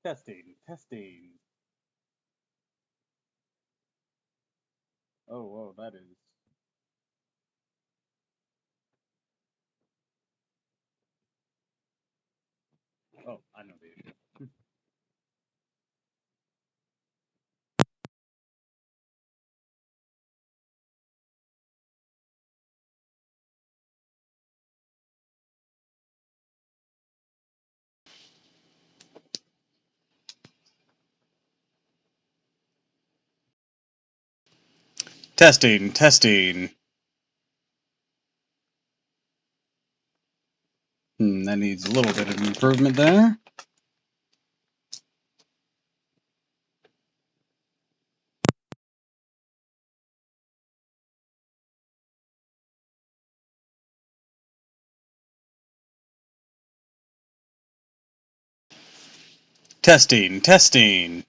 Testing, testing. Oh, whoa, that is. Oh, I know the issue. Testing, testing. That needs a little bit of improvement there. Testing, testing.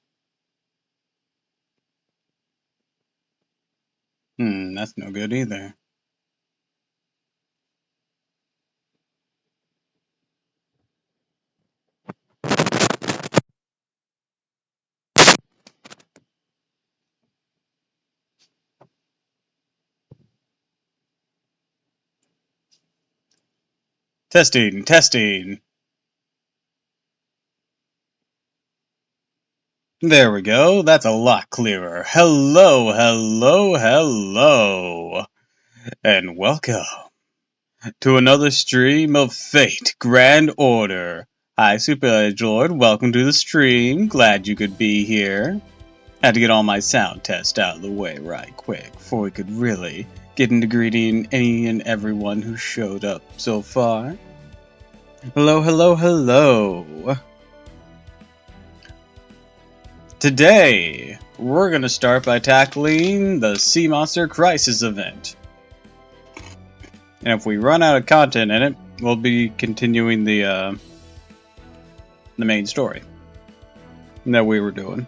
That's no good either. Testing, testing. There we go. That's a lot clearer. Hello, hello, hello. And welcome to another stream of Fate Grand Order. Hi, Super Edge Lord. Welcome to the stream. Glad you could be here. Had to get all my sound tests out of the way right quick before we could really get into greeting any and everyone who showed up so far. Hello, hello, hello. Today, we're going to start by tackling the Sea Monster Crisis event. And if we run out of content in it, we'll be continuing the main story that we were doing.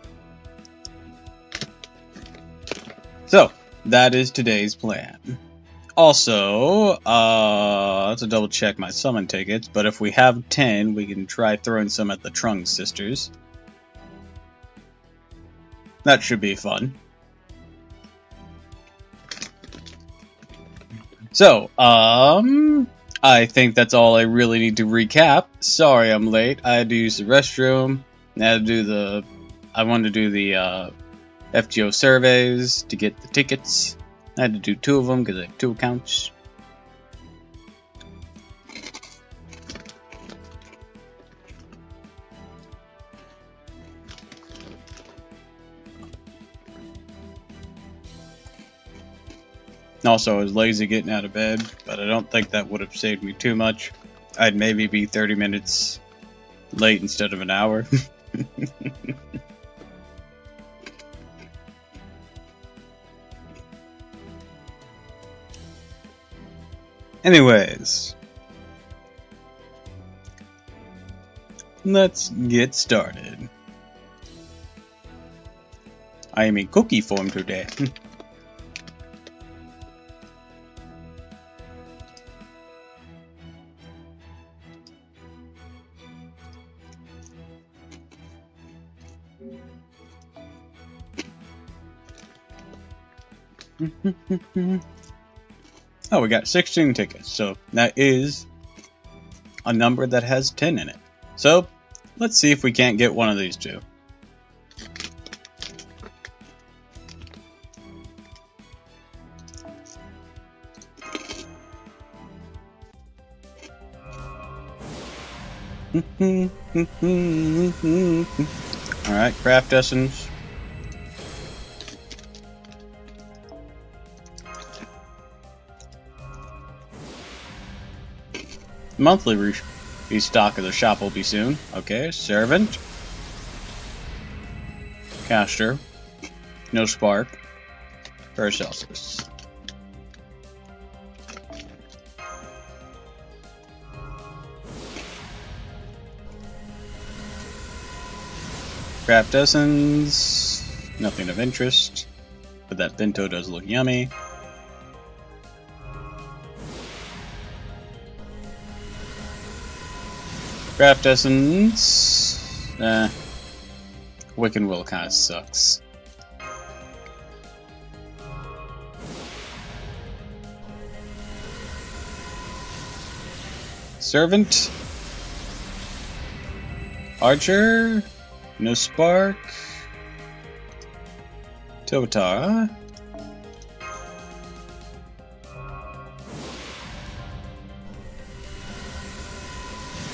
So, that is today's plan. Also, I have to double check my summon tickets, but if we have 10, we can try throwing some at the Trung sisters. That should be fun. So, I think that's all I really need to recap. Sorry I'm late. I had to use the restroom. I wanted to do the FGO surveys to get the tickets. I had to do 2 of them because I have 2 accounts. Also, I was lazy getting out of bed, but I don't think that would have saved me too much. I'd maybe be 30 minutes late instead of an hour. Anyways, let's get started. I am in cookie form today. Oh, we got 16 tickets, so that is a number that has 10 in it. So, let's see if we can't get one of these 2. Alright, craft essence. Monthly restock of the shop will be soon. Okay, servant. Caster. No spark. Paracelsus. Craft essence. Nothing of interest. But that bento does look yummy. Craft essence. Wiccan Will kind of sucks. Servant. Archer. No spark. Totara.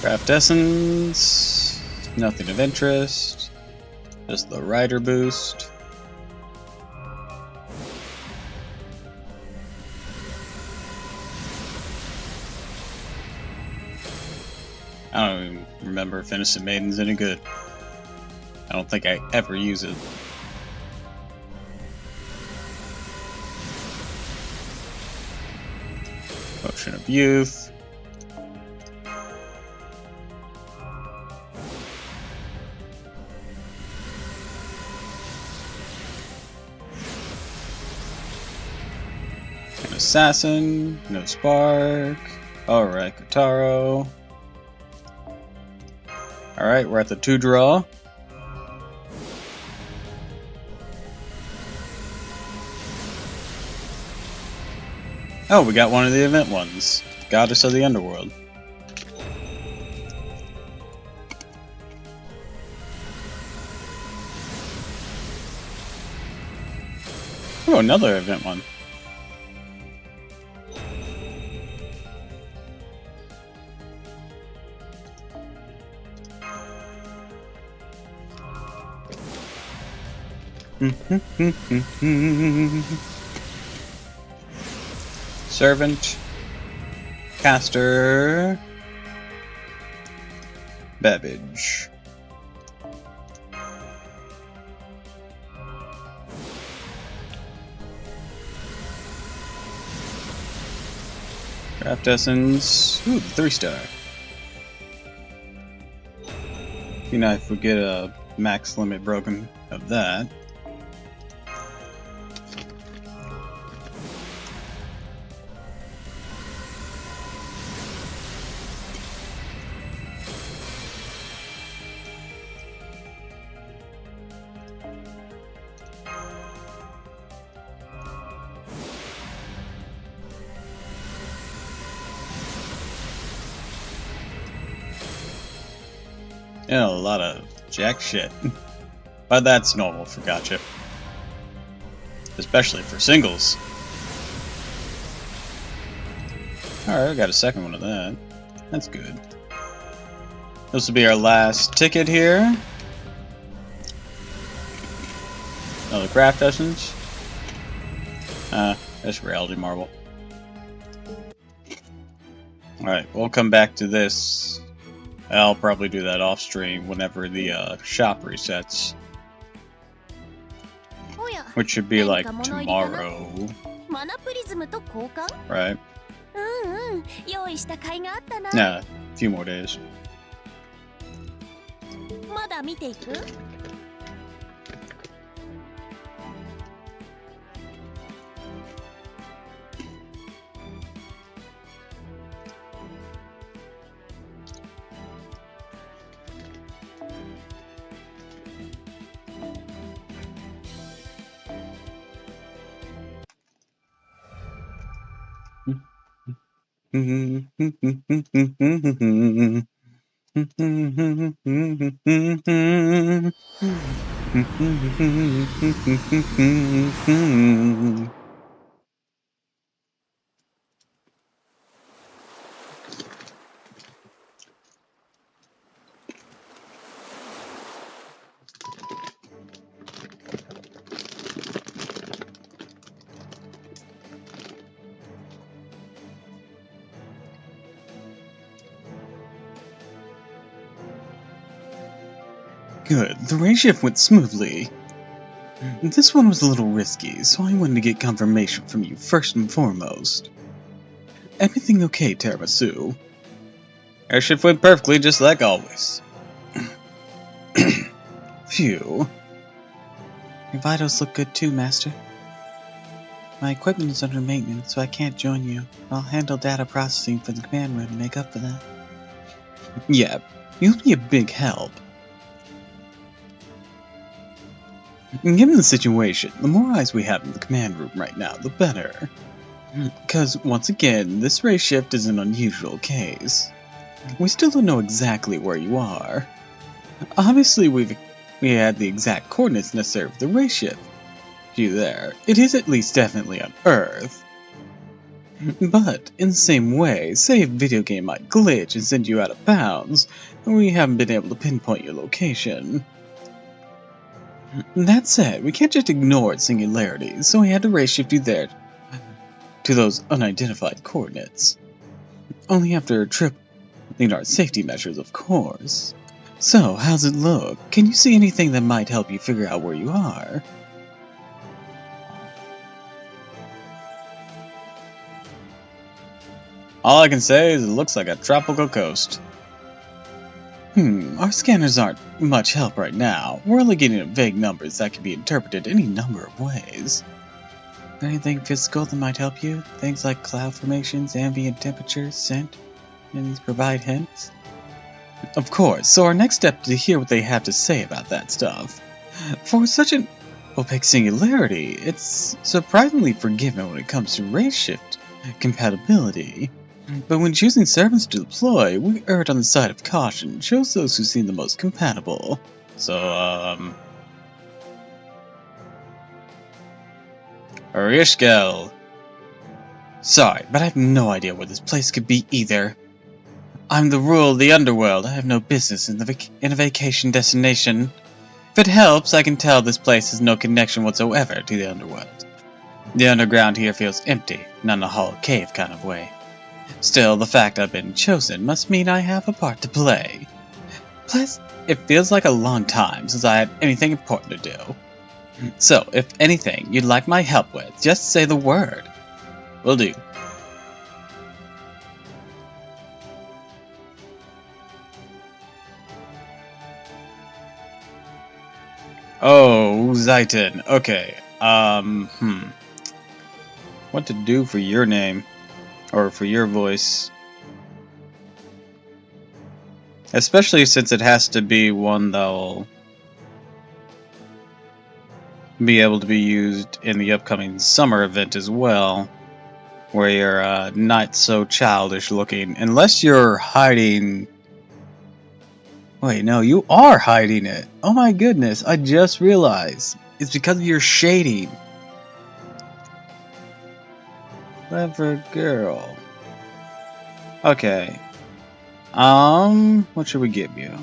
Craft Essence. Nothing of interest. Just the rider boost. I don't even remember if Innocent Maiden's any good. I don't think I ever use it. Potion of Youth. An Assassin. No spark. Alright, Kotaro. Alright, we're at the 2 draw. Oh, we got one of the event ones. Goddess of the Underworld. Oh, another event one. Servant, Caster, Babbage. Craft Essence. Ooh, the 3-star. You know, if we get a max limit broken of that. Yeah, a lot of jack shit. But that's normal for gacha. Especially for singles. Alright, I got a second one of that. That's good. This will be our last ticket here. Another craft essence. That's reality marble. Alright, we'll come back to this. I'll probably do that off stream whenever the shop resets. Which should be like tomorrow. Right? Yeah, a few more days. Good. The raid shift went smoothly. This one was a little risky, so I wanted to get confirmation from you first and foremost. Everything okay, Tiramisu? Our shift went perfectly, just like always. Phew. Your vitals look good too, Master. My equipment is under maintenance, so I can't join you. I'll handle data processing for the command room to make up for that. Yeah, you'll be a big help. And given the situation, the more eyes we have in the command room right now, the better. Because, once again, this race shift is an unusual case. We still don't know exactly where you are. Obviously, we had the exact coordinates necessary for the race shift. You there. It is at least definitely on Earth. But, in the same way, say a video game might glitch and send you out of bounds, and we haven't been able to pinpoint your location. That said, we can't just ignore its singularities, so we had to race shift you there to those unidentified coordinates. Only after tripling our safety measures, of course. So, how's it look? Can you see anything that might help you figure out where you are? All I can say is it looks like a tropical coast. Our scanners aren't much help right now. We're only getting vague numbers that can be interpreted any number of ways. Anything physical that might help you? Things like cloud formations, ambient temperature, scent? And these provide hints? Of course, so our next step is to hear what they have to say about that stuff. For such an opaque singularity, it's surprisingly forgiving when it comes to race shift compatibility. But when choosing servants to deploy, we erred on the side of caution, chose those who seem the most compatible. So, Rishkel. Sorry, but I have no idea where this place could be either. I'm the rule of the underworld. I have no business in a vacation destination. If it helps, I can tell this place has no connection whatsoever to the underworld. The underground here feels empty, not in a hollow cave kind of way. Still, the fact I've been chosen must mean I have a part to play. Plus, it feels like a long time since I had anything important to do. So, if anything you'd like my help with, just say the word. Will do. Oh, Zaitin. Okay. What to do for your name? Or for your voice? Especially since it has to be one that'll be able to be used in the upcoming summer event as well. Where you're not so childish looking. Unless you're hiding... Wait, no, you are hiding it. Oh my goodness, I just realized. It's because of your shading. Clever girl. Okay. What should we give you?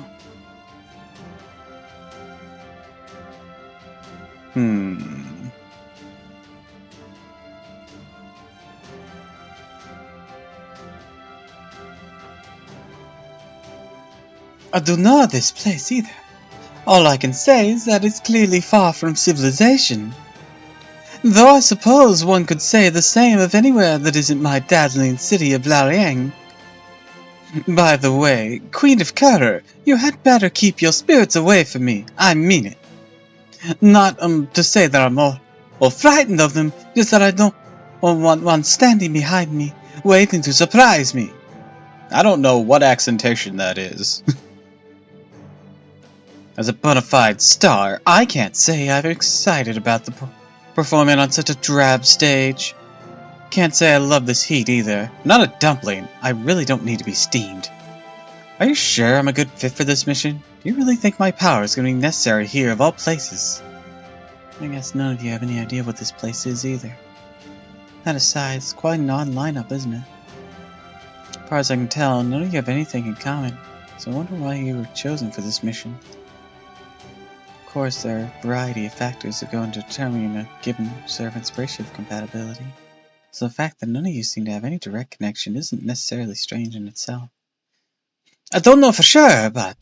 I don't know this place either. All I can say is that it's clearly far from civilization. Though I suppose one could say the same of anywhere that isn't my dazzling city of Lariang. By the way, Queen of Kerr, you had better keep your spirits away from me. I mean it. Not, to say that I'm all frightened of them, just that I don't want one standing behind me, waiting to surprise me. I don't know what accentation that is. As a bona fide star, I can't say I'm excited about the performing on such a drab stage. Can't say I love this heat either. I'm not a dumpling. I really don't need to be steamed. Are you sure I'm a good fit for this mission? Do you really think my power is going to be necessary here of all places? I guess none of you have any idea what this place is either. That aside, it's quite an odd lineup, isn't it? As far as I can tell, none of you have anything in common, so I wonder why you were chosen for this mission. Of course, there are a variety of factors that go into determining a given servant's race shift compatibility, so the fact that none of you seem to have any direct connection isn't necessarily strange in itself. I don't know for sure, but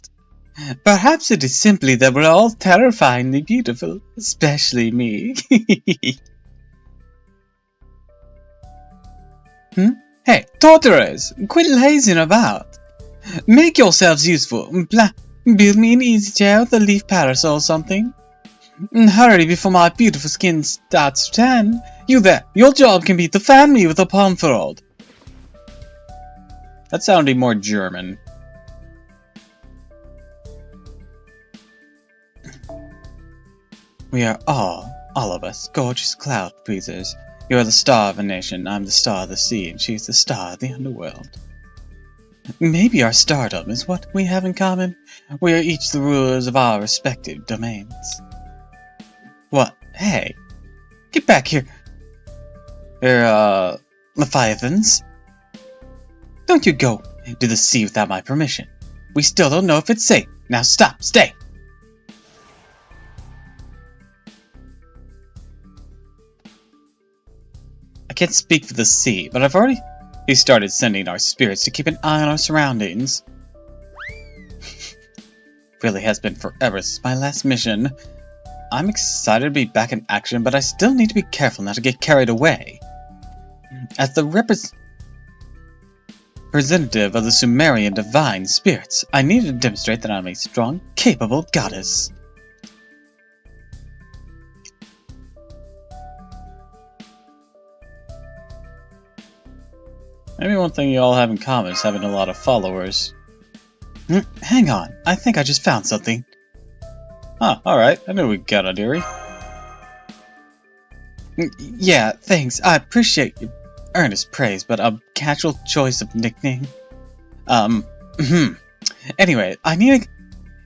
perhaps it is simply that we're all terrifyingly beautiful, especially me. Hey, Torturers, quit lazing about. Make yourselves useful. Build me an easy chair with a leaf parasol or something. And hurry before my beautiful skin starts to tan. You there, your job can be to fan me with a palm frond. That sounded more German. We are all of us, gorgeous cloud breezers. You are the star of a nation, I'm the star of the sea, and she's the star of the underworld. Maybe our stardom is what we have in common. We are each the rulers of our respective domains. What? Hey! Get back here! You're, Leviathans? Don't you go to the sea without my permission. We still don't know if it's safe. Now stop! Stay! I can't speak for the sea, but I've already started sending our spirits to keep an eye on our surroundings. Really has been forever since my last mission. I'm excited to be back in action, but I still need to be careful not to get carried away. As the representative of the Sumerian divine spirits, I need to demonstrate that I'm a strong, capable goddess. Maybe one thing you all have in common is having a lot of followers. Hang on, I think I just found something. Huh, alright, I knew we got a dearie. Yeah, thanks, I appreciate your earnest praise, but a casual choice of nickname. Anyway, I need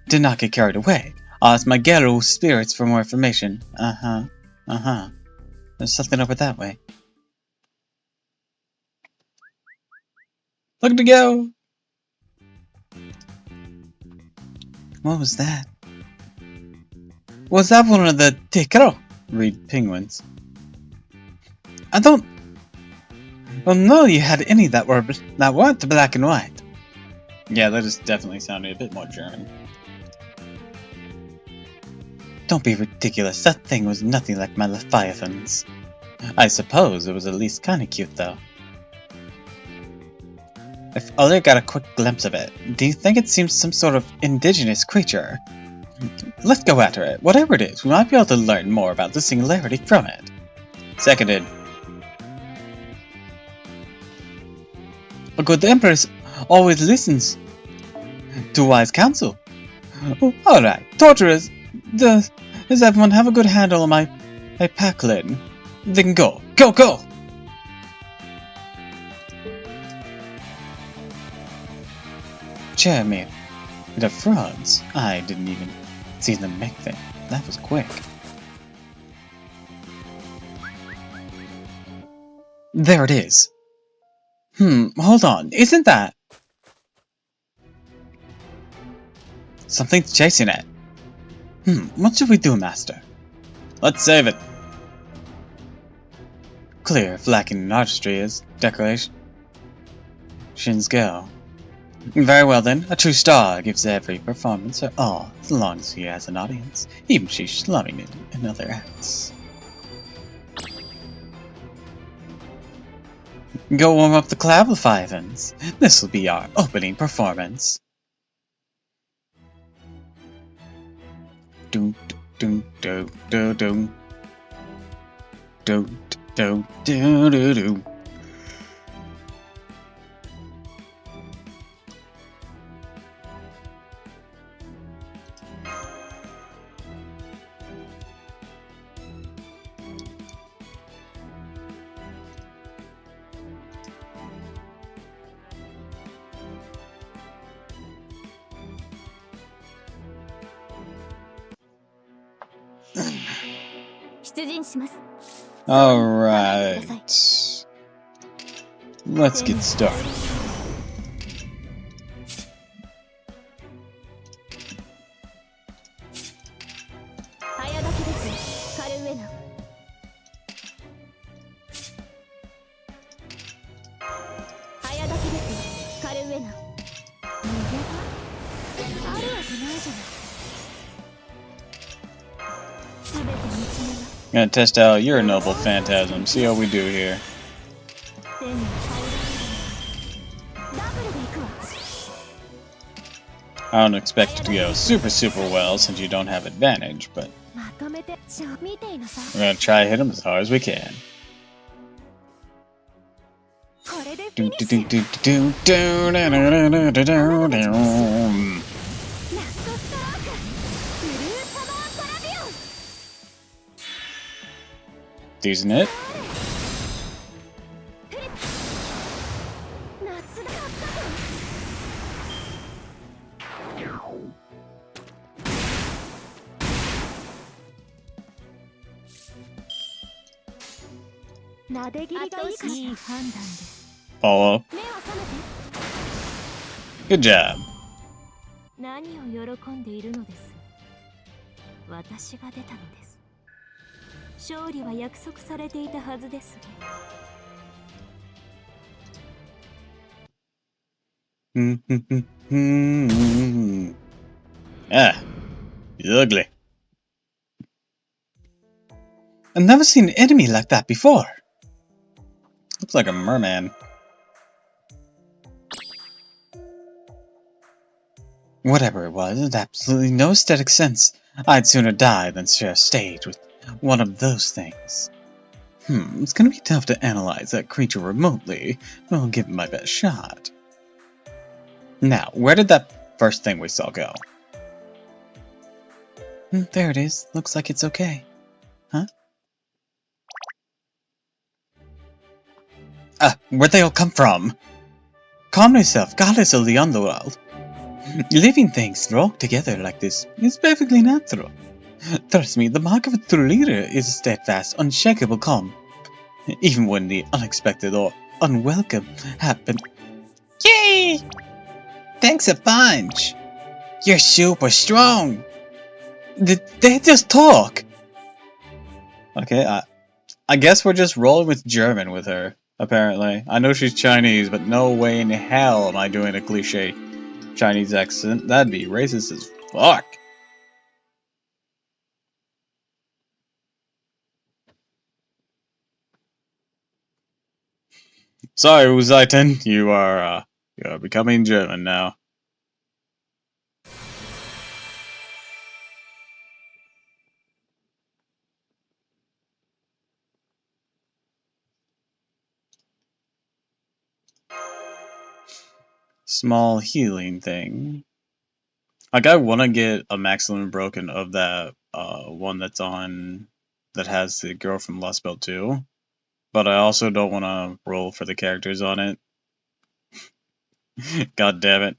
to not get carried away. I'll ask my Gero spirits for more information. There's something over that way. Look to go! What was that? Was that one of the Tekaro? Read penguins. I don't know you had any that weren't black and white. Yeah, that just definitely sounded a bit more German. Don't be ridiculous. That thing was nothing like my Leviathans. I suppose it was at least kinda cute though. If Uller got a quick glimpse of it, do you think it seems some sort of indigenous creature? Let's go after it. Whatever it is, we might be able to learn more about the singularity from it. Seconded. A good empress always listens to wise counsel. Oh, alright, torturers, does everyone have a good handle on my packlin? Then go, go, go! Jeremy, the frauds. I didn't even see them make them. That was quick. There it is. Hold on. Isn't that... Something's chasing it. What should we do, Master? Let's save it. Clear if lacking in artistry is decoration. Shins go. Very well then, a true star gives every performance her all, as long as he has an audience, even if she's slumming it in other acts. Go warm up the Cloud Leviathans. This will be our opening performance. Doom doom doom doom doom doom doom doom doom doom. Alright. Let's get started. Gonna test out your noble phantasm, see how we do here. I don't expect it to go super well since you don't have advantage, but we're gonna try to hit him as hard as we can. decent hit. Follow. Good job. 何を喜んでいるのです。私が出たのです。勝利は約束されていたはずです。Ah, he's ugly. I've never seen an enemy like that before. Looks like a merman. Whatever it was, it had absolutely no aesthetic sense. I'd sooner die than share a stage with one of those things. It's gonna be tough to analyze that creature remotely, but I'll give it my best shot. Now, where did that first thing we saw go? There it is. Looks like it's okay. Huh? Where'd they all come from? Calm yourself, goddess of the underworld. Living things thrown together like this is perfectly natural. Trust me, the mark of a true leader is a steadfast, unshakable calm. Even when the unexpected or unwelcome happen. Yay! Thanks a bunch! You're super strong! Did they just talk? Okay, I guess we're just rolling with German with her, apparently. I know she's Chinese, but no way in hell am I doing a cliche Chinese accent. That'd be racist as fuck. Sorry, Uzaiten, you are becoming German now. Small healing thing. Like, I want to get a maximum broken of that one that's on, that has the girl from Lost Belt 2. But I also don't want to roll for the characters on it. God damn it.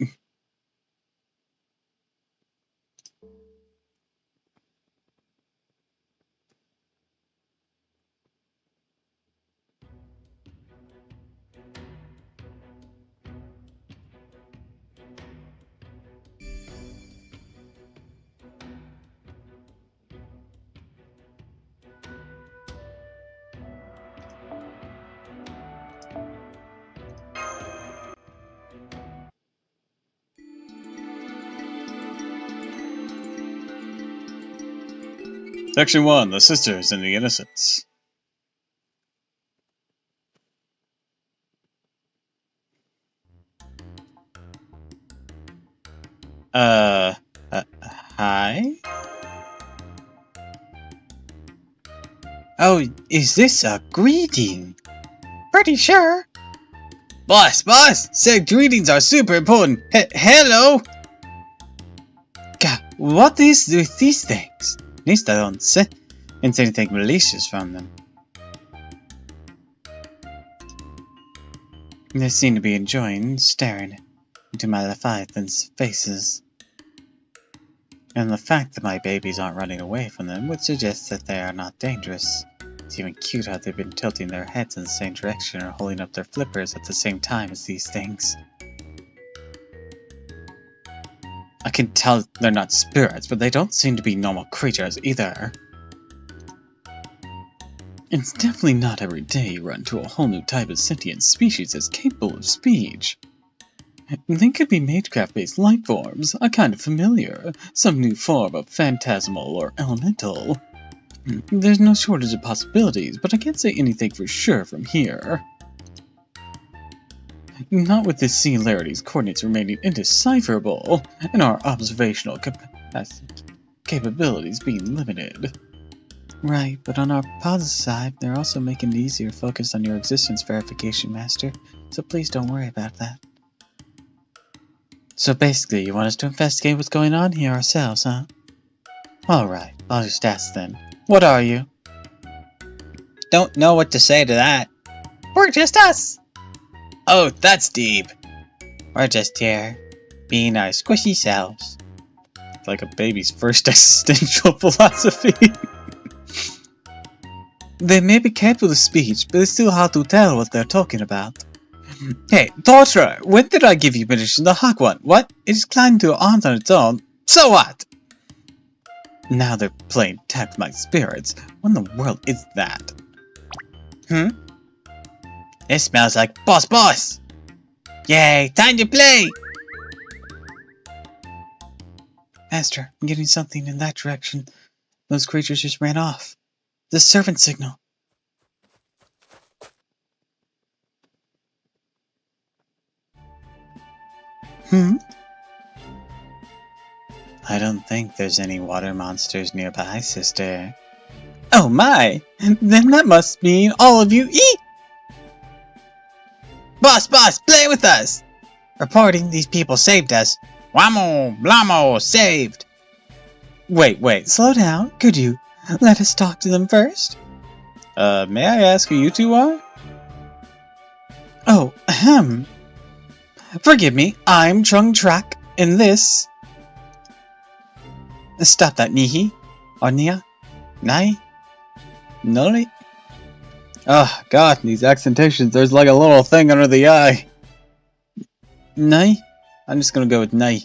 Section 1, The Sisters and the Innocents. Hi? Oh, is this a greeting? Pretty sure. Boss, said greetings are super important. Hello? God, what is with these things? At least I don't sense anything malicious from them. They seem to be enjoying staring into my Leviathan's faces. And the fact that my babies aren't running away from them would suggest that they are not dangerous. It's even cute how they've been tilting their heads in the same direction or holding up their flippers at the same time as these things. I can tell they're not spirits, but they don't seem to be normal creatures either. It's definitely not every day you run into a whole new type of sentient species that's capable of speech. They could be magecraft-based life forms, a kind of familiar, some new form of phantasmal or elemental. There's no shortage of possibilities, but I can't say anything for sure from here. Not with the singularity's coordinates remaining indecipherable, and our observational capabilities being limited. Right, but on our positive side, they're also making it easier to focus on your existence verification, Master, so please don't worry about that. So basically, you want us to investigate what's going on here ourselves, huh? Alright, I'll just ask then. What are you? Don't know what to say to that. We're just us. Oh, that's deep. We're just here, being our squishy selves. It's like a baby's first existential philosophy. They may be capable of speech, but it's still hard to tell what they're talking about. Hey, daughter, when did I give you permission to hug one? What? It is climbing to your arms on its own. So what? Now they're playing tag with my spirits. What in the world is that? It smells like boss! Yay, time to play! Master, I'm getting something in that direction. Those creatures just ran off. The servant signal. I don't think there's any water monsters nearby, sister. Oh my! Then that must mean all of you eat! Boss, play with us! Reporting, these people saved us. Whammo, blammo, saved! Wait, slow down. Could you let us talk to them first? May I ask who you two are? Oh, ahem. Forgive me, I'm Chung Trak, and this... Stop that, Nihi. Or Nia? Nai? Nori? Oh, God, these accentations, there's like a little thing under the eye. Nai? I'm just gonna go with Nai.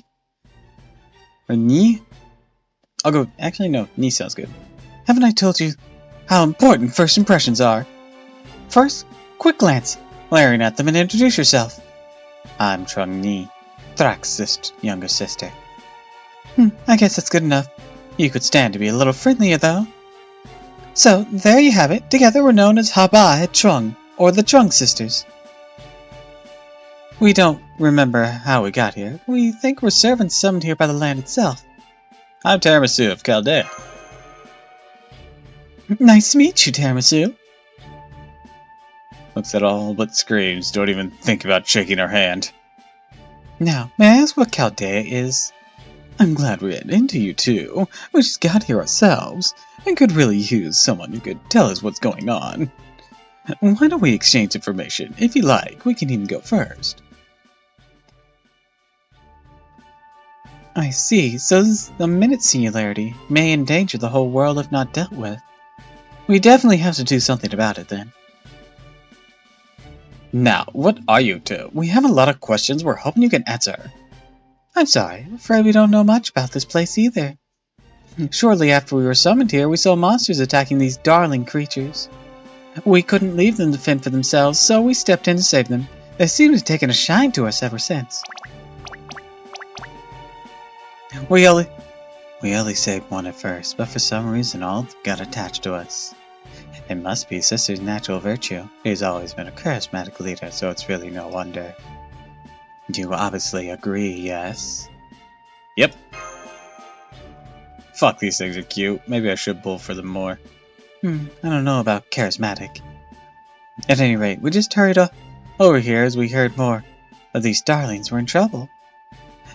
Or Ni? I'll go... Actually, no, Ni sounds good. Haven't I told you how important first impressions are? First, quick glance, glaring at them and introduce yourself. I'm Chung Ni, Thrak's younger sister. I guess that's good enough. You could stand to be a little friendlier, though. So, there you have it. Together we're known as Haba Trung, or the Trung Sisters. We don't remember how we got here. We think we're servants summoned here by the land itself. I'm Tiramisu of Chaldea. Nice to meet you, Tiramisu. Looks at all but screams. Don't even think about shaking her hand. Now, may I ask what Chaldea is? I'm glad we ran into you two. We just got here ourselves, and could really use someone who could tell us what's going on. Why don't we exchange information? If you like, we can even go first. I see, so the minute singularity may endanger the whole world if not dealt with. We definitely have to do something about it then. Now, what are you two? We have a lot of questions we're hoping you can answer. I'm sorry, I'm afraid we don't know much about this place either. Shortly after we were summoned here, we saw monsters attacking these darling creatures. We couldn't leave them to fend for themselves, so we stepped in to save them. They seem to have taken a shine to us ever since. We only saved one at first, but for some reason all got attached to us. It must be Sister's natural virtue. She's always been a charismatic leader, so it's really no wonder. You obviously agree, yes? Yep. Fuck, these things are cute. Maybe I should bull for them more. I don't know about charismatic. At any rate, we just hurried over here as we heard more of these darlings were in trouble.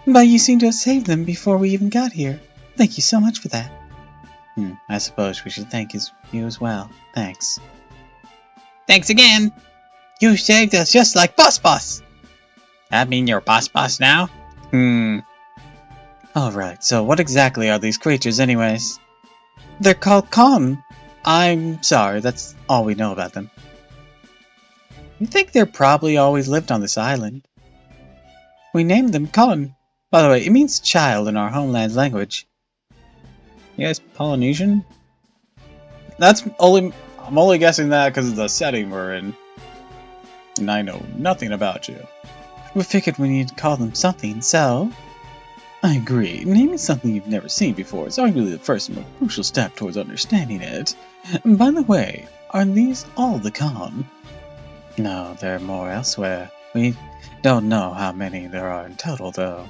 But you seem to have saved them before we even got here. Thank you so much for that. I suppose we should thank you as well. Thanks. Thanks again! You saved us just like Boss! That mean you're Boss now? Alright, so what exactly are these creatures anyways? They're called Con. I'm sorry, that's all we know about them. You think they're probably always lived on this island. We named them Con. By the way, it means child in our homeland's language. You guys Polynesian? I'm only guessing that because of the setting we're in. And I know nothing about you. We figured we needed to call them something, so... I agree. Naming something you've never seen before is arguably the first and most crucial step towards understanding it. By the way, are these all the Con? No, there are more elsewhere. We don't know how many there are in total, though.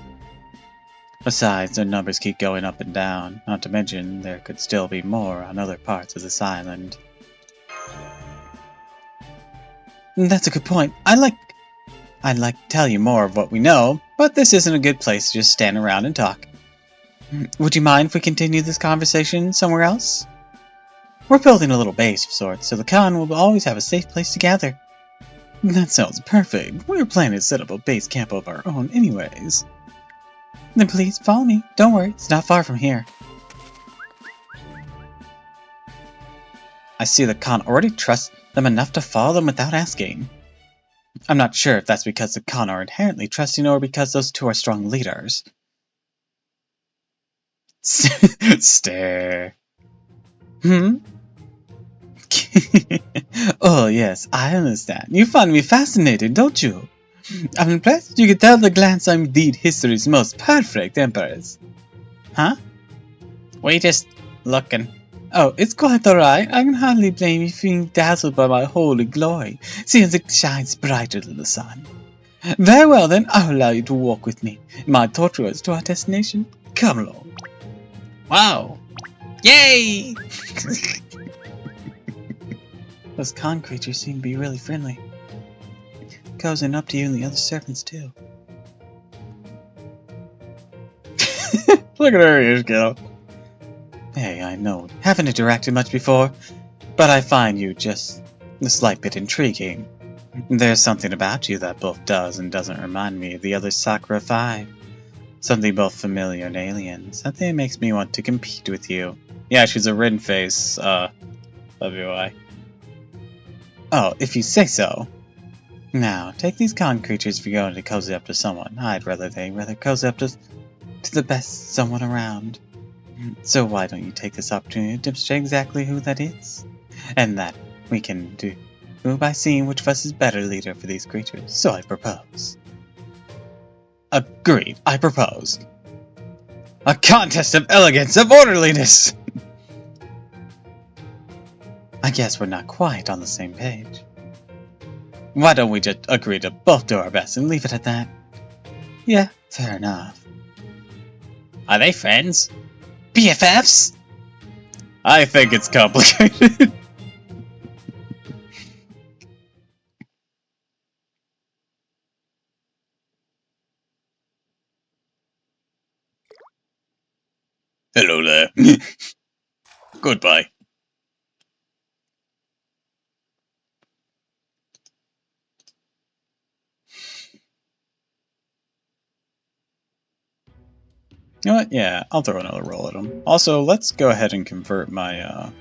Besides, their numbers keep going up and down, not to mention there could still be more on other parts of this island. That's a good point. I'd like to tell you more of what we know, but this isn't a good place to just stand around and talk. Would you mind if we continue this conversation somewhere else? We're building a little base of sorts, so the con will always have a safe place to gather. That sounds perfect. We were planning to set up a base camp of our own anyways. Then please, follow me. Don't worry, it's not far from here. I see the Khan already trusts them enough to follow them without asking. I'm not sure if that's because the Khan are inherently trusting or because those two are strong leaders. Stare. Oh yes, I understand. You find me fascinating, don't you? I'm impressed. You can tell at a glance I'm indeed history's most perfect empress. Huh? We just looking. Oh, it's quite alright. I can hardly blame you for being dazzled by my holy glory, since it shines brighter than the sun. Very well then, I'll allow you to walk with me in my torturers to our destination. Come along. Wow! Yay! Those con creatures seem to be really friendly. Cozying up to you and the other servants too. Look at her ears go. Hey, I know. Haven't interacted much before, but I find you just a slight bit intriguing. There's something about you that both does and doesn't remind me of the other Sakura 5. Something both familiar and alien. Something that makes me want to compete with you. Yeah, she's a red face, WI. Oh, if you say so. Now, take these con creatures if you're going to cozy up to someone. I'd rather cozy up to the best someone around. So why don't you take this opportunity to demonstrate exactly who that is? And that we can do by seeing which of us is better leader for these creatures. So I propose. Agreed, I propose. A contest of elegance, of orderliness! I guess we're not quite on the same page. Why don't we just agree to both do our best and leave it at that? Yeah, fair enough. Are they friends? BFFs? I think it's complicated. Hello there. Goodbye. You know what? Yeah, I'll throw another roll at him. Also, let's go ahead and convert my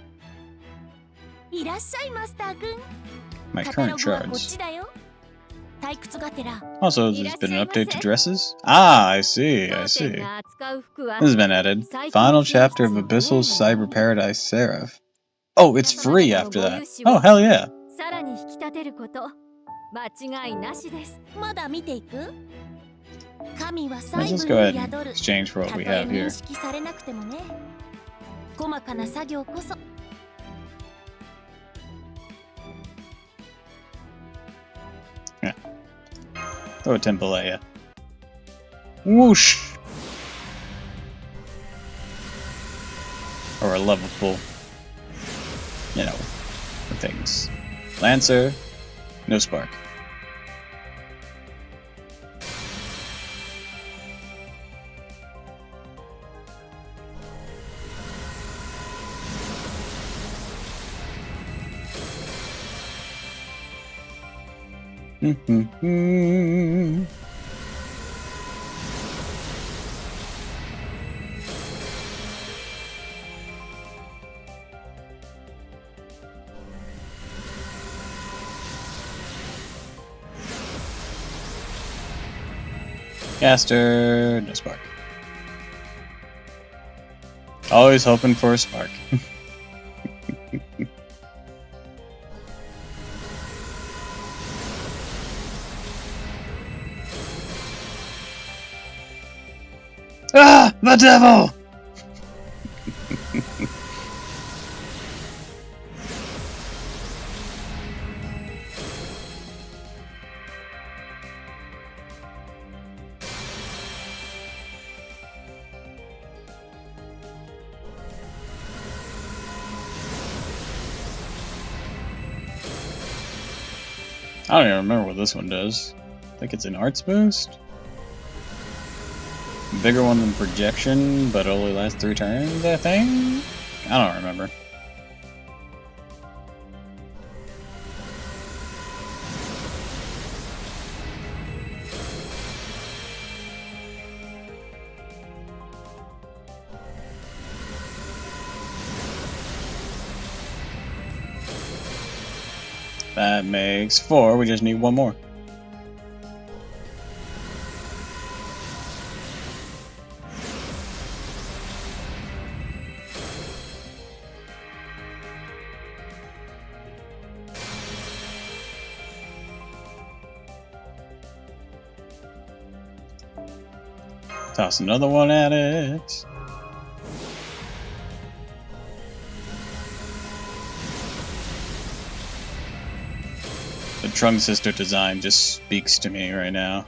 my current shards. Also, there's been an update to dresses. Ah, I see. This has been added. Final chapter of Abyssal Cyber Paradise Seraph. Oh, it's free after that. Oh, hell yeah. Let's go ahead and exchange for what we have here. Yeah. Throw a temple at ya. Whoosh! Or a lovable, you know, things. Lancer, no spark. Caster, no spark. Always hoping for a spark. Ah! The devil! I don't even remember what this one does. I think it's an arts boost? Bigger one than projection, but only lasts 3 turns, I think? I don't remember. That makes 4. We just need 1 more. Toss another one at it. The Trunk Sister design just speaks to me right now.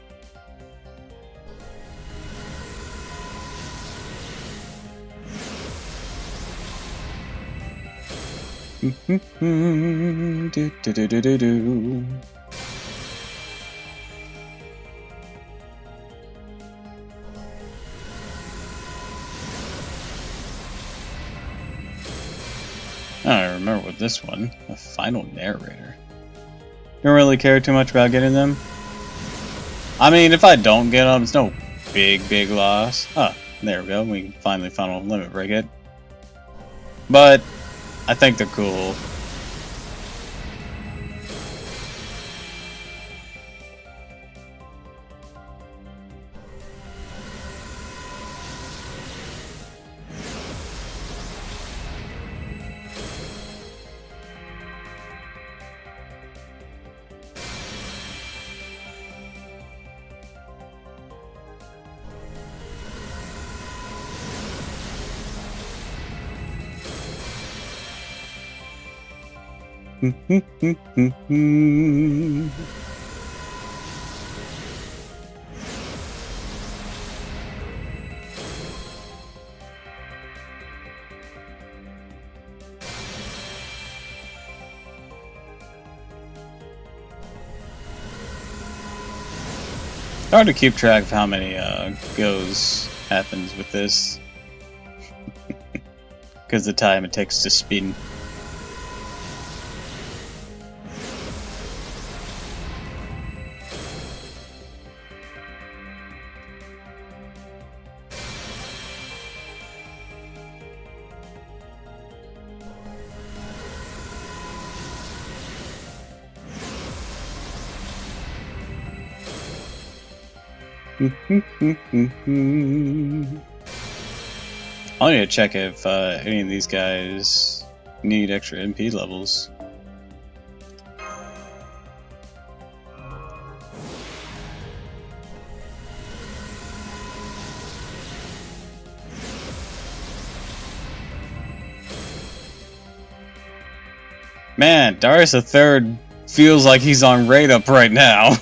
Do, do, do, do, do, do. I remember with this one, the final narrator. Don't really care too much about getting them. I mean, if I don't get them, it's no big loss. Ah, there we go. We can finally final limit break it. But I think they're cool. Hard to keep track of how many goes happens with this, because the time it takes to spin. I need to check if any of these guys need extra MP levels. Man, Darius III feels like he's on rate up right now.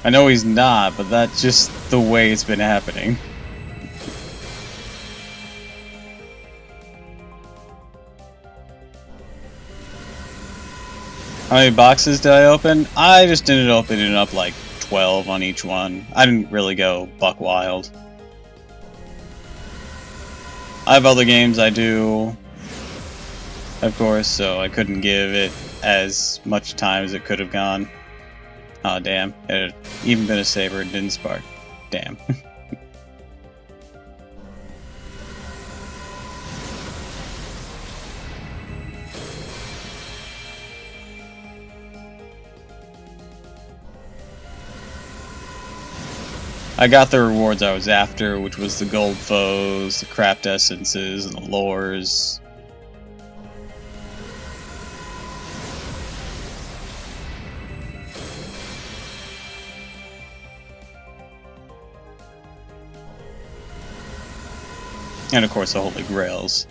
I know he's not, but that's just the way it's been happening. How many boxes did I open? I just ended up opening up like 12 on each one. I didn't really go buck wild. I have other games I do, of course, so I couldn't give it as much time as it could have gone. Aw, damn. It had even been a saber, it didn't spark. Damn. I got the rewards I was after, which was the gold foes, the craft essences, and the lures. And of course the Holy Grails.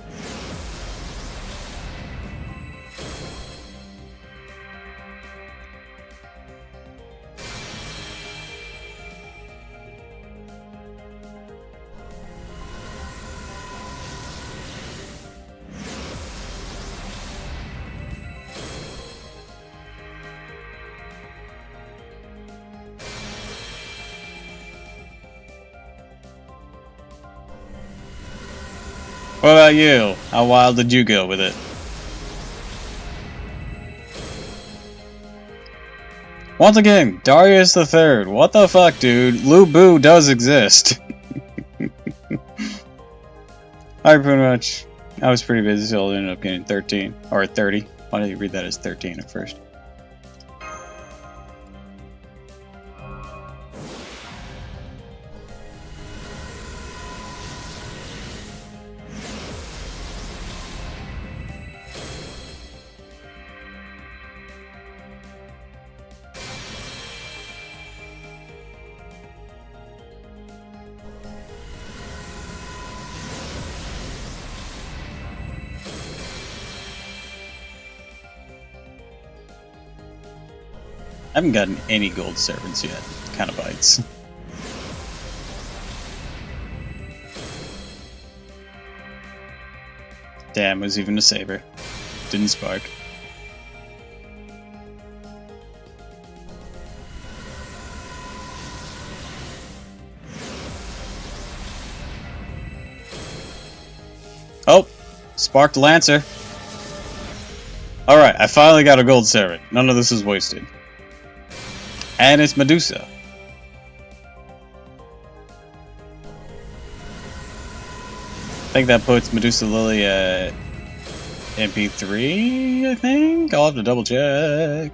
What about you? How wild did you go with it? Once again, Darius the Third. What the fuck, dude? Lu Bu does exist. I pretty much. I was pretty busy, so I ended up getting 13 or 30. Why did you read that as 13 at first? I haven't gotten any gold servants yet. Kind of bites. Damn, it was even a saber. Didn't spark. Oh! Sparked Lancer. Alright, I finally got a gold servant. None of this is wasted. And it's Medusa. I think that puts Medusa Lily at MP3, I think? I'll have to double check.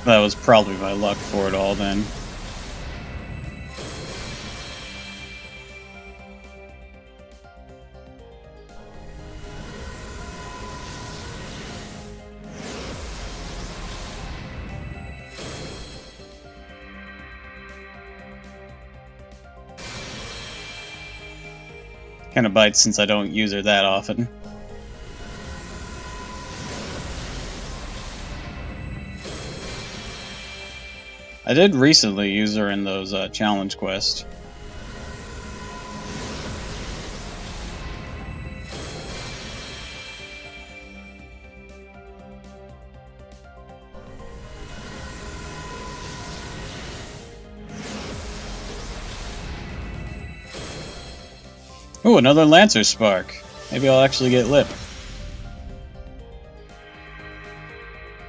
That was probably my luck for it all then. Kinda bites since I don't use her that often. I did recently use her in those challenge quests. Ooh, another Lancer Spark. Maybe I'll actually get Lip.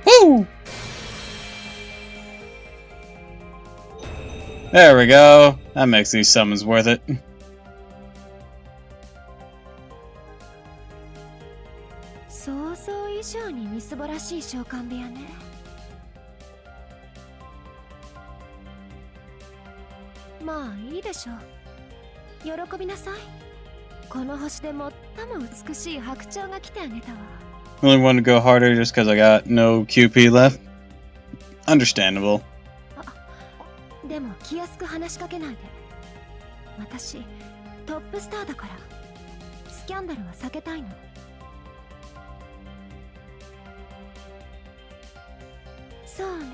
Woo! There we go. That makes these summons worth it. 想像以上にみすぼらしい召喚部屋ね。まあいいでしょう。喜びなさい。この星で最も美しい白鳥が来てあげたわ。 Really wanted to go harder just because I got no QP left. Understandable. でも気安く話しかけないで。私トップスターだからスキャンダルは避けたいの。そうね。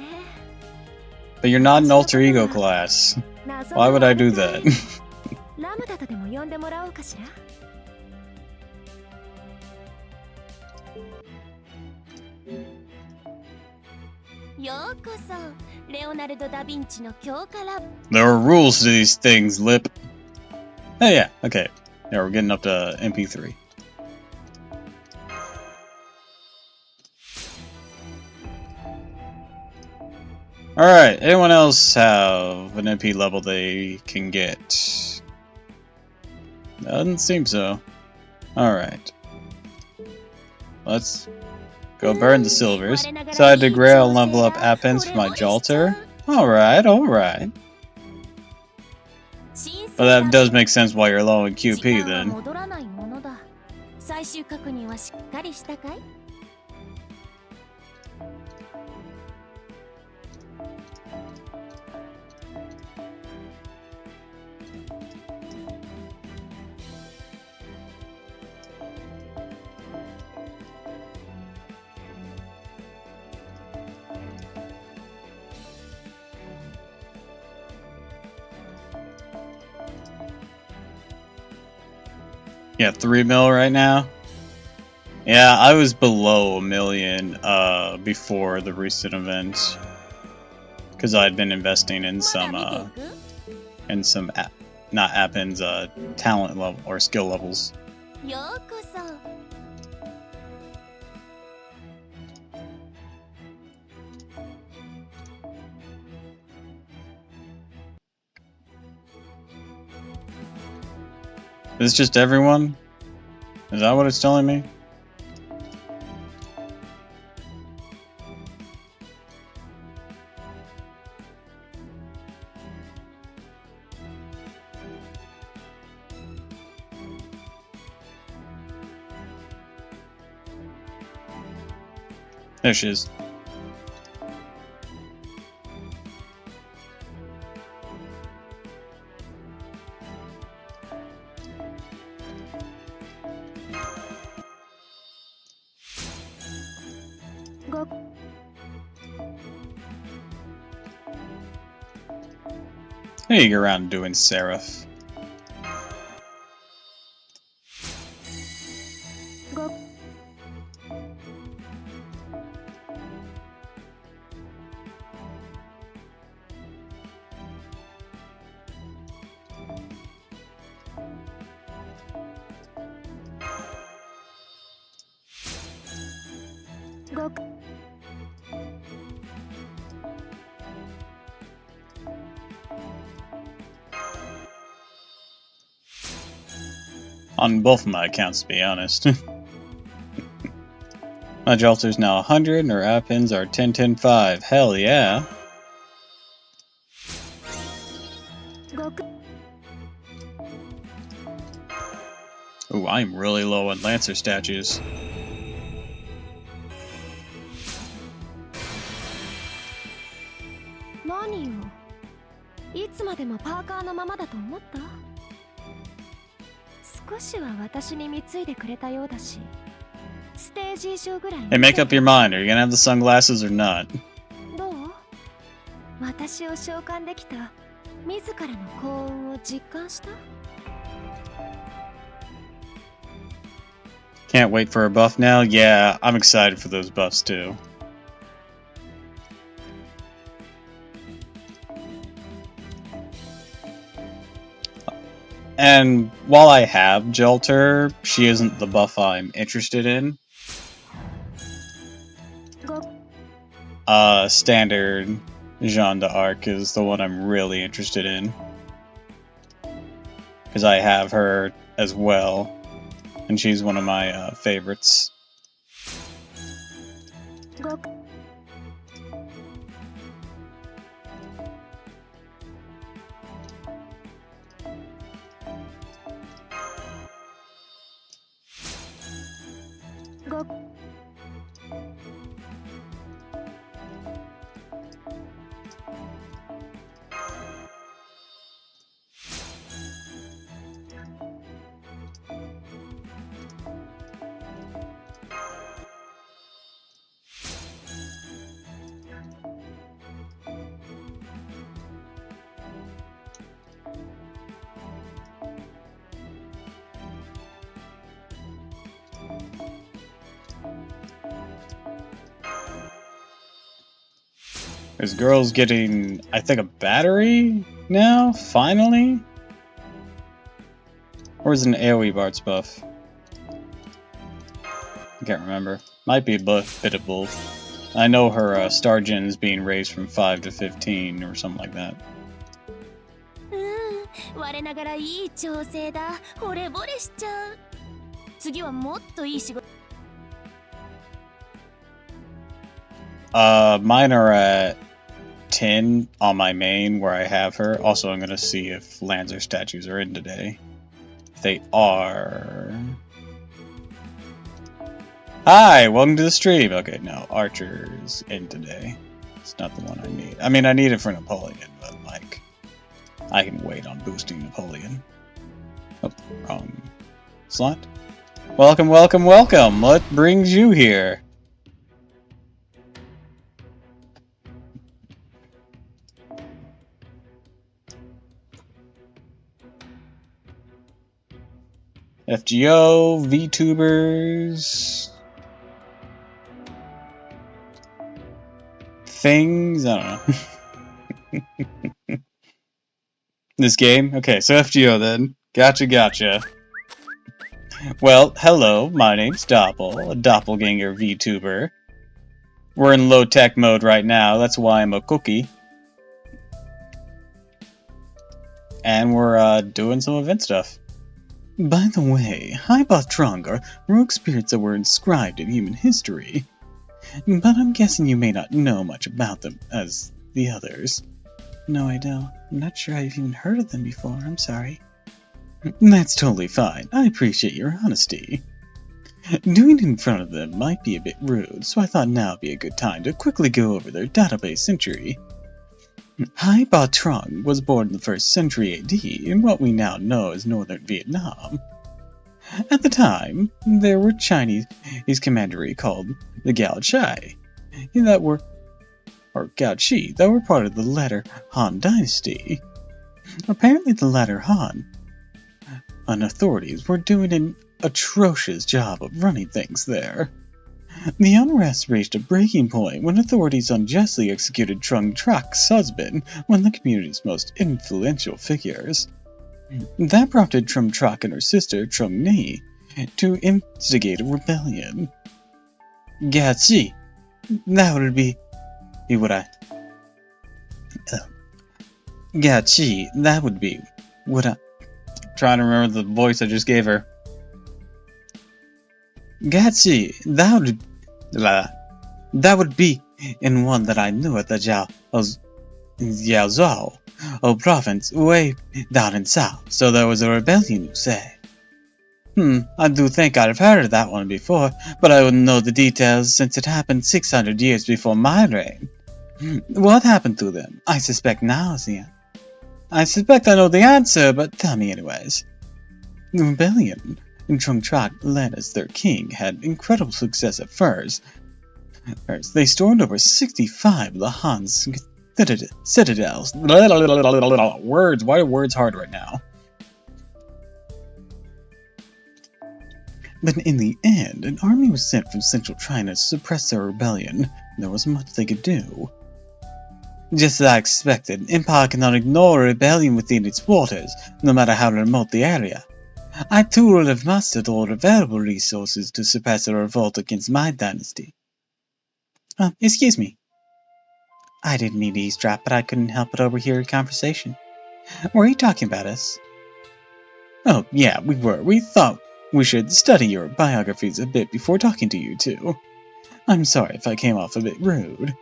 But you're not an alter ego class. Why would I do that? ラムダとでも呼んでもらおうかしら。ようこそレオナルド・ダ・ヴィンチの強化ラブ。 There are rules to these things, Lip. Oh yeah, okay. Yeah, we're getting up to MP3. Alright, anyone else have an MP level they can get? Doesn't seem so. Alright. Let's go burn the silvers. Decide to grail and level up Appens for my Jolter. Alright, alright. Well, that does make sense why you're low in QP then. Yeah, 3 mil right now. Yeah, I was below 1,000,000 before the recent events because I'd been investing in some not Appin's talent level or skill levels. Is this just everyone? Is that what it's telling me? There she is. How you go around doing Seraph? On both of my accounts, to be honest. My Jolter's now 100, and her Appins are 10, 10, 5. Hell yeah. Ooh, I'm really low on Lancer statues. Hey, make up your mind. Are you gonna have the sunglasses or not? Can't wait for a buff now? Yeah, I'm excited for those buffs too. And while I have Jolter, she isn't the buff I'm interested in. Standard Jeanne d'Arc is the one I'm really interested in. Because I have her as well. And she's one of my favorites. This girl's getting, I think, a battery now, finally? Or is it an AoE Bart's buff? I can't remember. Might be a bit of both. I know her Star Gen is being raised from 5 to 15 or something like that. Mine are at 10 on my main where I have her. Also, I'm gonna see if Lancer statues are in today. If they are... Hi, welcome to the stream. Okay, no, Archer's in today. It's not the one I need. I mean, I need it for Napoleon, but like, I can wait on boosting Napoleon. Oh, wrong slot. Welcome, welcome, welcome. What brings you here? FGO, VTubers. things. I don't know. This game? Okay, so FGO then. Gotcha. Well, hello, my name's Doppel, a doppelganger VTuber. We're in low-tech mode right now, that's why I'm a cookie. And we're, doing some event stuff. By the way, Hypotrong are rogue spirits that were inscribed in human history. But I'm guessing you may not know much about them as the others. No, I don't. I'm not sure I've even heard of them before, I'm sorry. That's totally fine. I appreciate your honesty. Doing it in front of them might be a bit rude, so I thought now would be a good time to quickly go over their database entry. Hai Ba Trung was born in the 1st century AD in what we now know as northern Vietnam. At the time, there were Chinese commandery called the Gao Chai, that were part of the latter Han dynasty. Apparently the latter Han authorities were doing an atrocious job of running things there. The unrest reached a breaking point when authorities unjustly executed Trung Trac's husband, one of the community's most influential figures. That prompted Trung Trac and her sister, Trung Ni, to instigate a rebellion. Gachi, that would be what I... Gachi, that would be what I... Trying to remember the voice I just gave her. Gachi, that would be in one that I knew at the Jiaozhou province way down in south, so there was a rebellion, you say? I do think I've heard of that one before, but I wouldn't know the details since it happened 600 years before my reign. What happened to them? I suspect nausea. I suspect I know the answer, but tell me anyways. The rebellion Trung Trac, led as their king, had incredible success at first. They stormed over 65 of the Han's citadels. Words, why are words hard right now? But in the end, an army was sent from central China to suppress their rebellion. There wasn't much they could do. Just as I expected, an empire cannot ignore a rebellion within its borders, no matter how remote the area. I too would have mustered all available resources to suppress a revolt against my dynasty. Excuse me. I didn't mean to eavesdrop, but I couldn't help but overhear a conversation. Were you talking about us? Oh, yeah, we were. We thought we should study your biographies a bit before talking to you two. I'm sorry if I came off a bit rude.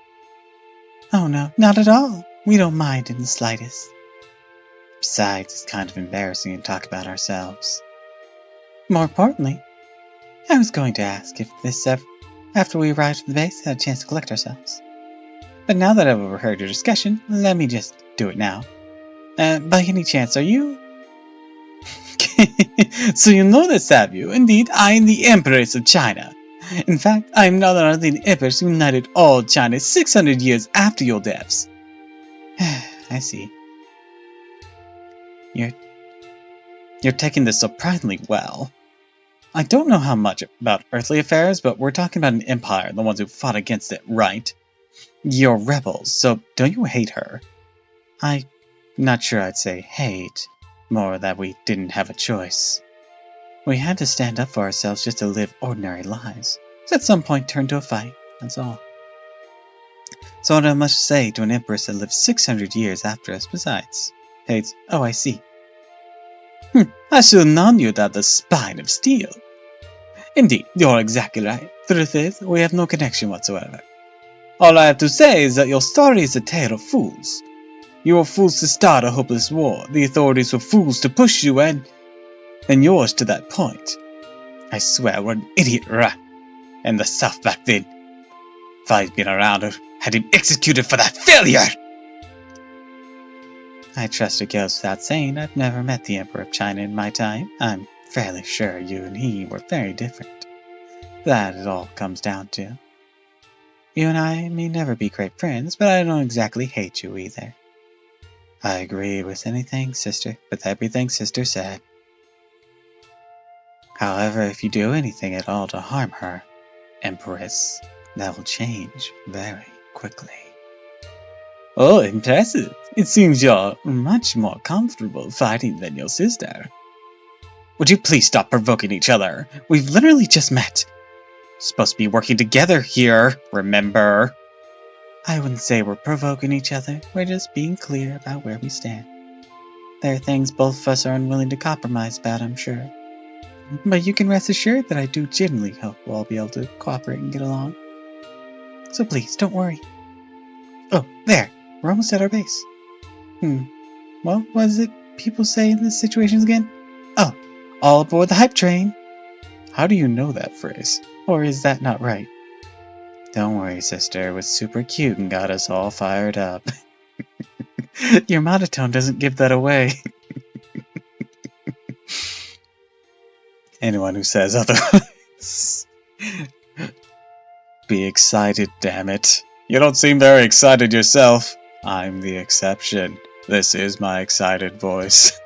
Oh no, not at all. We don't mind in the slightest. Besides, it's kind of embarrassing to talk about ourselves. More importantly, I was going to ask if this after we arrived at the base had a chance to collect ourselves. But now that I've overheard your discussion, let me just do it now. By any chance, are you... So you know this, have you? Indeed, I am the Empress of China. In fact, I am none other than the Empress who united all China 600 years after your deaths. I see. You're taking this surprisingly well. I don't know how much about earthly affairs, but we're talking about an empire, the ones who fought against it, right? You're rebels, so don't you hate her? I'm not sure I'd say hate, more that we didn't have a choice. We had to stand up for ourselves just to live ordinary lives. So at some point turn to a fight, that's all. So what I must say to an empress that lived 600 years after us besides? Hates, oh I see. I should have known you'd have the spine of steel. Indeed, you're exactly right. Truth is, we have no connection whatsoever. All I have to say is that your story is a tale of fools. You were fools to start a hopeless war. The authorities were fools to push you and yours to that point. I swear we're an idiot rat. And the South back then. If I'd been around, I had him executed for that failure! I trust it goes without saying I've never met the Emperor of China in my time. I'm fairly sure you and he were very different. That it all comes down to. You and I may never be great friends, but I don't exactly hate you either. I agree with everything Sister said. However, if you do anything at all to harm her, Empress, that will change very quickly. Oh, impressive. It seems you're much more comfortable fighting than your sister. Would you please stop provoking each other? We've literally just met. Supposed to be working together here, remember? I wouldn't say we're provoking each other. We're just being clear about where we stand. There are things both of us are unwilling to compromise about, I'm sure. But you can rest assured that I do genuinely hope we'll all be able to cooperate and get along. So please, don't worry. Oh, there. We're almost at our base. Well, what is it people say in these situations again? Oh, all aboard the hype train. How do you know that phrase? Or is that not right? Don't worry, sister. It was super cute and got us all fired up. Your monotone doesn't give that away. Anyone who says otherwise. Be excited, damn it. You don't seem very excited yourself. I'm the exception. This is my excited voice.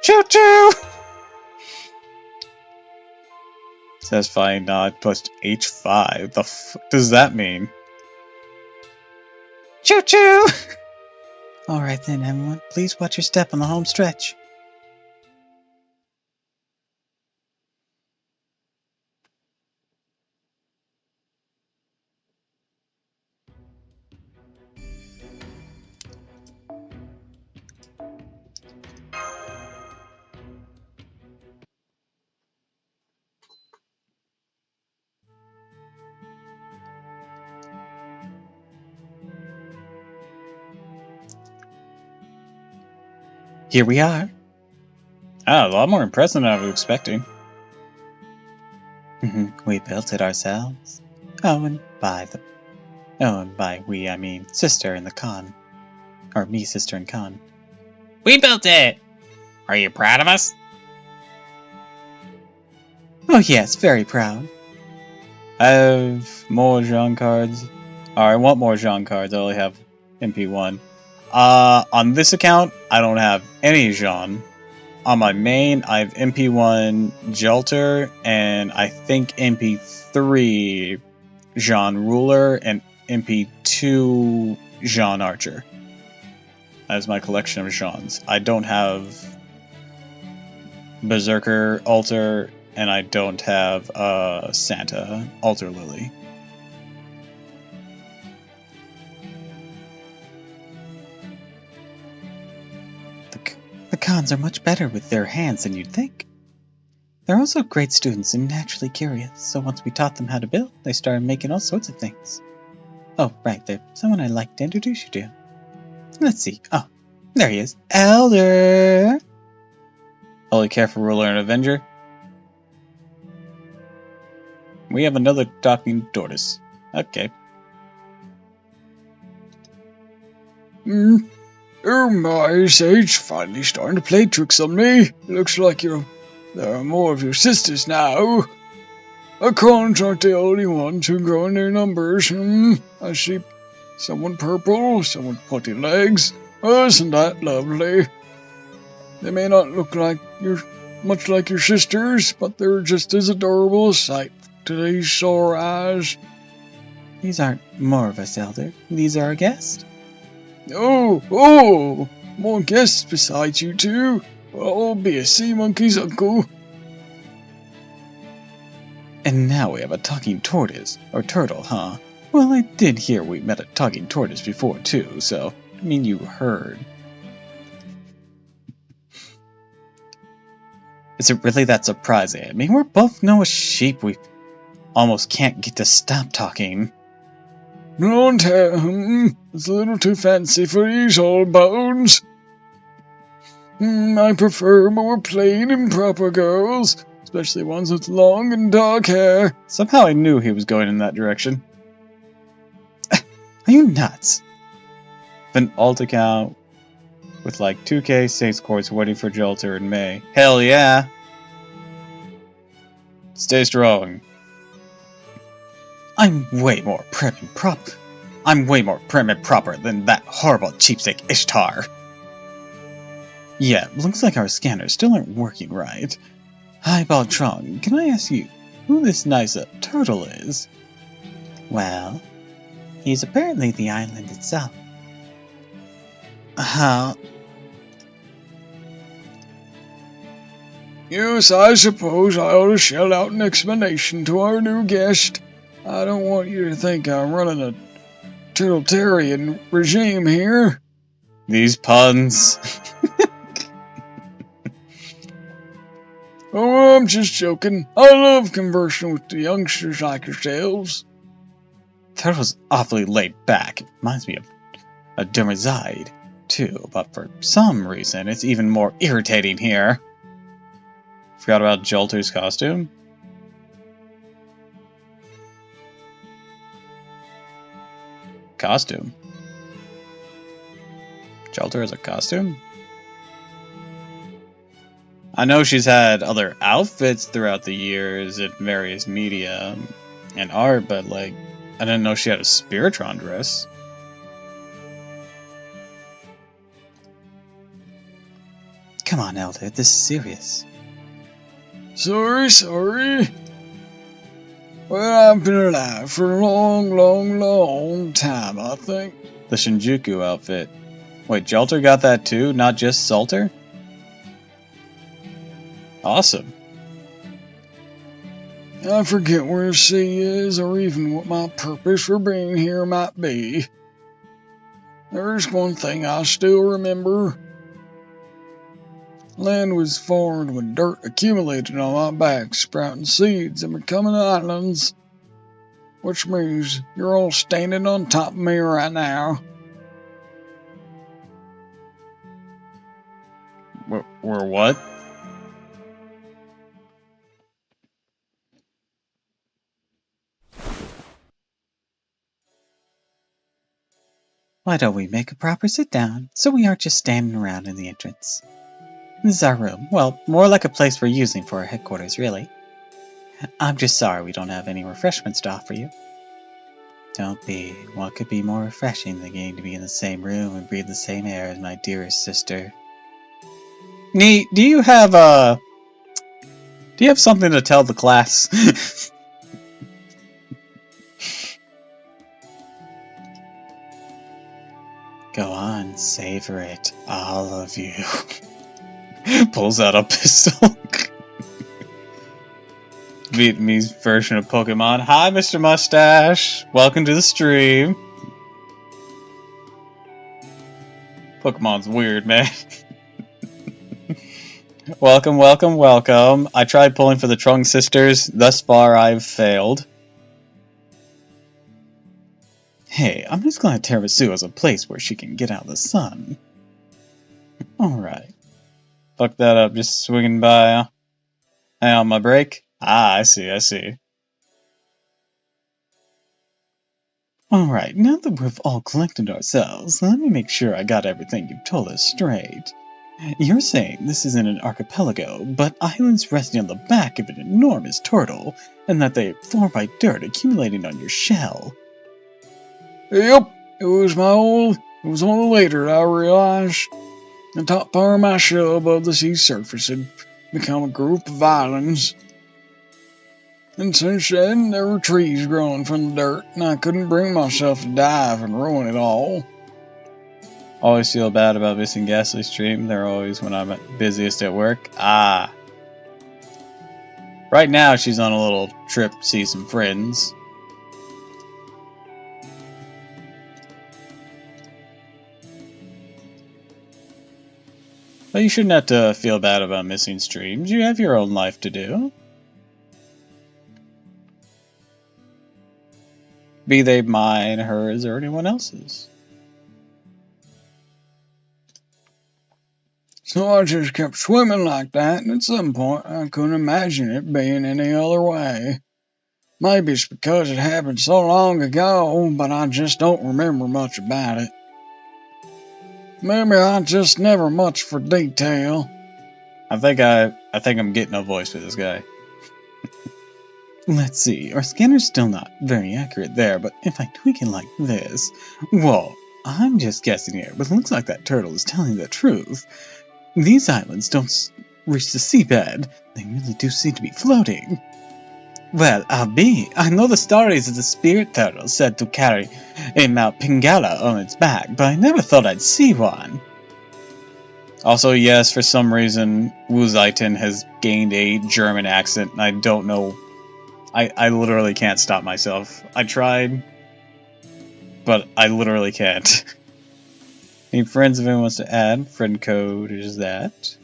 Choo choo! Satisfying nod pushed H5. The f does that mean? Choo choo! Alright then, everyone. Please watch your step on the home stretch. Here we are. Ah, a lot more impressive than I was expecting. We built it ourselves. And by we, I mean sister and the Khan. Or me, sister, and Khan. We built it! Are you proud of us? Oh yes, very proud. I have more Jean cards. Or I want more Jean cards, I only have MP1. On this account, I don't have any Jean. On my main, I have MP1 Jelter, and I think MP3 Jean Ruler, and MP2 Jean Archer. That is my collection of Jeans. I don't have Berserker Alter, and I don't have Santa Alter Lily. The Khans are much better with their hands than you'd think. They're also great students and naturally curious, so once we taught them how to build, they started making all sorts of things. Oh, right, there's someone I'd like to introduce you to. Let's see. Oh, there he is. Elder! Only care for Ruler and Avenger? We have another talking tortoise. Okay. Oh my, Sage, finally starting to play tricks on me. Looks like there are more of your sisters now. The Khans aren't the only ones who grow in their numbers. I see someone purple, someone with pointy legs. Oh, isn't that lovely? They may not look much like your sisters, but they're just as adorable a sight to these sore eyes. These aren't more of us, Elder. These are our guests. Oh, more guests besides you two. Well, I'll be a sea monkey's uncle. And now we have a talking tortoise, or turtle, huh? Well, I did hear we met a talking tortoise before, too, so, I mean, you heard. Is it really that surprising? I mean, we're both no sheep. We almost can't get to stop talking. Don't it's a little too fancy for these old bones. I prefer more plain and proper girls, especially ones with long and dark hair. Somehow I knew he was going in that direction. Are you nuts? An alt account with like 2k safe scores waiting for Jolter in May. Hell yeah! Stay strong. I'm way more prim and proper. I'm way more prim and proper than that horrible cheapsake Ishtar. Yeah, looks like our scanners still aren't working right. Hi, Baltron, can I ask you who this nice turtle is? Well, He's apparently the island itself. How? Yes, I suppose I ought to shell out an explanation to our new guest. I don't want you to think I'm running a totalitarian regime here. These puns. Oh, I'm just joking. I love conversing with the youngsters like yourselves. Turtle's awfully laid back. It reminds me of a Dummerzide, too, but for some reason it's even more irritating here. Forgot about Jolter's costume? Costume? Jolter has a costume? I know she's had other outfits throughout the years in various media and art, but like, I didn't know she had a Spiritron dress. Come on, Elder, this is serious. Sorry. Well, I've been alive for a long time, I think. The Shinjuku outfit. Wait, Jolter got that too, not just Salter? Awesome. I forget where the sea is or even what my purpose for being here might be. There's one thing I still remember. Land was formed when dirt accumulated on my back, sprouting seeds and becoming islands. Which means you're all standing on top of me right now. We're what? Why don't we make a proper sit down, so we aren't just standing around in the entrance? This is our room. Well, more like a place we're using for our headquarters, really. I'm just sorry we don't have any refreshments to offer you. Don't be. What could be more refreshing than getting to be in the same room and breathe the same air as my dearest sister? Nee, do you have something to tell the class? Go on, savor it, all of you. Pulls out a pistol. Vietnamese version of Pokemon. Hi, Mr. Mustache. Welcome to the stream. Pokemon's weird, man. Welcome. I tried pulling for the Trung sisters. Thus far, I've failed. Hey, I'm just glad Terrasu has a place where she can get out of the sun. Alright. Fuck that up, just swinging by. Hang on, my break? Ah, I see. Alright, now that we've all collected ourselves, let me make sure I got everything you've told us straight. You're saying this isn't an archipelago, but islands resting on the back of an enormous turtle, and that they formed by dirt accumulating on your shell. Yep, it was only later that I realized the top part of my shell above the sea surface had become a group of islands. And since then, there were trees growing from the dirt, and I couldn't bring myself to dive and ruin it all. Always feel bad about missing Ghastly's stream. They're always when I'm at busiest at work. Ah. Right now, she's on a little trip to see some friends. But you shouldn't have to feel bad about missing streams. You have your own life to do. Be they mine, hers, or anyone else's. So I just kept swimming like that, and at some point I couldn't imagine it being any other way. Maybe it's because it happened so long ago, but I just don't remember much about it. Maybe I just never much for detail. I think I'm getting a voice for this guy. Let's see, our scanner's still not very accurate there, but if I tweak it like this... Whoa, I'm just guessing here, but it looks like that turtle is telling the truth. These islands don't reach the seabed. They really do seem to be floating. Well, I'll be. I know the stories of the spirit turtle said to carry a Mount Pingala on its back, but I never thought I'd see one. Also, yes, for some reason, Wu Zaitin has gained a German accent, and I don't know. I literally can't stop myself. I tried, but I literally can't. Any friends if anyone wants to add? Friend code is that.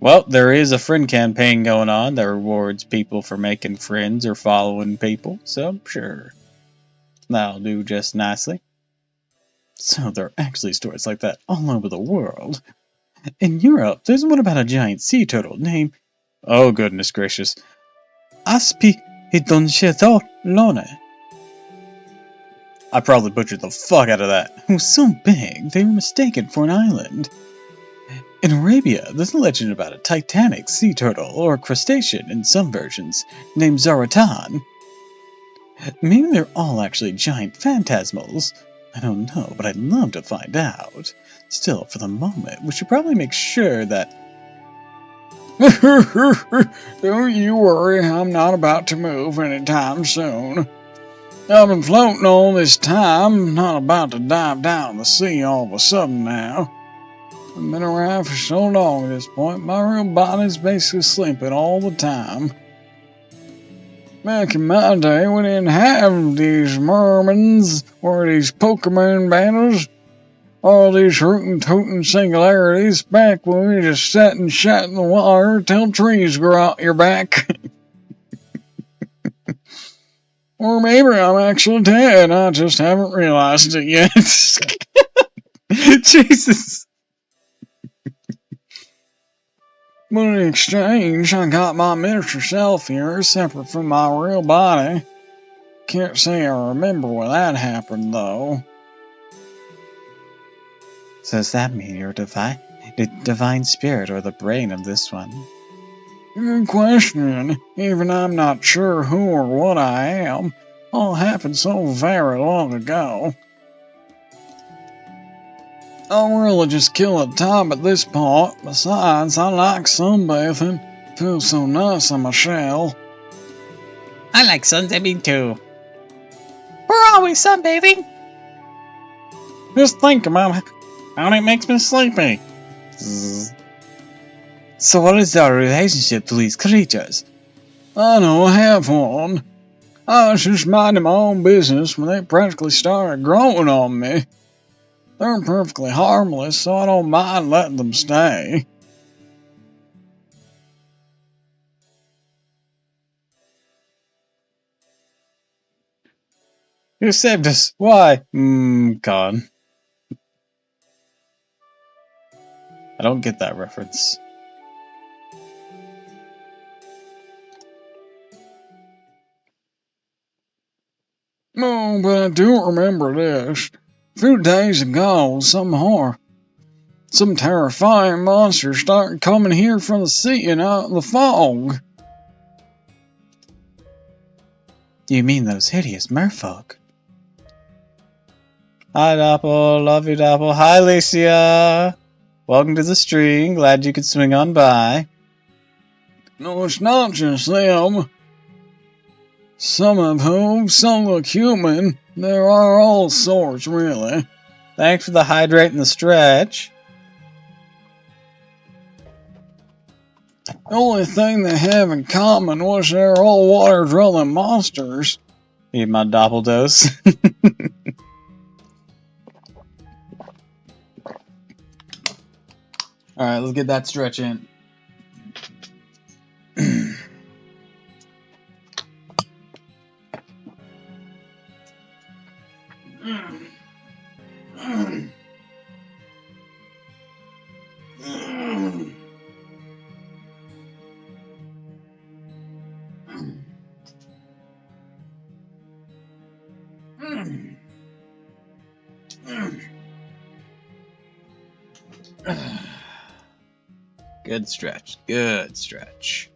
Well, there is a friend campaign going on that rewards people for making friends or following people, so sure. That'll do just nicely. So there are actually stories like that all over the world. In Europe, there's one about a giant sea turtle named... Oh goodness gracious. Lone. I probably butchered the fuck out of that. It was so big, they were mistaken for an island. In Arabia, there's a legend about a titanic sea turtle, or crustacean in some versions, named Zaratan. Maybe they're all actually giant phantasmals. I don't know, but I'd love to find out. Still, for the moment, we should probably make sure that... Don't you worry, I'm not about to move anytime soon. I've been floating all this time, not about to dive down the sea all of a sudden now. I've been around for so long at this point, my real body's basically sleeping all the time. Back in my day, we didn't have these mermans or these Pokemon battles, all these rootin' tootin' singularities back when we just sat and shot in the water till trees grew out your back. Or maybe I'm actually dead, I just haven't realized it yet. Jesus! But in exchange, I got my miniature self here, separate from my real body. Can't say I remember when that happened, though. So does that mean you're the divine spirit or the brain of this one? Good question. Even I'm not sure who or what I am. All happened so very long ago. I'll really just kill the time at this point. Besides, I like sunbathing. Feels so nice in my shell. I like sunbathing too. We're always sunbathing. Just think about how it makes me sleepy. So what is our relationship to these creatures? I don't have one. I was just minding my own business when they practically started growing on me. They're perfectly harmless, so I don't mind letting them stay. You saved us. Why? God. I don't get that reference. Oh, but I do remember this. A few days ago, some terrifying monsters started coming here from the sea and out of the fog. You mean those hideous merfolk? Hi, Doppel. Love you, Doppel. Hi, Alicia. Welcome to the stream. Glad you could swing on by. No, it's not just them. Some of whom, some look human. There are all sorts, really. Thanks for the hydrate and the stretch. The only thing they have in common was they're all water-dwelling monsters. Need my Doppel dose. Alright, let's get that stretch in. Good stretch. Good stretch.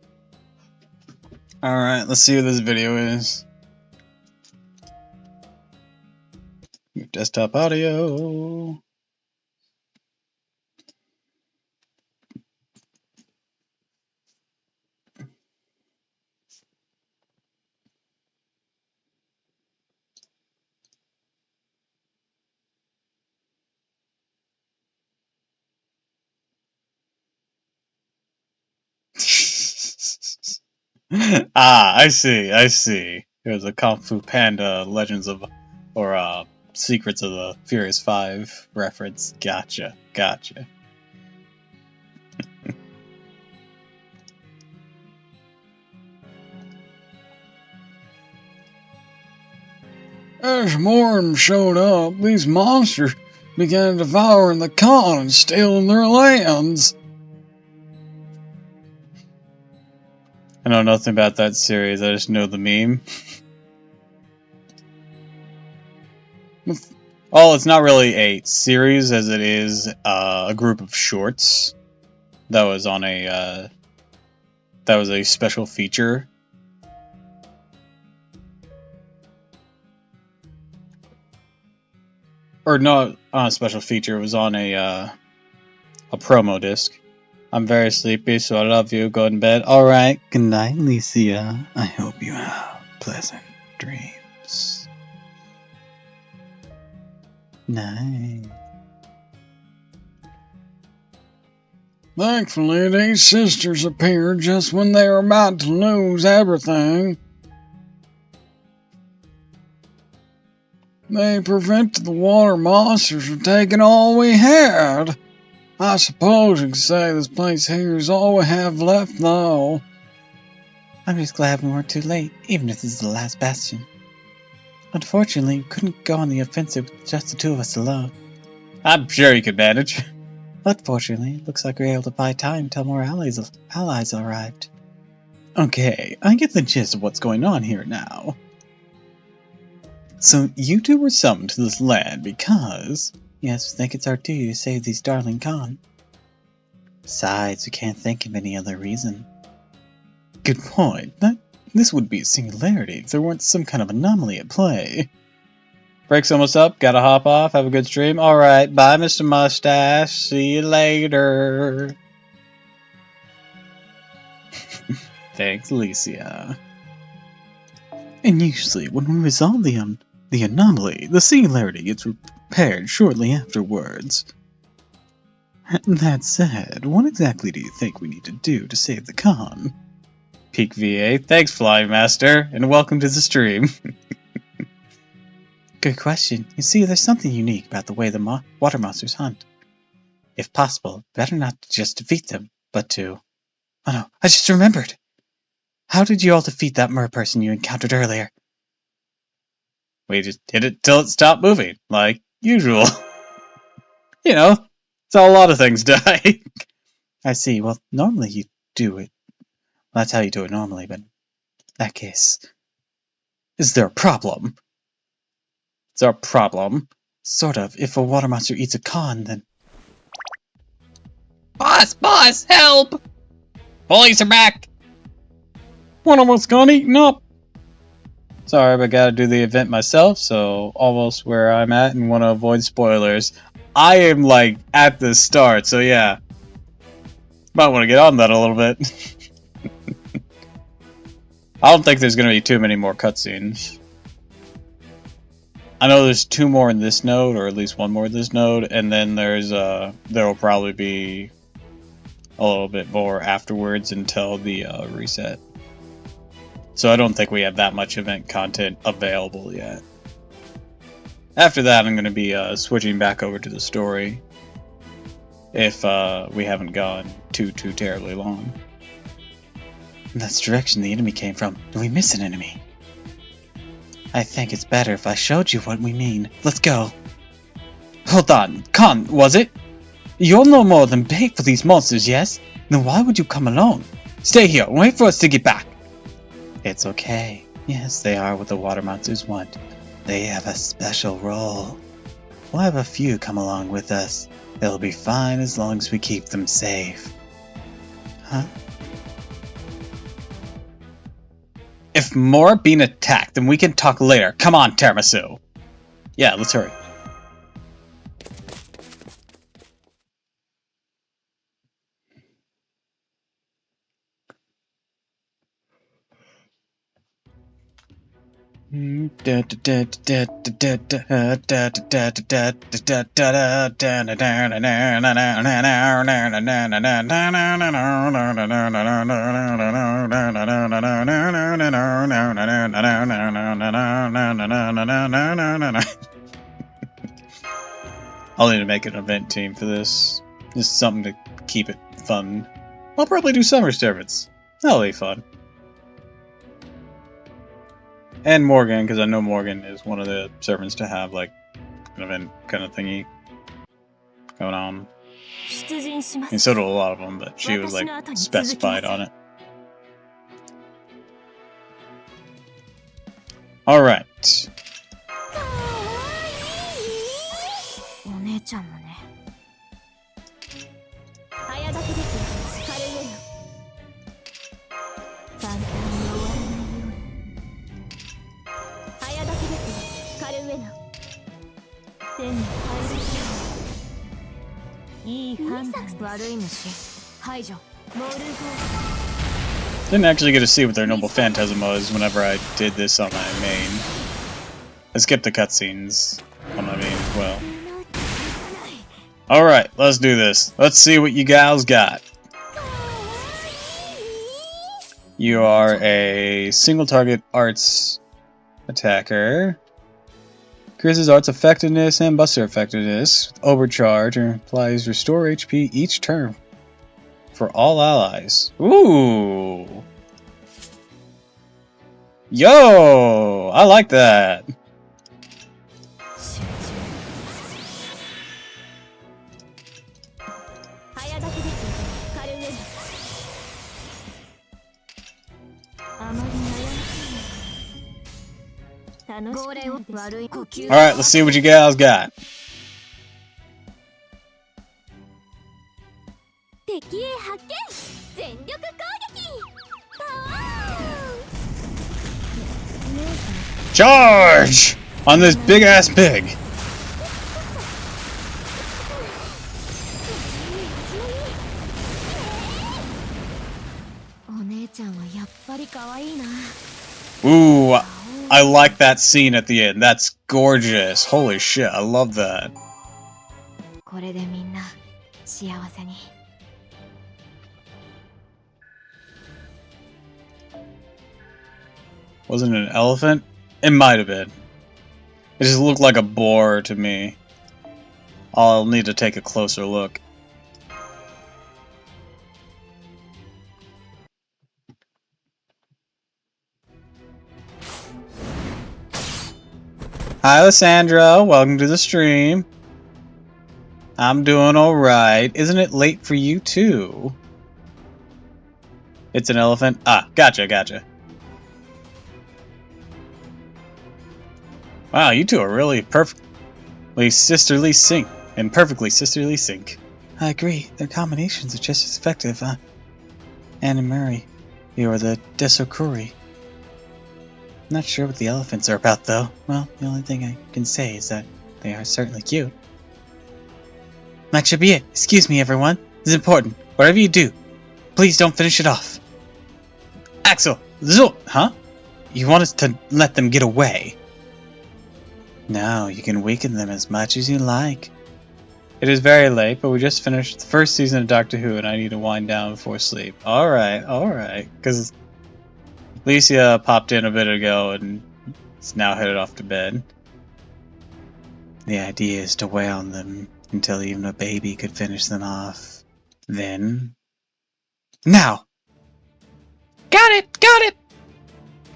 Alright, let's see what this video is. Desktop audio. Ah, I see, I see. There's a Kung Fu Panda Legends of, or Secrets of the Furious 5 reference. Gotcha, gotcha. As more of them showed up, these monsters began devouring the con and stealing their lands. I know nothing about that series, I just know the meme. Oh, it's not really a series as it is a group of shorts that was on a that was a special feature. Or not on a special feature, it was on a promo disc. I'm very sleepy, so I love you. Go to bed. Alright. Good night, Licia. I hope you have pleasant dreams. Night. Thankfully, these sisters appeared just when they were about to lose everything. They prevented the water monsters from taking all we had. I suppose you could say this place here is all we have left now. I'm just glad we weren't too late, even if this is the last bastion. Unfortunately, we couldn't go on the offensive with just the two of us alone. I'm sure you could manage. But fortunately, it looks like we were able to buy time until more allies arrived. Okay, I get the gist of what's going on here now. So you two were summoned to this land because... Yes, we think it's our duty to save these darling Khan. Besides, we can't think of any other reason. Good point. This would be a singularity if there weren't some kind of anomaly at play. Break's almost up, gotta hop off, have a good stream. Alright, bye Mr. Mustache, see you later. Thanks, Alicia. And usually, when we resolve the anomaly, the singularity gets repaired shortly afterwards. That said, what exactly do you think we need to do to save the Khan? Peak VA, thanks Flying Master, and welcome to the stream. Good question. You see, there's something unique about the way the water monsters hunt. If possible, better not to just defeat them, but to... Oh no, I just remembered! How did you all defeat that mer person you encountered earlier? We just hit it till it stopped moving, like usual. You know, it's how a lot of things die. I see, well, normally you do it. Well, that's how you do it normally, but in that case... Is there a problem? Is there a problem? Sort of. If a water monster eats a Khan, then... Boss, help! Police are back! One of us got eaten up! Sorry, but I gotta do the event myself, so almost where I'm at and want to avoid spoilers. I am, like, at the start, so yeah. Might want to get on that a little bit. I don't think there's gonna be too many more cutscenes. I know there's 2 more in this node, or at least 1 more in this node, and then there will probably be a little bit more afterwards until the reset. So I don't think we have that much event content available yet. After that, I'm going to be switching back over to the story, if we haven't gone too terribly long. That's the direction the enemy came from. Did we miss an enemy? I think it's better if I showed you what we mean. Let's go. Hold on. Khan, was it? You're no more than bait for these monsters, yes? Then why would you come alone? Stay here and wait for us to get back. It's okay. Yes, they are what the water monsters want. They have a special role. We'll have a few come along with us. They'll be fine as long as we keep them safe. Huh? If more are being attacked, then we can talk later. Come on, Tiramisu. Yeah, let's hurry. I'll need to make an event team for this. Just something to keep it fun. I'll probably do summer servants. That'll be fun. And Morgan, because I know Morgan is one of the servants to have like an event kind of thingy going on. And so do a lot of them, but she was like specified on it. Alright. お姉ちゃんもね。早炊きですよ。カレーよ。簡単に終わらないように。早炊きですよ。カレー上の。手に入る。いい判断。悪い虫。排除。モルゴ。 Didn't actually get to see what their noble phantasm was whenever I did this on my main. I skipped the cutscenes on my main as well. Alright, let's do this. Let's see what you gals got. You are a single target arts attacker. Increases arts effectiveness and buster effectiveness with overcharge and applies restore HP each turn for all allies. Ooh! Yo! I like that! Alright, let's see what you gals got. Charge! On this big ass pig! Ooh, I like that scene at the end. That's gorgeous. Holy shit, I love that. Wasn't it an elephant? It might have been. It just looked like a boar to me. I'll need to take a closer look. Hi, Lysandra. Welcome to the stream. I'm doing alright. Isn't it late for you, too? It's an elephant? Ah, gotcha, gotcha. Wow, you two are really perfectly sisterly sync. And perfectly sisterly sync. I agree. Their combinations are just as effective, huh? Anne and Murray, you are the Desokuri. Not sure what the elephants are about, though. Well, the only thing I can say is that they are certainly cute. That should be it. Excuse me, everyone. It's important. Whatever you do, please don't finish it off. Axel! Huh? You want us to let them get away? No, you can weaken them as much as you like. It is very late, but we just finished the first season of Doctor Who, and I need to wind down before sleep. Alright, alright. Because Alicia popped in a bit ago, and is now headed off to bed. The idea is to wail on them until even a baby could finish them off. Then... Now! Got it! Got it!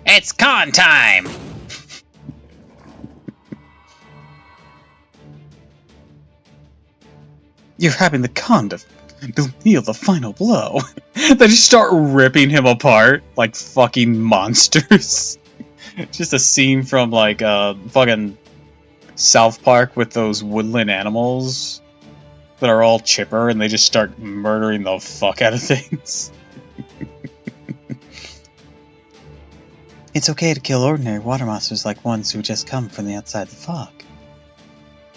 It's con time! You're having the con to deal the final blow. They just start ripping him apart like fucking monsters. Just a scene from like fucking South Park with those woodland animals that are all chipper and they just start murdering the fuck out of things. It's okay to kill ordinary water monsters like ones who just come from the outside the fog.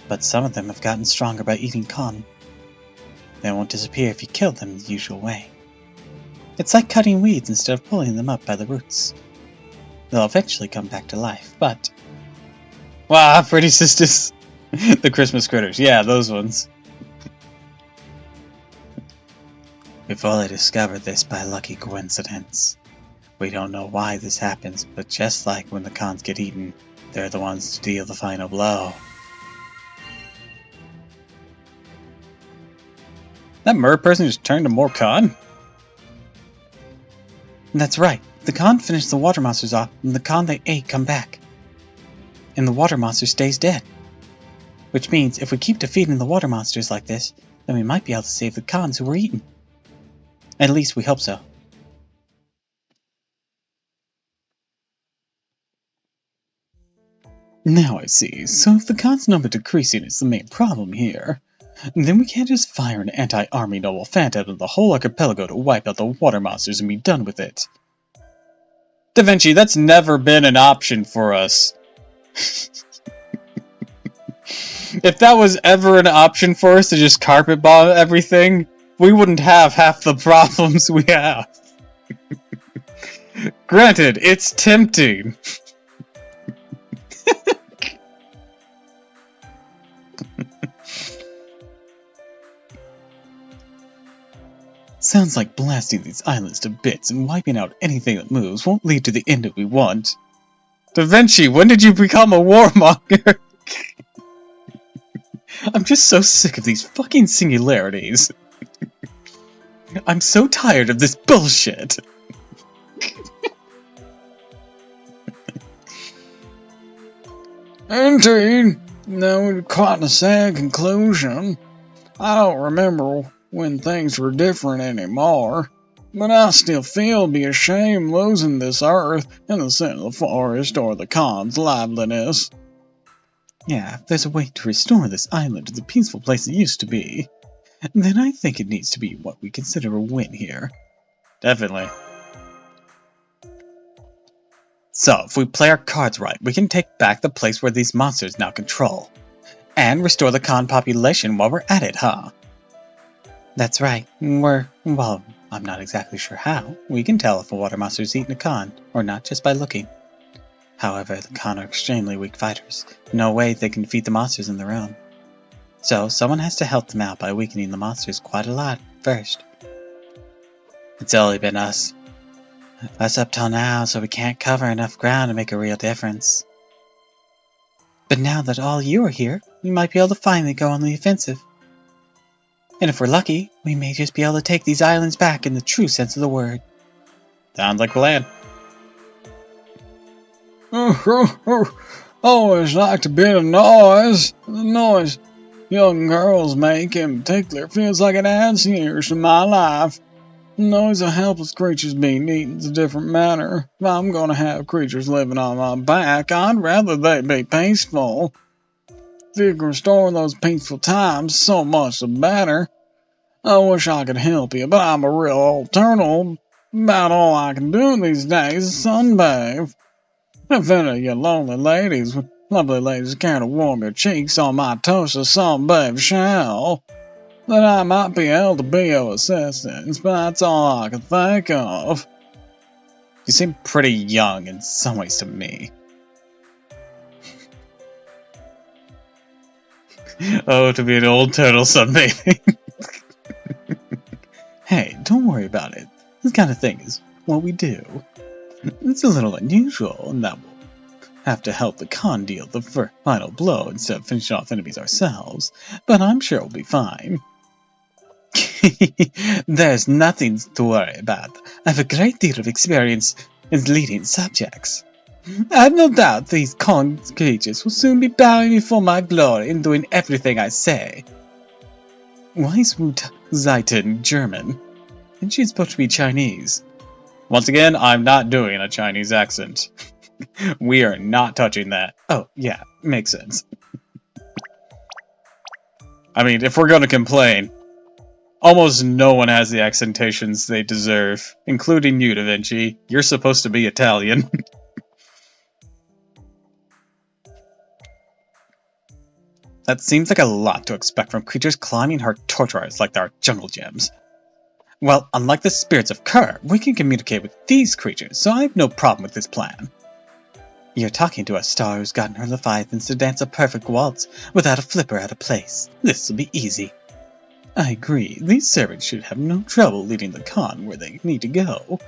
But some of them have gotten stronger by eating con. They won't disappear if you kill them the usual way. It's like cutting weeds instead of pulling them up by the roots. They'll eventually come back to life, but... Wow, pretty sisters. The Christmas critters, yeah, those ones. We've only discovered this by lucky coincidence. We don't know why this happens, but just like when the cons get eaten, they're the ones to deal the final blow. That mer person just turned to more con? That's right. The con finished the water monsters off, and the con they ate come back. And the water monster stays dead. Which means if we keep defeating the water monsters like this, then we might be able to save the cons who were eaten. At least we hope so. Now I see. So if the cons number decreasing is the main problem here, then we can't just fire an anti-army noble phantom of the whole archipelago to wipe out the water monsters and be done with it. Da Vinci, that's never been an option for us. If that was ever an option for us to just carpet bomb everything, we wouldn't have half the problems we have. Granted, it's tempting. Sounds like blasting these islands to bits and wiping out anything that moves won't lead to the end that we want. Da Vinci, when did you become a warmonger? I'm just so sick of these fucking singularities. I'm so tired of this bullshit. Indeed. No, quite a sad conclusion. I don't remember when things were different anymore, but I still feel it'd be a shame losing this earth in the center of the forest or the con's liveliness. Yeah, if there's a way to restore this island to the peaceful place it used to be, then I think it needs to be what we consider a win here. Definitely. So, if we play our cards right, we can take back the place where these monsters now control. And restore the con population while we're at it, huh? That's right. Well, I'm not exactly sure how. We can tell if a water monster's eaten a con, or not just by looking. However, the con are extremely weak fighters. No way they can defeat the monsters on their own. So, someone has to help them out by weakening the monsters quite a lot first. It's only been us. Us up till now, so we can't cover enough ground to make a real difference. But now that all you are here, we might be able to finally go on the offensive. And if we're lucky, we may just be able to take these islands back in the true sense of the word. Sounds like a plan. Always liked a bit of noise. The noise young girls make in particular feels like it adds years to my life. The noise of helpless creatures being eaten is a different matter. If I'm gonna have creatures living on my back, I'd rather they be peaceful. If you can restore those peaceful times, so much the better. I wish I could help you, but I'm a real old turtle. About all I can do these days is sunbathe. If any of you lovely ladies care to warm your cheeks on my toasted sunbathe shell, then I might be able to be of assistance, but that's all I can think of. You seem pretty young in some ways to me. Oh, to be an old turtle sunbathing. Hey, don't worry about it. This kind of thing is what we do. It's a little unusual, and that we'll have to help the con deal the final blow instead of finishing off enemies ourselves, but I'm sure we'll be fine. There's nothing to worry about. I have a great deal of experience in leading subjects. I have no doubt these con creatures will soon be bowing before my glory and doing everything I say. Why is Wu Zaitin German? And she's supposed to be Chinese. Once again, I'm not doing a Chinese accent. We are not touching that. Oh, yeah, makes sense. I mean, if we're going to complain, almost no one has the accentations they deserve, including you, Da Vinci. You're supposed to be Italian. That seems like a lot to expect from creatures climbing her torturers like they're jungle gems. Well, unlike the spirits of Kerr, we can communicate with these creatures, so I have no problem with this plan. You're talking to a star who's gotten her leviathans to dance a perfect waltz without a flipper out of place. This'll be easy. I agree, these servants should have no trouble leading the con where they need to go.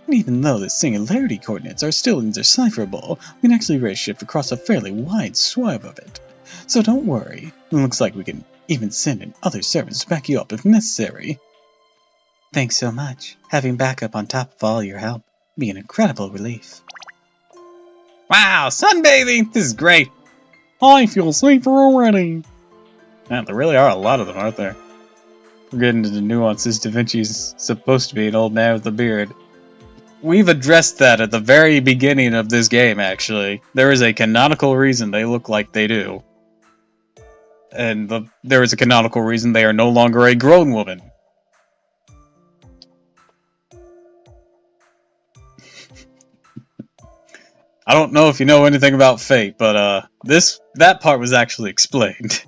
And even though the singularity coordinates are still indecipherable, we can actually raise shift across a fairly wide swath of it. So don't worry, it looks like we can even send in other servants to back you up if necessary. Thanks so much. Having backup on top of all your help would be an incredible relief. Wow, sunbathing! This is great! I feel safer already! Man, there really are a lot of them, aren't there? We're getting into the nuances. Da Vinci's supposed to be an old man with a beard. We've addressed that at the very beginning of this game, actually. There is a canonical reason they look like they do. And there is a canonical reason they are no longer a grown woman. I don't know if you know anything about Fate, but that part was actually explained.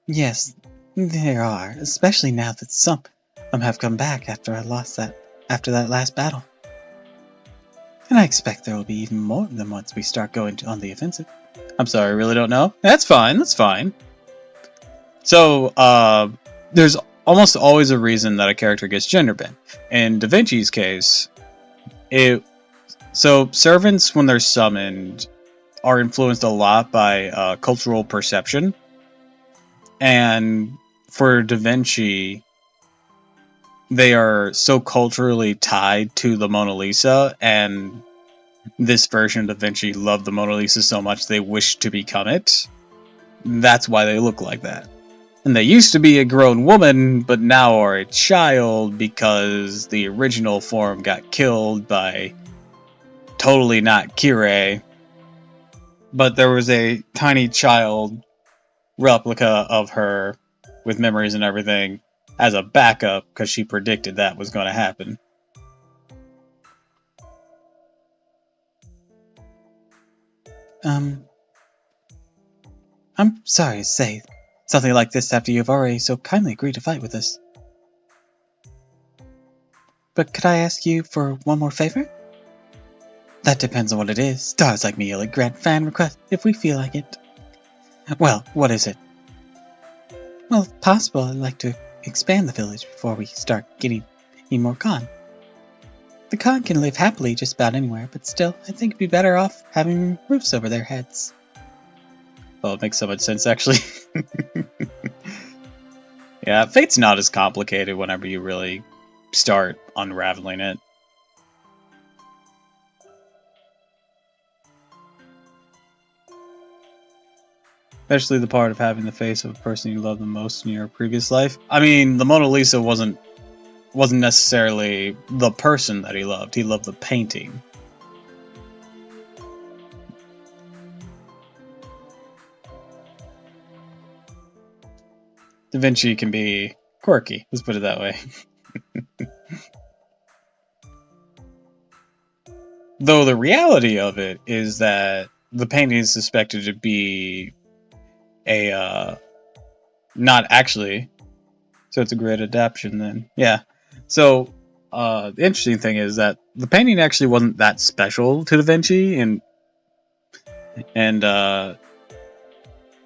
Yes, there are, especially now that some have come back after that last battle. And I expect there will be even more of them once we start going on the offensive. I'm sorry, I really don't know. That's fine, that's fine. So, there's almost always a reason that a character gets gender bent. In Da Vinci's case, so servants, when they're summoned, are influenced a lot by cultural perception. And for Da Vinci, they are so culturally tied to the Mona Lisa, and this version of Da Vinci loved the Mona Lisa so much they wished to become it. That's why they look like that. And they used to be a grown woman, but now are a child because the original form got killed by totally not Kirei. But there was a tiny child replica of her with memories and everything as a backup because she predicted that was going to happen. I'm sorry to say something like this after you've already so kindly agreed to fight with us. But could I ask you for one more favor? That depends on what it is. Stars like me only grant fan requests if we feel like it. Well, what is it? Well, if possible, I'd like to expand the village before we start getting any more con. The con can live happily just about anywhere, but still, I think it'd be better off having roofs over their heads. Well, it makes so much sense, actually. Yeah, Fate's not as complicated whenever you really start unraveling it. Especially the part of having the face of a person you love the most in your previous life. I mean, the Mona Lisa wasn't necessarily the person that he loved the painting. Da Vinci can be quirky, let's put it that way. Though the reality of it is that the painting is suspected to be not actually, so it's a great adaptation then. Yeah. So, the interesting thing is that the painting actually wasn't that special to Da Vinci, and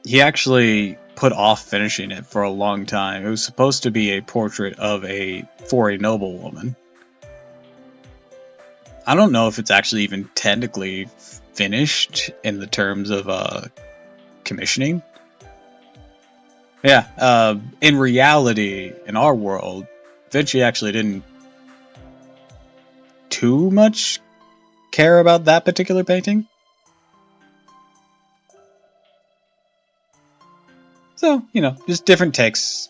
he actually put off finishing it for a long time. It was supposed to be a portrait for a noblewoman. I don't know if it's actually even technically finished in the terms of commissioning. Yeah, in reality, in our world, Vinci actually didn't too much care about that particular painting. So, just different takes.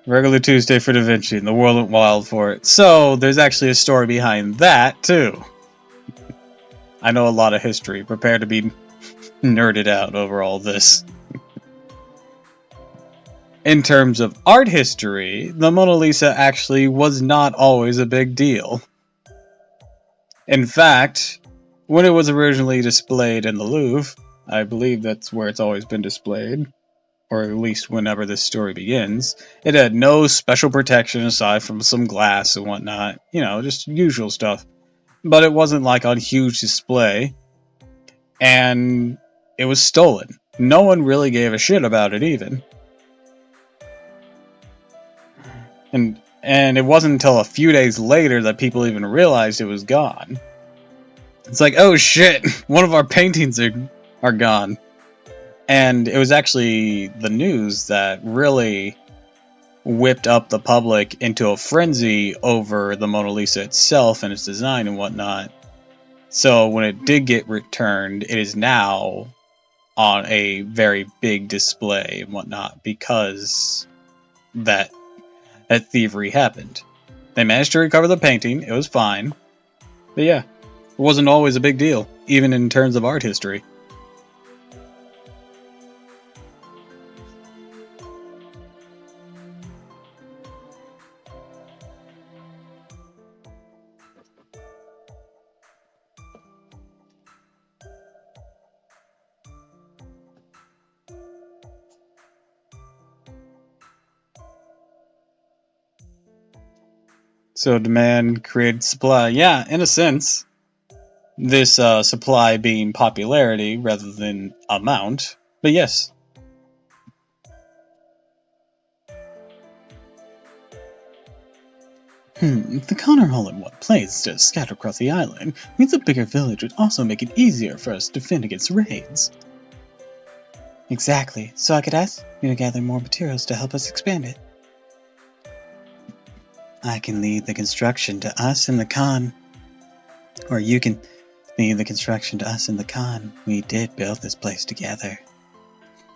Regular Tuesday for Da Vinci, and the world went wild for it. So, there's actually a story behind that, too. I know a lot of history. Prepare to be nerded out over all this. In terms of art history, the Mona Lisa actually was not always a big deal. In fact, when it was originally displayed in the Louvre, I believe that's where it's always been displayed, or at least whenever this story begins. It had no special protection aside from some glass and whatnot, just usual stuff. But it wasn't like on huge display, and it was stolen. No one really gave a shit about it even. And it wasn't until a few days later that people even realized it was gone. It's like, oh shit, one of our paintings are gone. And it was actually the news that really whipped up the public into a frenzy over the Mona Lisa itself and its design and whatnot. So when it did get returned, it is now on a very big display and whatnot because that thievery happened. They managed to recover the painting, it was fine. But yeah, it wasn't always a big deal, even in terms of art history. So demand created supply. Yeah, in a sense. This supply being popularity rather than amount. But yes. If the Connor all-in-one planes just scatter across the island, means a bigger village would also make it easier for us to defend against raids. Exactly. So I could ask you to gather more materials to help us expand it. I can lead the construction to us and the Khan. Or you can lead the construction to us and the Khan. We did build this place together.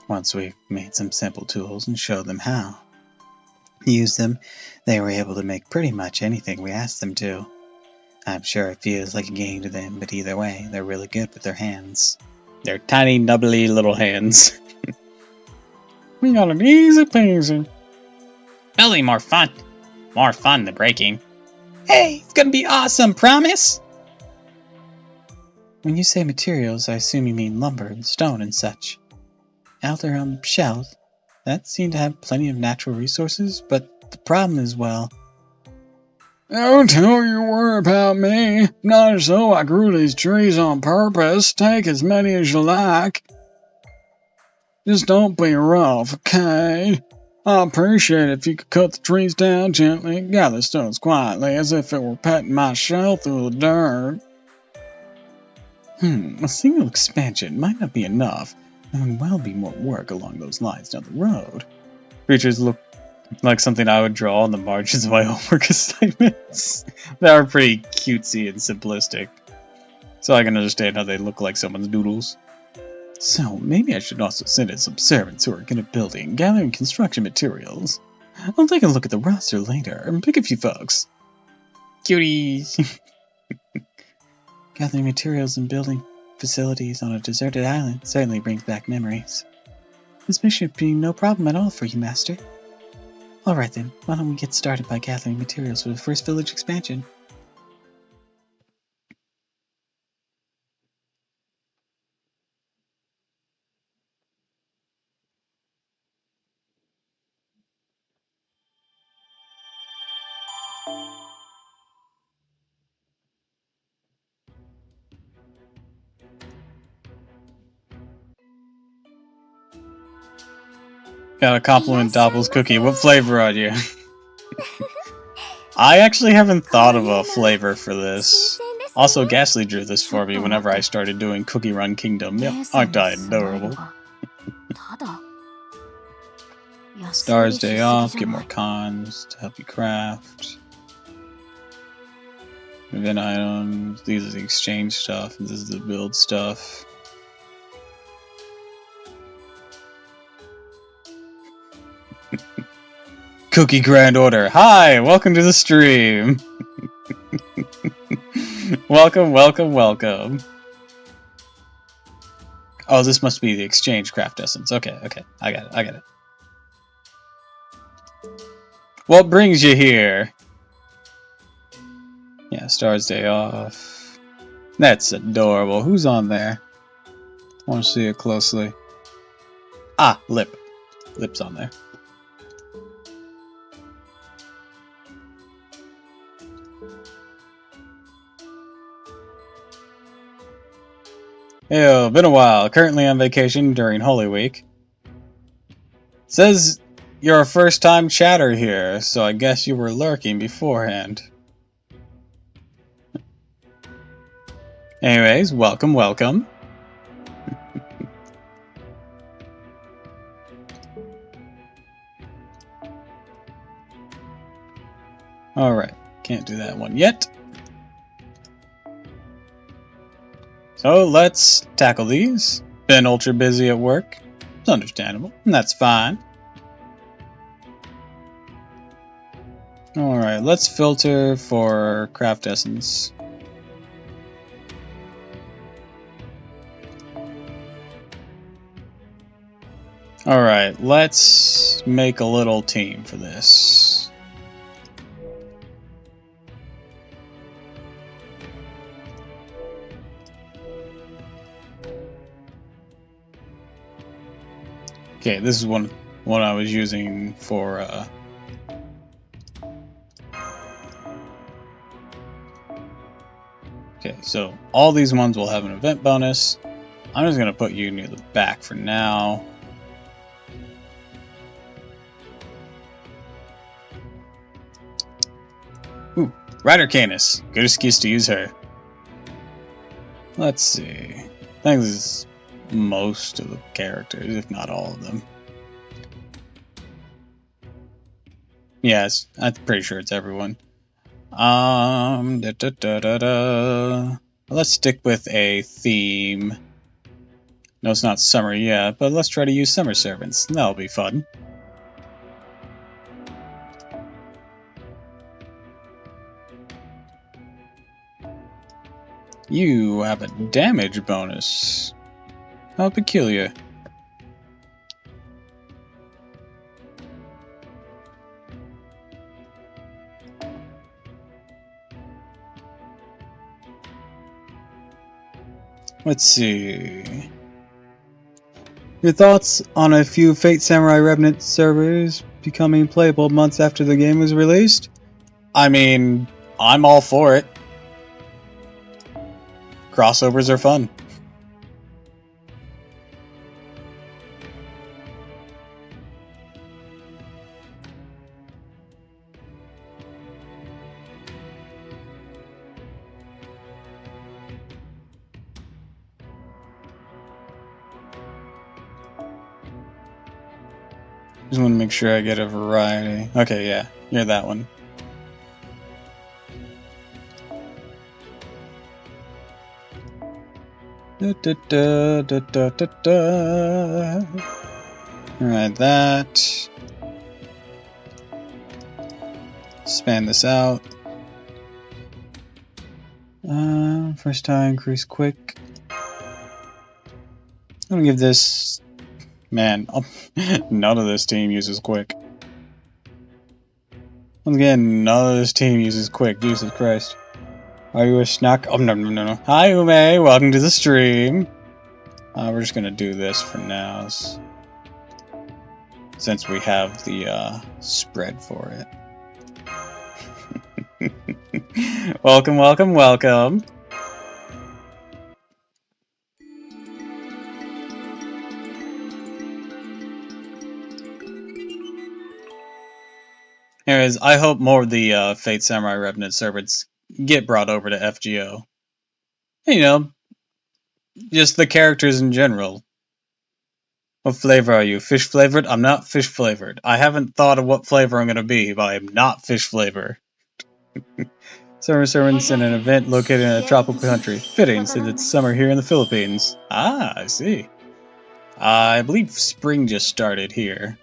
Once we made some simple tools and showed them how. Used them, they were able to make pretty much anything we asked them to. I'm sure it feels like a game to them, but either way, they're really good with their hands. Their tiny, nubbly little hands. We got an easy peasy. Building more fun. More fun than breaking. Hey, it's gonna be awesome, promise? When you say materials, I assume you mean lumber and stone and such. Elder, shells. That seem to have plenty of natural resources, but the problem is, well... Don't tell you worry about me. Not as though I grew these trees on purpose. Take as many as you like. Just don't be rough, okay? I appreciate it if you could cut the trees down gently and gather stones quietly, as if it were petting my shell through the dirt. A single expansion might not be enough. There may well be more work along those lines down the road. Creatures look like something I would draw on the margins of my homework assignments. They are pretty cutesy and simplistic, so I can understand how they look like someone's doodles. So maybe I should also send in some servants who are good at building and gathering construction materials. I'll take a look at the roster later and pick a few folks. Cuties! Gathering materials and building facilities on a deserted island certainly brings back memories. This mission should be no problem at all for you, Master. Alright then, why don't we get started by gathering materials for the first village expansion? Gotta compliment Doppel's cookie. What flavor are you? I actually haven't thought of a flavor for this. Also, Ghastly drew this for me whenever I started doing Cookie Run Kingdom. Yep, aren't I adorable? Stars Day Off, get more cons to help you craft. Event items, these are the exchange stuff, this is the build stuff. Cookie Grand Order. Hi, welcome to the stream. Welcome, welcome, welcome. Oh, this must be the exchange craft essence. Okay, I got it. What brings you here? Yeah, Stars Day Off. That's adorable. Who's on there? I want to see it closely. Ah, Lip. lips on there. Ew, been a while. Currently on vacation during Holy Week. Says you're a first-time chatter here, so I guess you were lurking beforehand. Anyways, welcome, welcome. Alright, can't do that one yet. So let's tackle these. Been ultra busy at work. It's understandable, and that's fine. Alright, let's filter for craft essence. Alright, let's make a little team for this. Okay, this is one I was using for Okay, so all these ones will have an event bonus. I'm just gonna put you near the back for now. Ooh, Rider Canis. Good excuse to use her. Let's see. I think this is most of the characters, if not all of them. Yeah, I'm pretty sure it's everyone. Let's stick with a theme. No, it's not summer yet, but let's try to use summer servants. That'll be fun. You have a damage bonus. How peculiar. Let's see. Your thoughts on a few Fate Samurai Revenant servers becoming playable months after the game was released? I mean, I'm all for it. Crossovers are fun. Just want to make sure I get a variety. Okay, yeah, you're that one. Alright, that. Span this out. First time increase quick. I'm gonna give this. Man, none of this team uses quick. Once again, none of this team uses quick. Jesus Christ. Are you a snack? Oh, no. Hi, Ume. Welcome to the stream. We're just gonna do this for now, since we have the spread for it. Welcome, welcome, welcome. Anyways, I hope more of the Fate Samurai Revenant servants get brought over to FGO. You know, just the characters in general. What flavor are you? Fish flavored? I'm not fish flavored. I haven't thought of what flavor I'm gonna be, but I'm not fish flavor. Summer servants in an event located in a tropical country. Fitting, since it's summer here in the Philippines. Ah, I see. I believe spring just started here.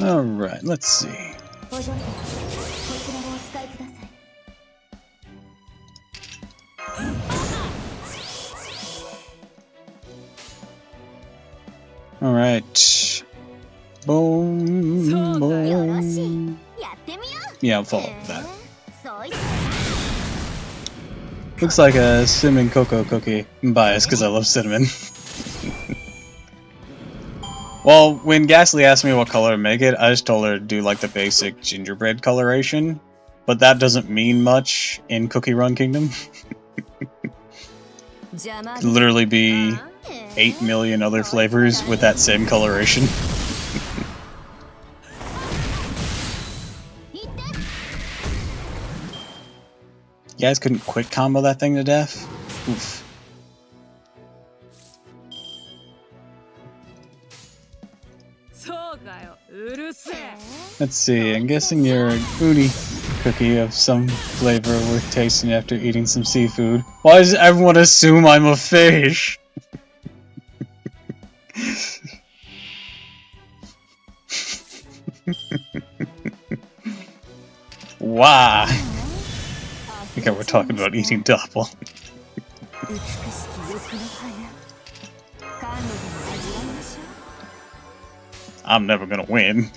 Alright, let's see. Alright. Boom, boom. Yeah, I'll follow up with that. Looks like a cinnamon cocoa cookie. I'm biased because I love cinnamon. Well, when Ghastly asked me what color to make it, I just told her to do like the basic gingerbread coloration. But that doesn't mean much in Cookie Run Kingdom. Could literally be 8 million other flavors with that same coloration. You guys couldn't quick combo that thing to death? Oof. Let's see, I'm guessing you're an uni cookie of some flavor worth tasting after eating some seafood. Why does everyone assume I'm a fish? Wow. I think we're talking about eating Doppel. I'm never gonna win.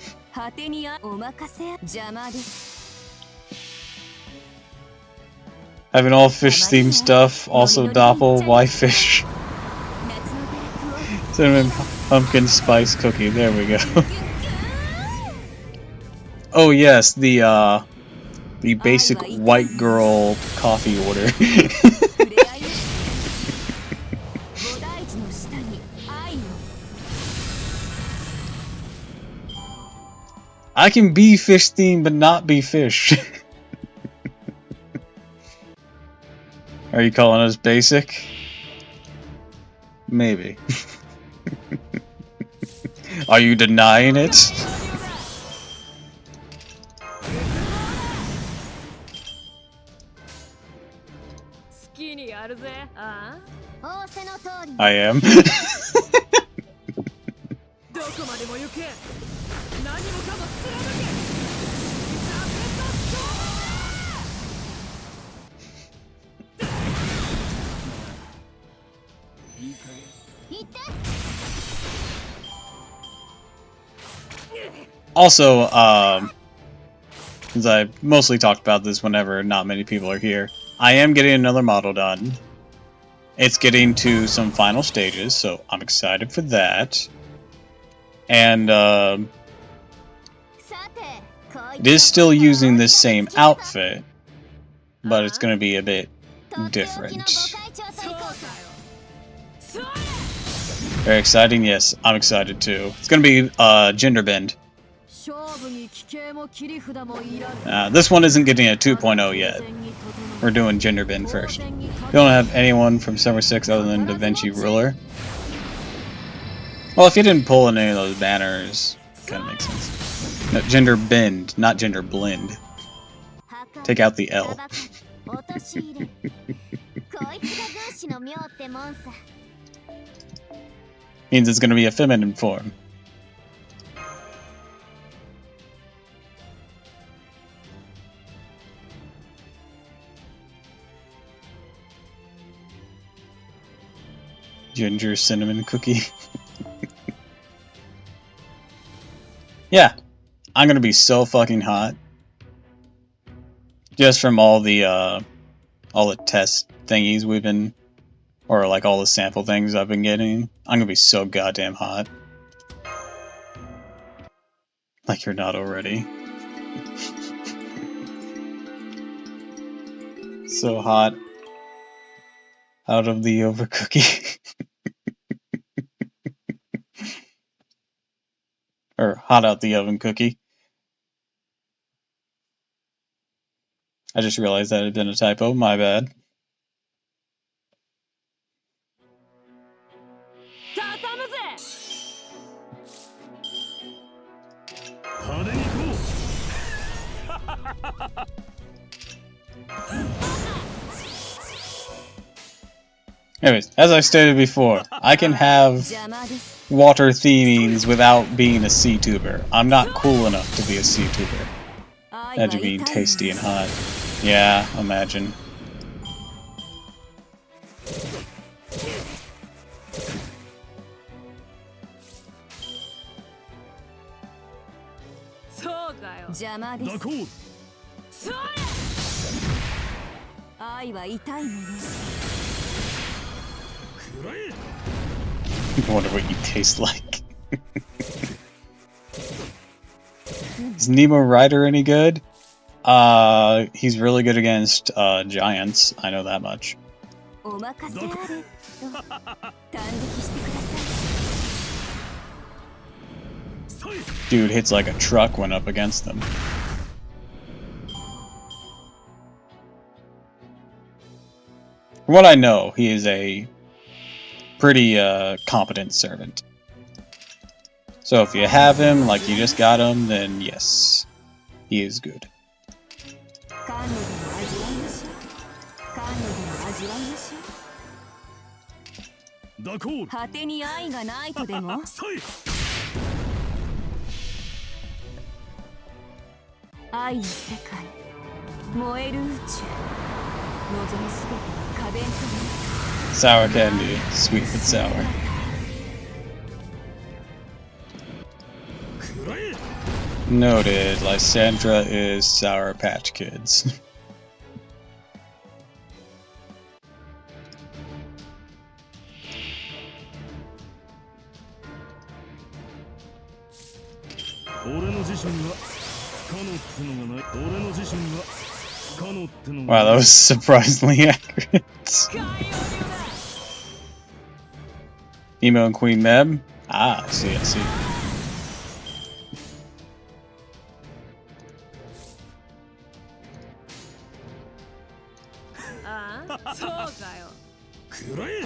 Having all fish themed stuff, also Doppel, why fish? Cinnamon pumpkin spice cookie, there we go. Oh yes, the basic white girl coffee order. I can be fish themed but not be fish. Are you calling us basic? Maybe. Are you denying it? I am. Also, since I mostly talked about this whenever not many people are here, I am getting another model done. It's getting to some final stages, so I'm excited for that. And it is still using this same outfit, but it's going to be a bit different. Very exciting? Yes, I'm excited too. It's going to be gender bend. This one isn't getting a 2.0 yet. We're doing gender bend first. We don't have anyone from Summer 6 other than Da Vinci Ruler. Well, if you didn't pull in any of those banners, it kind of makes sense. No, gender bend, not gender blend. Take out the L. Means it's going to be a feminine form. Ginger cinnamon cookie. Yeah, I'm gonna be so fucking hot. Just from all the test thingies we've been, or like all the sample things I've been getting. I'm gonna be so goddamn hot. Like you're not already. So hot. Out of the over cookie. Or hot out the oven cookie. I just realized that had been a typo, my bad. Anyways, as I stated before, I can have water themings without being a C-tuber. I'm not cool enough to be a C-tuber. Imagine being tasty and hot. Yeah, imagine. 愛は痛いもの。 I wonder what you taste like. Is Nemo Rider any good? He's really good against giants. I know that much. お任せあれと短撃してください。 Dude hits like a truck when up against them. From what I know, he is a pretty competent servant. So if you have him, like you just got him, then yes, he is good. 甘露でも味わいましょう。甘露でも味わいましょう。ダコール。果てに愛がないとでも。愛の世界、燃える宇宙、望むすべてが可弁となる。 Sour candy, sweet but sour. Noted, Lysandra is Sour Patch Kids. Wow, that was surprisingly accurate. Nemo and Queen Meb? Ah, I see, I see. ああ、そうかよ。くらえ。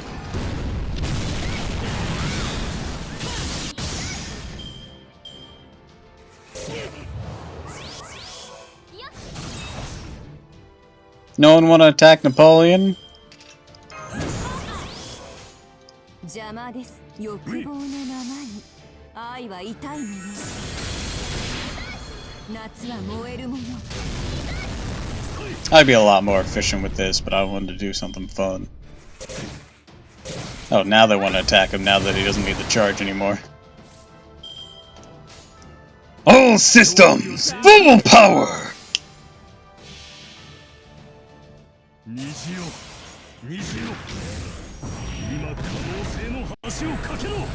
No one want to attack Napoleon? 邪魔です。欲望のままに。愛は痛いもの。夏は燃えるもの。 I'd be a lot more efficient with this, but I wanted to do something fun. Oh, now they want to attack him now that he doesn't need the charge anymore. All systems! Full power! 虹よ、虹よ。今可能性の橋を架けろ。空を行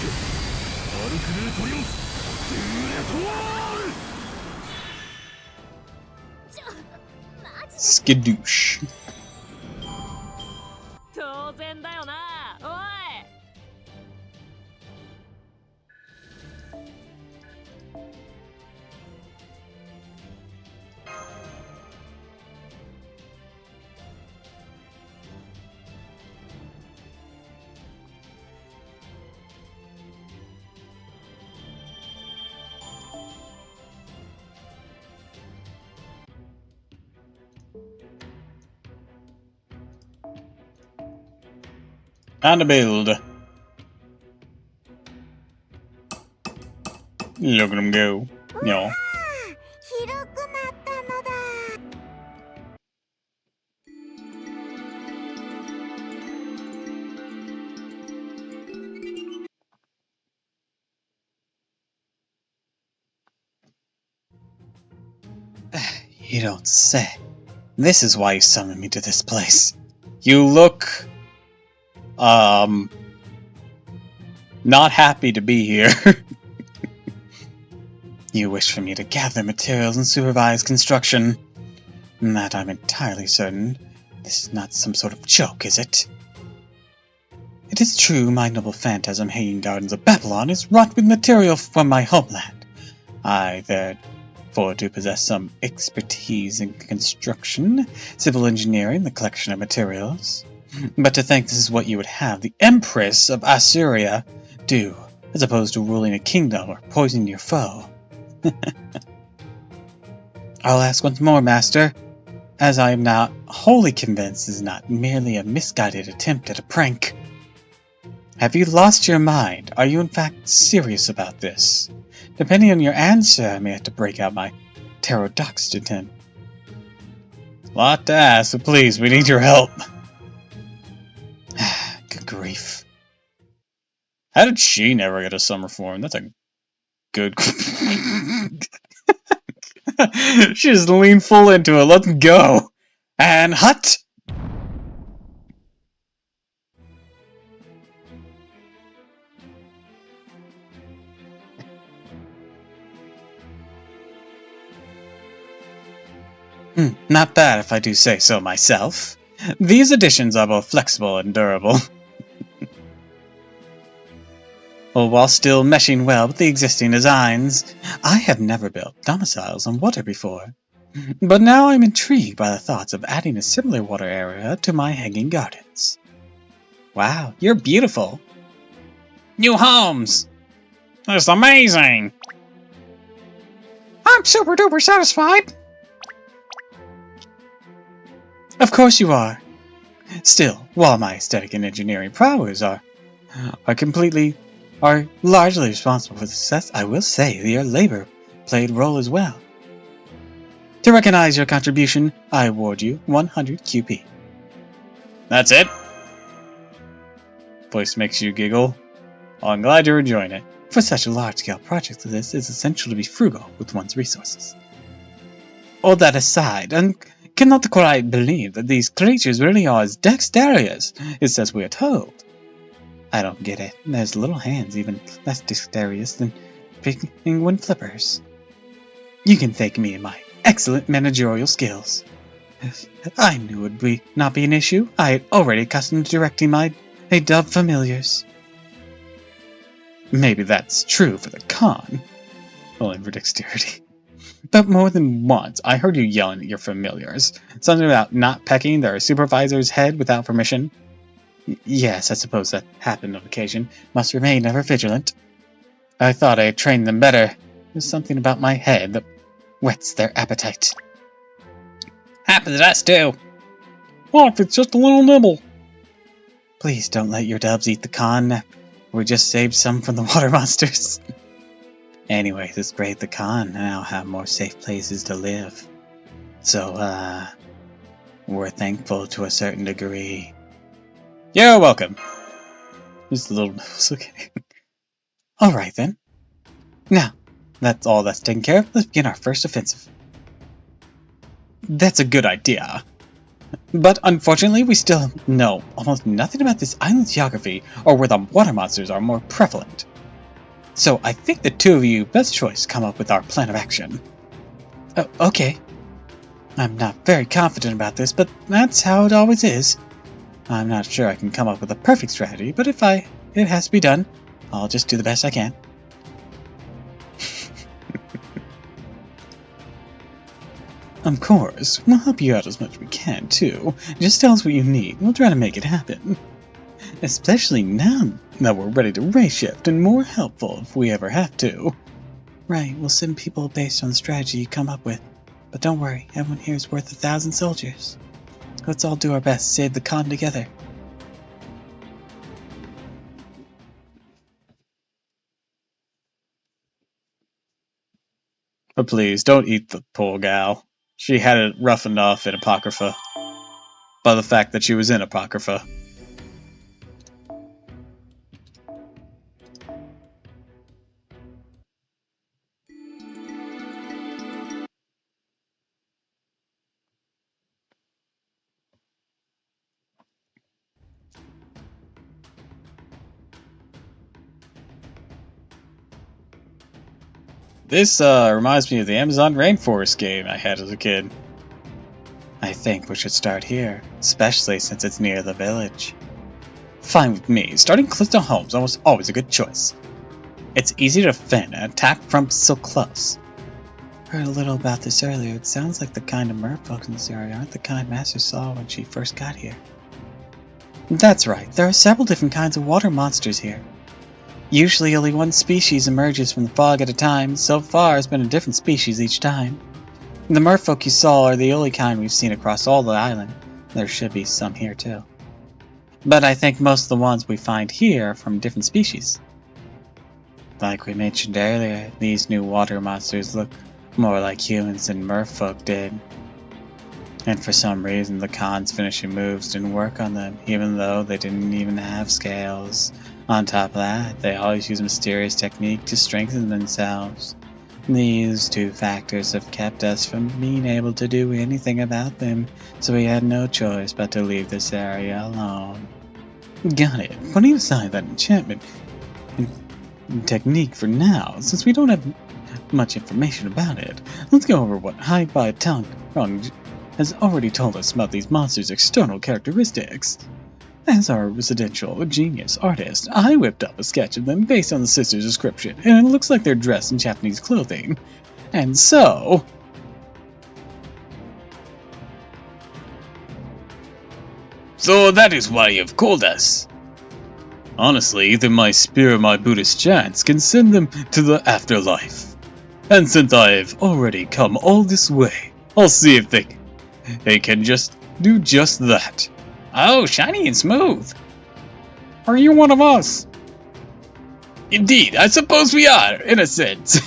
け。アルクレートリオン、デューレトワール。 Skadoosh. 当然だよな、おい。 On the build. Look at him go. No. 広くなったのだ。 You don't say. This is why you summoned me to this place. You look... not happy to be here. You wish for me to gather materials and supervise construction. That I'm entirely certain. This is not some sort of joke, is it? It is true my noble phantasm hanging gardens of Babylon is wrought with material from my homeland. I therefore do possess some expertise in construction, civil engineering, the collection of materials. But to think this is what you would have the Empress of Assyria do, as opposed to ruling a kingdom or poisoning your foe. I'll ask once more, Master, as I am now wholly convinced this is not merely a misguided attempt at a prank. Have you lost your mind? Are you in fact serious about this? Depending on your answer, I may have to break out my pterodactyl. Lot to ask, but please, we need your help. Good grief. How did she never get a summer form? That's a good... She just leaned full into it. Let's go. And hut! Not bad if I do say so myself. These additions are both flexible and durable. Well, while still meshing well with the existing designs, I have never built domiciles on water before. But now I'm intrigued by the thoughts of adding a similar water area to my hanging gardens. Wow, you're beautiful. New homes! That's amazing! I'm super duper satisfied. Of course you are. Still, while my aesthetic and engineering prowess are largely responsible for the success, I will say that your labor played a role as well. To recognize your contribution, I award you 100 QP. That's it? Voice makes you giggle. Oh, I'm glad you're enjoying it. For such a large-scale project as this, it's essential to be frugal with one's resources. All that aside, I cannot quite believe that these creatures really are as dexterous as we are told. I don't get it. There's little hands even less dexterous than penguin flippers. You can thank me and my excellent managerial skills. I knew it would not be an issue. I had already accustomed to directing my dove familiars. Maybe that's true for the con, only for dexterity. But more than once, I heard you yelling at your familiars. Something about not pecking their supervisor's head without permission. Yes, I suppose that happened on occasion. Must remain ever vigilant. I thought I had trained them better. There's something about my head that whets their appetite. Happens to us too. What if it's just a little nibble? Please don't let your doves eat the con. We just saved some from the water monsters. Anyway, this great the con now have more safe places to live. So, we're thankful to a certain degree. You're welcome. Just a little nose, okay. Alright then. Now, that's all that's taken care of. Let's begin our first offensive. That's a good idea. But unfortunately, we still know almost nothing about this island's geography or where the water monsters are more prevalent. So I think the two of you best choice come up with our plan of action. Okay. I'm not very confident about this, but that's how it always is. I'm not sure I can come up with a perfect strategy, but if it has to be done, I'll just do the best I can. Of course, we'll help you out as much as we can, too. Just tell us what you need, we'll try to make it happen. Especially now that we're ready to race shift and more helpful if we ever have to. Right, we'll send people based on the strategy you come up with. But don't worry, everyone here is worth 1,000 soldiers. Let's all do our best to save the con together. But please, don't eat the poor gal. She had it rough enough in Apocrypha. By the fact that she was in Apocrypha. This reminds me of the Amazon rainforest game I had as a kid. I think we should start here, especially since it's near the village. Fine with me. Starting close to home is almost always a good choice. It's easy to defend and attack from so close. Heard a little about this earlier. It sounds like the kind of merfolk in this area aren't the kind Master saw when she first got here. That's right. There are several different kinds of water monsters here. Usually only one species emerges from the fog at a time. So far, it's been a different species each time. The merfolk you saw are the only kind we've seen across all the island. There should be some here too. But I think most of the ones we find here are from different species. Like we mentioned earlier, these new water monsters look more like humans than merfolk did. And for some reason, the Khan's finishing moves didn't work on them, even though they didn't even have scales. On top of that, they always use a mysterious technique to strengthen themselves. These two factors have kept us from being able to do anything about them, so we had no choice but to leave this area alone. Got it. Putting aside that enchantment and technique for now, since we don't have much information about it, let's go over what High-By Tongue has already told us about these monsters' external characteristics. As our residential genius artist, I whipped up a sketch of them based on the sister's description, and it looks like they're dressed in Japanese clothing. And so... So that is why you've called us. Honestly, either my spear or my Buddhist chants can send them to the afterlife. And since I've already come all this way, I'll see if they can just do just that. Oh, shiny and smooth. Are you one of us? Indeed, I suppose we are, in a sense.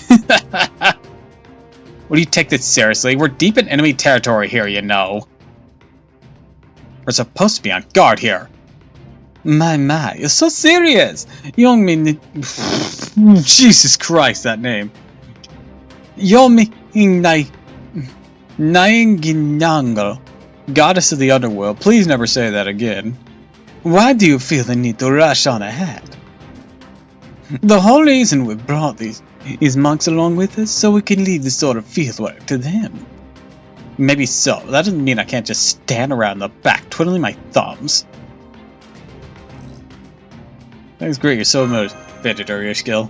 Will you take this seriously? We're deep in enemy territory here, you know. We're supposed to be on guard here. My, you're so serious. Youngmin... Jesus Christ, that name. Yomi Nainginyango, goddess of the underworld, please never say that again. Why do you feel the need to rush on ahead? The whole reason we brought these monks along with us, so we can leave this sort of field work to them. Maybe so, that doesn't mean I can't just stand around in the back twiddling my thumbs. That's great, you're so motivated, or your skill.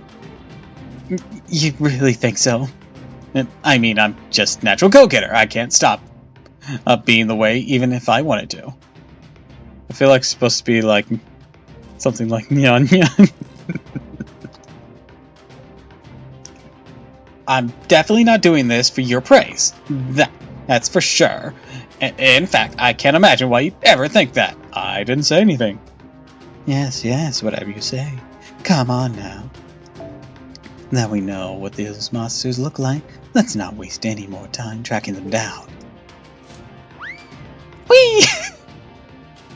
You really think so? I mean, I'm just natural go-getter. I can't stop being the way, even if I wanted to. I feel like it's supposed to be like something like Nyan Nyan. I'm definitely not doing this for your praise. That's for sure. In fact, I can't imagine why you'd ever think that. I didn't say anything. Yes, whatever you say. Come on now. Now we know what these monsters look like, let's not waste any more time tracking them down. Whee!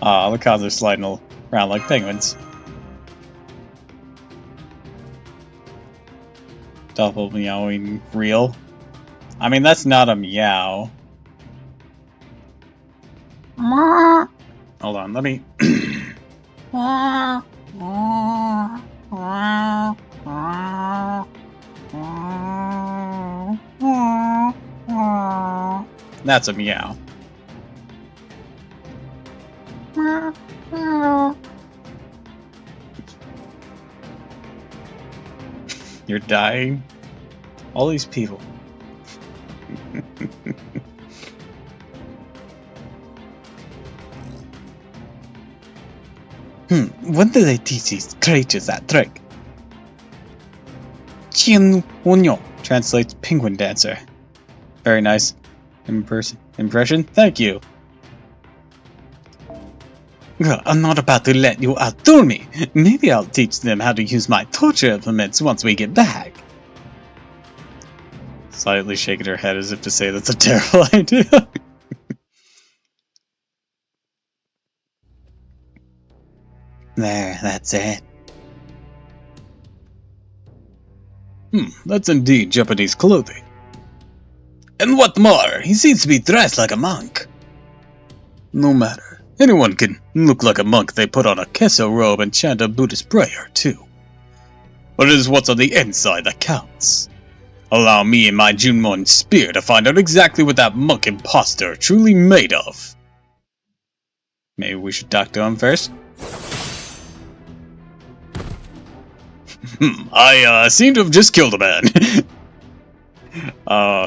Aw, look how they're sliding around like penguins. Doppel meowing real? I mean, that's not a meow. Hold on, let me... That's a meow. You're dying? All these people. When did they teach these creatures that trick? Chien Wonyo translates penguin dancer. Very nice impression. Thank you. I'm not about to let you outdo me. Maybe I'll teach them how to use my torture implements once we get back. Slightly shaking her head as if to say that's a terrible idea. There, that's it. That's indeed Japanese clothing. And what more, he seems to be dressed like a monk. No matter. Anyone can look like a monk if they put on a keso robe and chant a Buddhist prayer, too. But it is what's on the inside that counts. Allow me and my Junmon spear to find out exactly what that monk imposter truly made of. Maybe we should talk to him first? I seem to have just killed a man.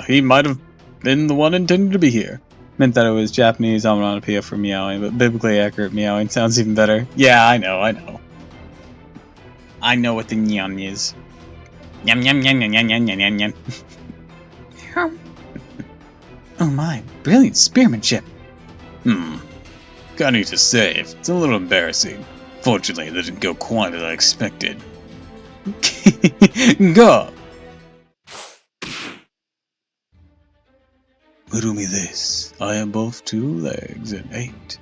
He might have been the one intended to be here. Meant that it was Japanese onomatopoeia for meowing, but biblically accurate meowing sounds even better. Yeah, I know. I know what the nyan is. Yum yum yum yum yum yum yum yum. Oh my, brilliant spearmanship. Got need to say, it's a little embarrassing. Fortunately, it didn't go quite as I expected. Go! Riddle me this. I am both 2 legs and 8,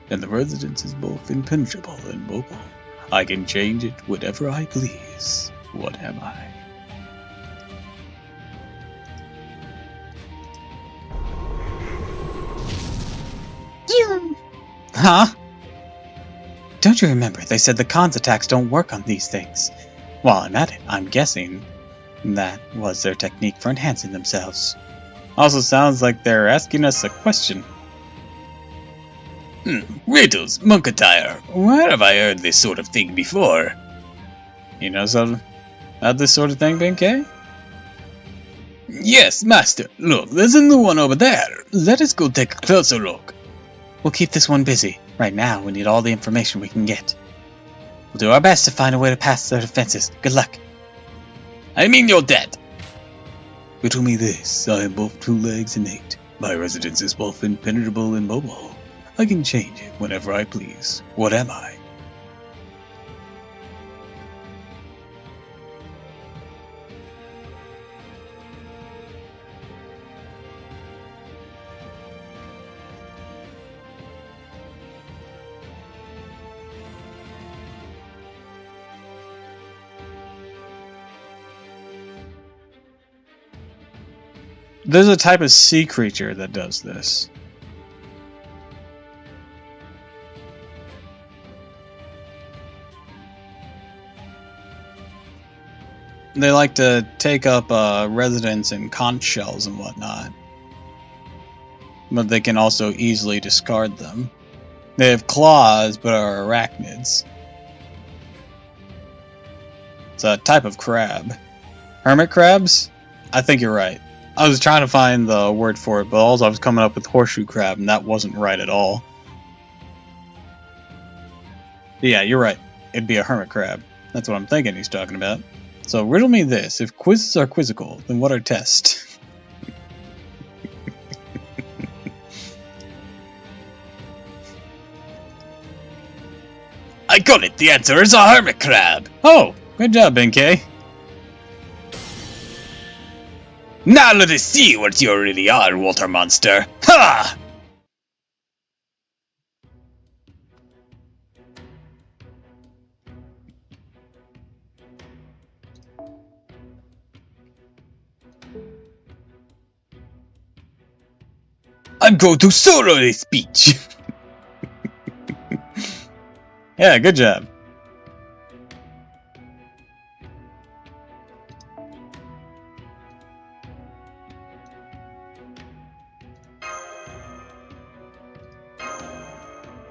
and the residence is both impenetrable and mobile. I can change it whatever I please. What am I? Huh? Don't you remember they said the Khan's attacks don't work on these things? While I'm at it, I'm guessing that was their technique for enhancing themselves. Also sounds like they're asking us a question. Riddles, monk attire. Where have I heard this sort of thing before? You know something about this sort of thing, Benkei? Yes, master. Look, there's a new one over there. Let us go take a closer look. We'll keep this one busy. Right now, we need all the information we can get. We'll do our best to find a way to pass their defenses. Good luck. I mean you're dead. Riddle me this. I am both 2 legs and 8. My residence is both impenetrable and mobile. I can change it whenever I please. What am I? There's a type of sea creature that does this. They like to take up residence in conch shells and whatnot. But they can also easily discard them. They have claws, but are arachnids. It's a type of crab. Hermit crabs? I think you're right. I was trying to find the word for it, but also I was coming up with horseshoe crab, and that wasn't right at all. Yeah, you're right. It'd be a hermit crab. That's what I'm thinking he's talking about. So riddle me this. If quizzes are quizzical, then what are tests? I got it! The answer is a hermit crab! Oh! Good job, Benkei. Now let us see what you really are, water monster! Ha! I'm going to solo this speech! Yeah, good job.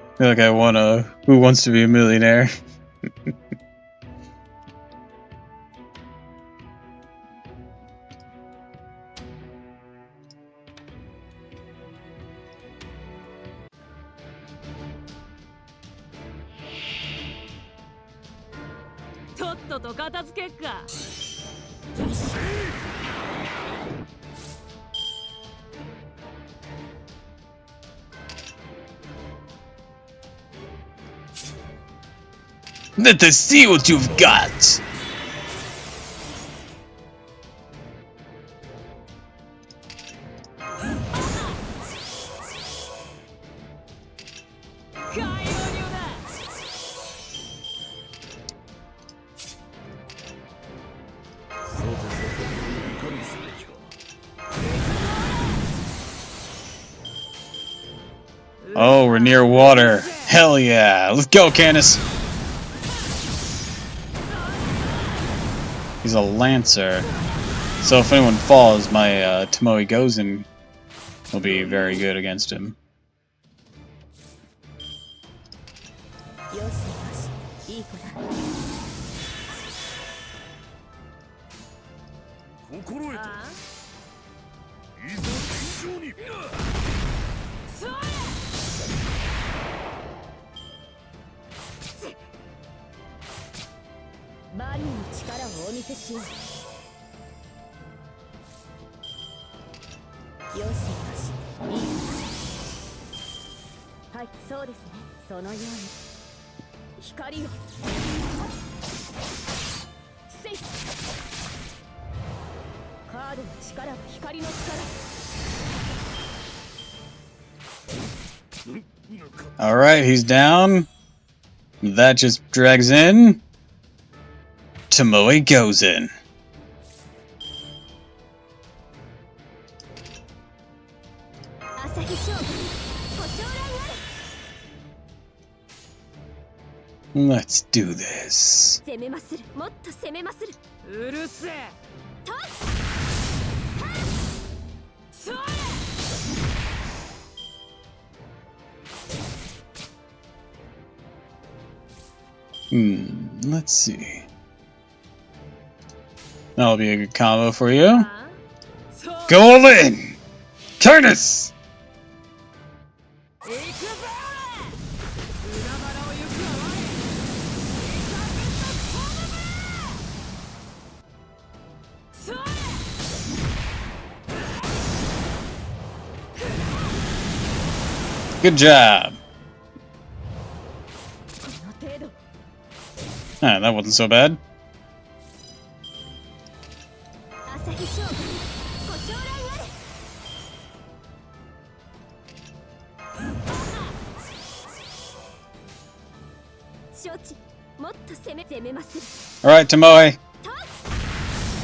I feel like I won a Who Wants to Be a Millionaire? Let us see what you've got! Oh, we're near water. Hell yeah. Let's go, Candace. He's a lancer. So if anyone falls, my Tomoe Gozen will be very good against him. Alright, he's down. That just drags in Tomoe Gozen. Let's do this. 攻めまする。もっと攻めまする。うるせえ。とっそれ。Let's see. That'll be a good combo for you. あ Go all in! Turnus! 行くぜ。海原を行くわ。それ。 Good job. この程度。 Ah, that wasn't so bad. 朝日将軍ご将来あれ。承知。もっと攻めまする。 Alright, Tomoe.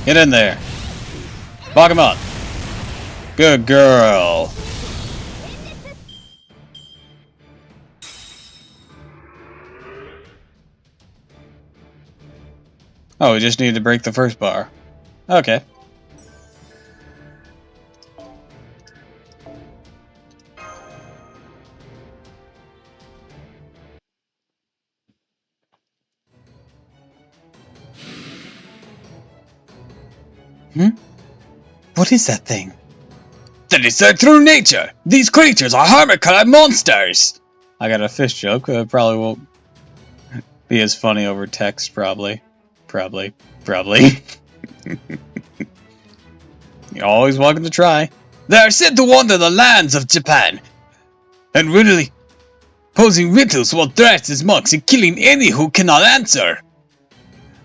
Get in there. Lock him up. Good girl. Oh, we just need to break the first bar. Okay. What is that thing? That is their true nature! These creatures are hermit-crab monsters! I got a fish joke, but it probably won't be as funny over text, probably. Probably. You're always welcome to try. They are said to wander the lands of Japan, and really posing riddles while dressed as monks and killing any who cannot answer.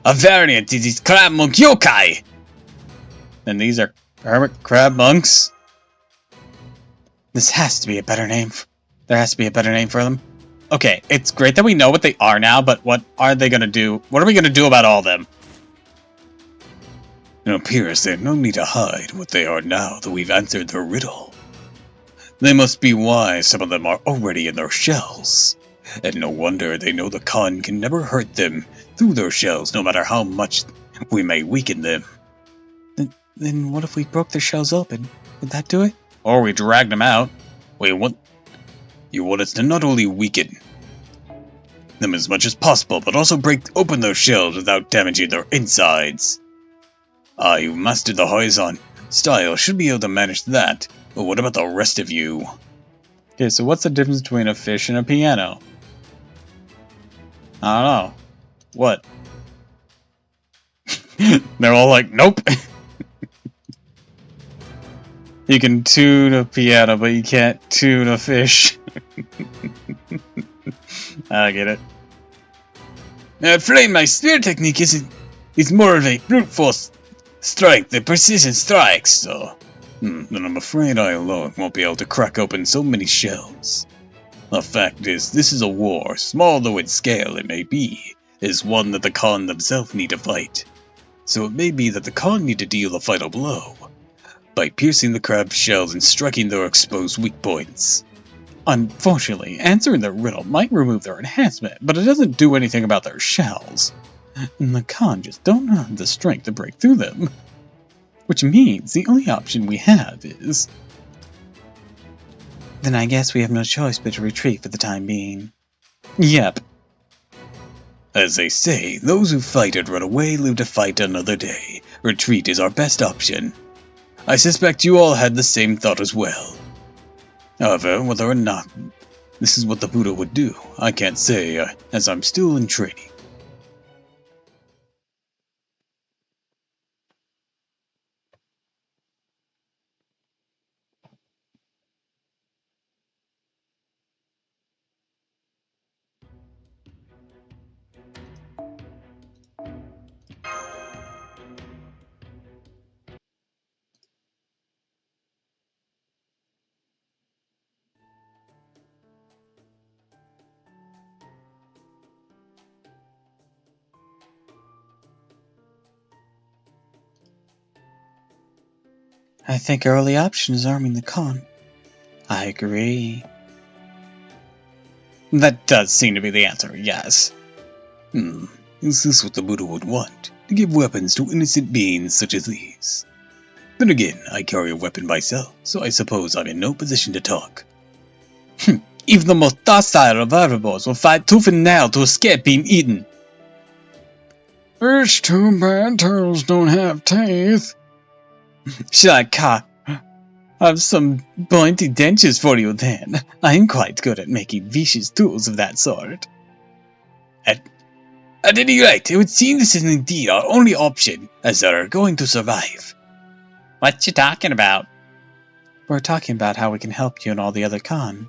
A variant is these crab monk yokai. And these are hermit crab monks. This has to be a better name. There has to be a better name for them. Okay, it's great that we know what they are now, but what are they gonna do? What are we gonna do about all of them? It appears there's no need to hide what they are now that we've answered their riddle. They must be why some of them are already in their shells. And no wonder they know the Khan can never hurt them through their shells, no matter how much we may weaken them. Then what if we broke their shells open? Would that do it? Or we dragged them out. Wait, what? You want us to not only weaken them as much as possible, but also break open those shells without damaging their insides. Ah, you mastered the horizon style, should be able to manage that. But what about the rest of you? Okay, so what's the difference between a fish and a piano? I don't know. What? They're all like, nope. You can tune a piano, but you can't tune a fish. I get it. Flame, my spear technique is more of a brute force strike than precision strikes, so... then I'm afraid I alone won't be able to crack open so many shells. The fact is, this is a war, small though in scale it may be, is one that the Khan themselves need to fight. So it may be that the Khan need to deal the final blow by piercing the crab shells and striking their exposed weak points. Unfortunately, answering their riddle might remove their enhancement, but it doesn't do anything about their shells. And the Khan just don't have the strength to break through them. Which means the only option we have is... Then I guess we have no choice but to retreat for the time being. Yep. As they say, those who fight and run away live to fight another day. Retreat is our best option. I suspect you all had the same thought as well. However, whether or not this is what the Buddha would do, I can't say, as I'm still in training. I think our only option is arming the Khan. I agree. That does seem to be the answer, yes. Is this what the Buddha would want? To give weapons to innocent beings such as these? Then again, I carry a weapon myself, so I suppose I'm in no position to talk. Even the most docile of herbivores will fight tooth and nail to escape being eaten. It's too bad turtles don't have teeth. Should I have some pointy dentures for you then? I'm quite good at making vicious tools of that sort. At any rate, it would seem this is indeed our only option, as they're going to survive. What you talking about? We're talking about how we can help you and all the other Khan.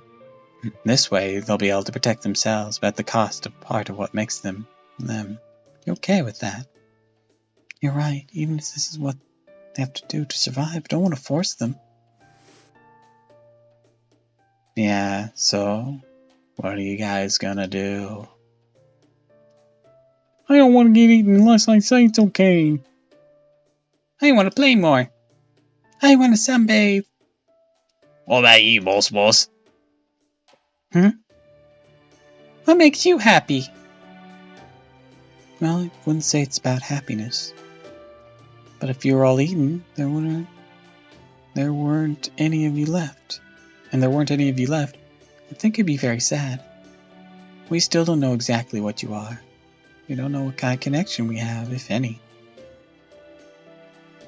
This way, they'll be able to protect themselves, but at the cost of part of what makes them. You okay with that? You're right, even if this is what they have to do to survive, I don't want to force them. Yeah, so, what are you guys gonna do? I don't want to get eaten unless I say it's okay. I want to play more. I want to sunbathe. What about you, boss? What makes you happy? Well, I wouldn't say it's about happiness. But if you were all eaten, there weren't any of you left. And there weren't any of you left, I think it'd be very sad. We still don't know exactly what you are. We don't know what kind of connection we have, if any.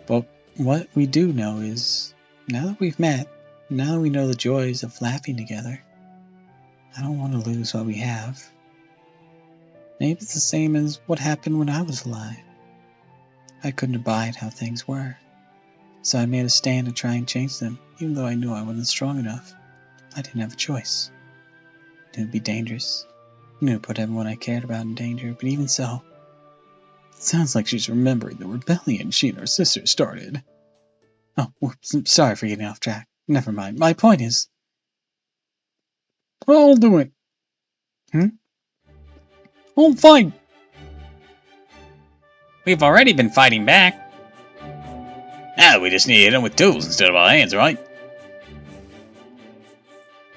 But what we do know is, now that we've met, now that we know the joys of laughing together, I don't want to lose what we have. Maybe it's the same as what happened when I was alive. I couldn't abide how things were, so I made a stand to try and change them, even though I knew I wasn't strong enough. I didn't have a choice. It would be dangerous. I knew it put everyone I cared about in danger, but even so, it sounds like she's remembering the rebellion she and her sister started. Oh, whoops, I'm sorry for getting off track. Never mind. My point is... I'll do it. I'll fight. We've already been fighting back. Now we just need to hit them with tools instead of our hands, right?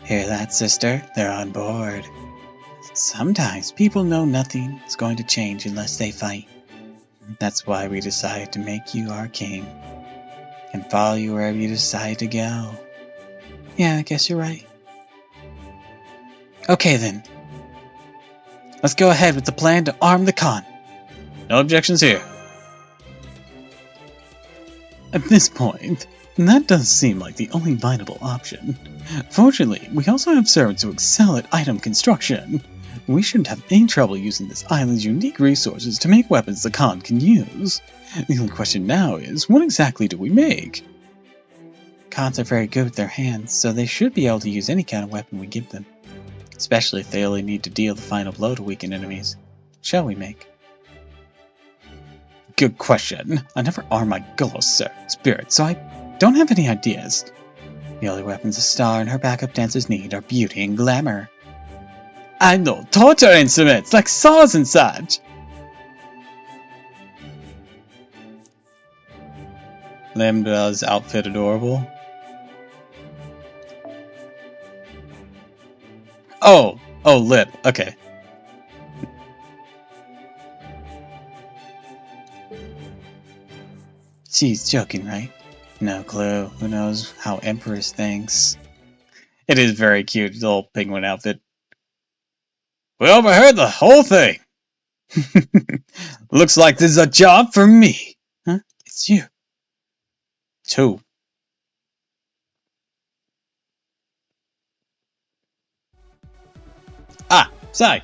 Hear that, sister? They're on board. Sometimes people know nothing is going to change unless they fight. That's why we decided to make you our king. And follow you wherever you decide to go. Yeah, I guess you're right. Okay then. Let's go ahead with the plan to arm the Khan. No objections here. At this point, that does seem like the only viable option. Fortunately, we also have servants who excel at item construction. We shouldn't have any trouble using this island's unique resources to make weapons the Khan can use. The only question now is, what exactly do we make? Khans are very good with their hands, so they should be able to use any kind of weapon we give them. Especially if they only need to deal the final blow to weaken enemies. Shall we make? Good question. I never arm my ghosts, spirit, so I don't have any ideas. The only weapons a star and her backup dancers need are beauty and glamour. I know torture instruments like saws and such. Lambda's outfit adorable. Oh, lip. Okay. She's joking, right? No clue. Who knows how Empress thinks. It is very cute, the little penguin outfit. We overheard the whole thing. Looks like this is a job for me. Huh? It's you. It's who? Ah, Sai.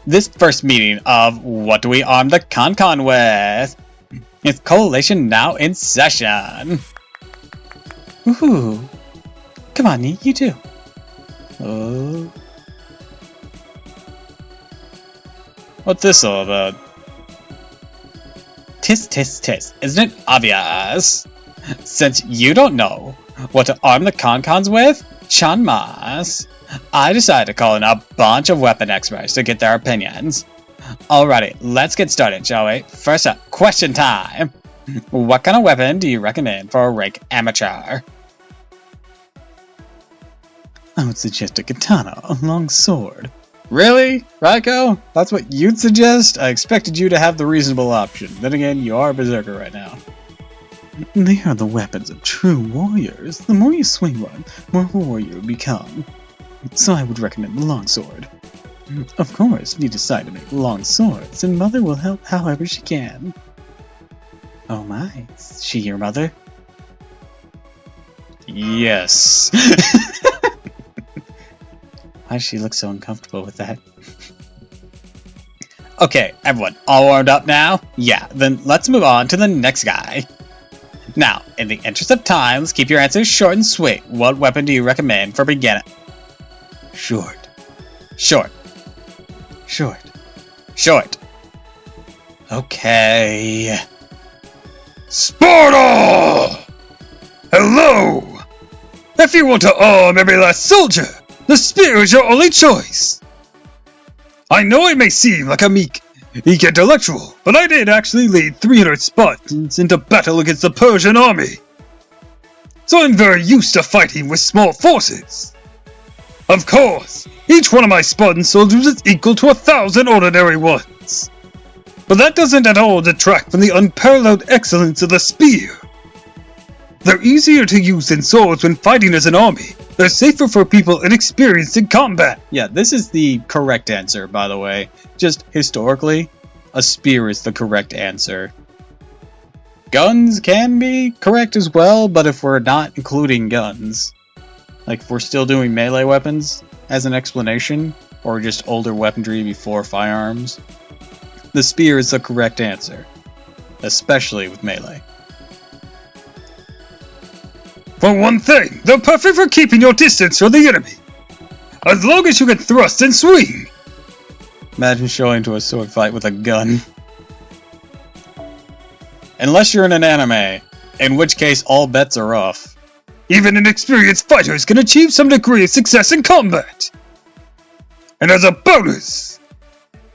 This first meeting of what do we arm the Con with? It's coalition now in session. Woohoo! Come on, Nee, you too. Oh. What's this all about? Tis. Isn't it obvious? Since you don't know what to arm the Cons with, Chanmas, I decided to call in a bunch of weapon experts to get their opinions. Alrighty, let's get started, shall we? First up, question time. What kind of weapon do you recommend for a rank amateur? I would suggest a katana, a long sword. Really? Raiko? That's what you'd suggest? I expected you to have the reasonable option. Then again, you are a berserker right now. They are the weapons of true warriors. The more you swing one, the more of a warrior you become. So I would recommend the longsword. Of course, if you decide to make long swords, then Mother will help however she can. Oh my, is she your mother? Yes. Why does she look so uncomfortable with that? Okay, everyone, all warmed up now? Yeah, then let's move on to the next guy. Now, in the interest of time, let's keep your answers short and sweet. What weapon do you recommend for beginner? Short. Short. Short. Short. Okay. Sparta! Hello! If you want to arm every last soldier, the spear is your only choice. I know it may seem like a meek intellectual, but I did actually lead 300 Spartans into battle against the Persian army. So I'm very used to fighting with small forces. Of course, each one of my Spartan soldiers is equal to 1,000 ordinary ones. But that doesn't at all detract from the unparalleled excellence of the spear. They're easier to use than swords when fighting as an army. They're safer for people inexperienced in combat. Yeah, this is the correct answer, by the way. Just historically, a spear is the correct answer. Guns can be correct as well, but if we're not including guns, like if we're still doing melee weapons as an explanation, or just older weaponry before firearms, the spear is the correct answer, especially with melee. For one thing, they're perfect for keeping your distance from the enemy. As long as you can thrust and swing. Imagine showing to a sword fight with a gun. Unless you're in an anime, in which case all bets are off. Even inexperienced fighters can achieve some degree of success in combat. And as a bonus,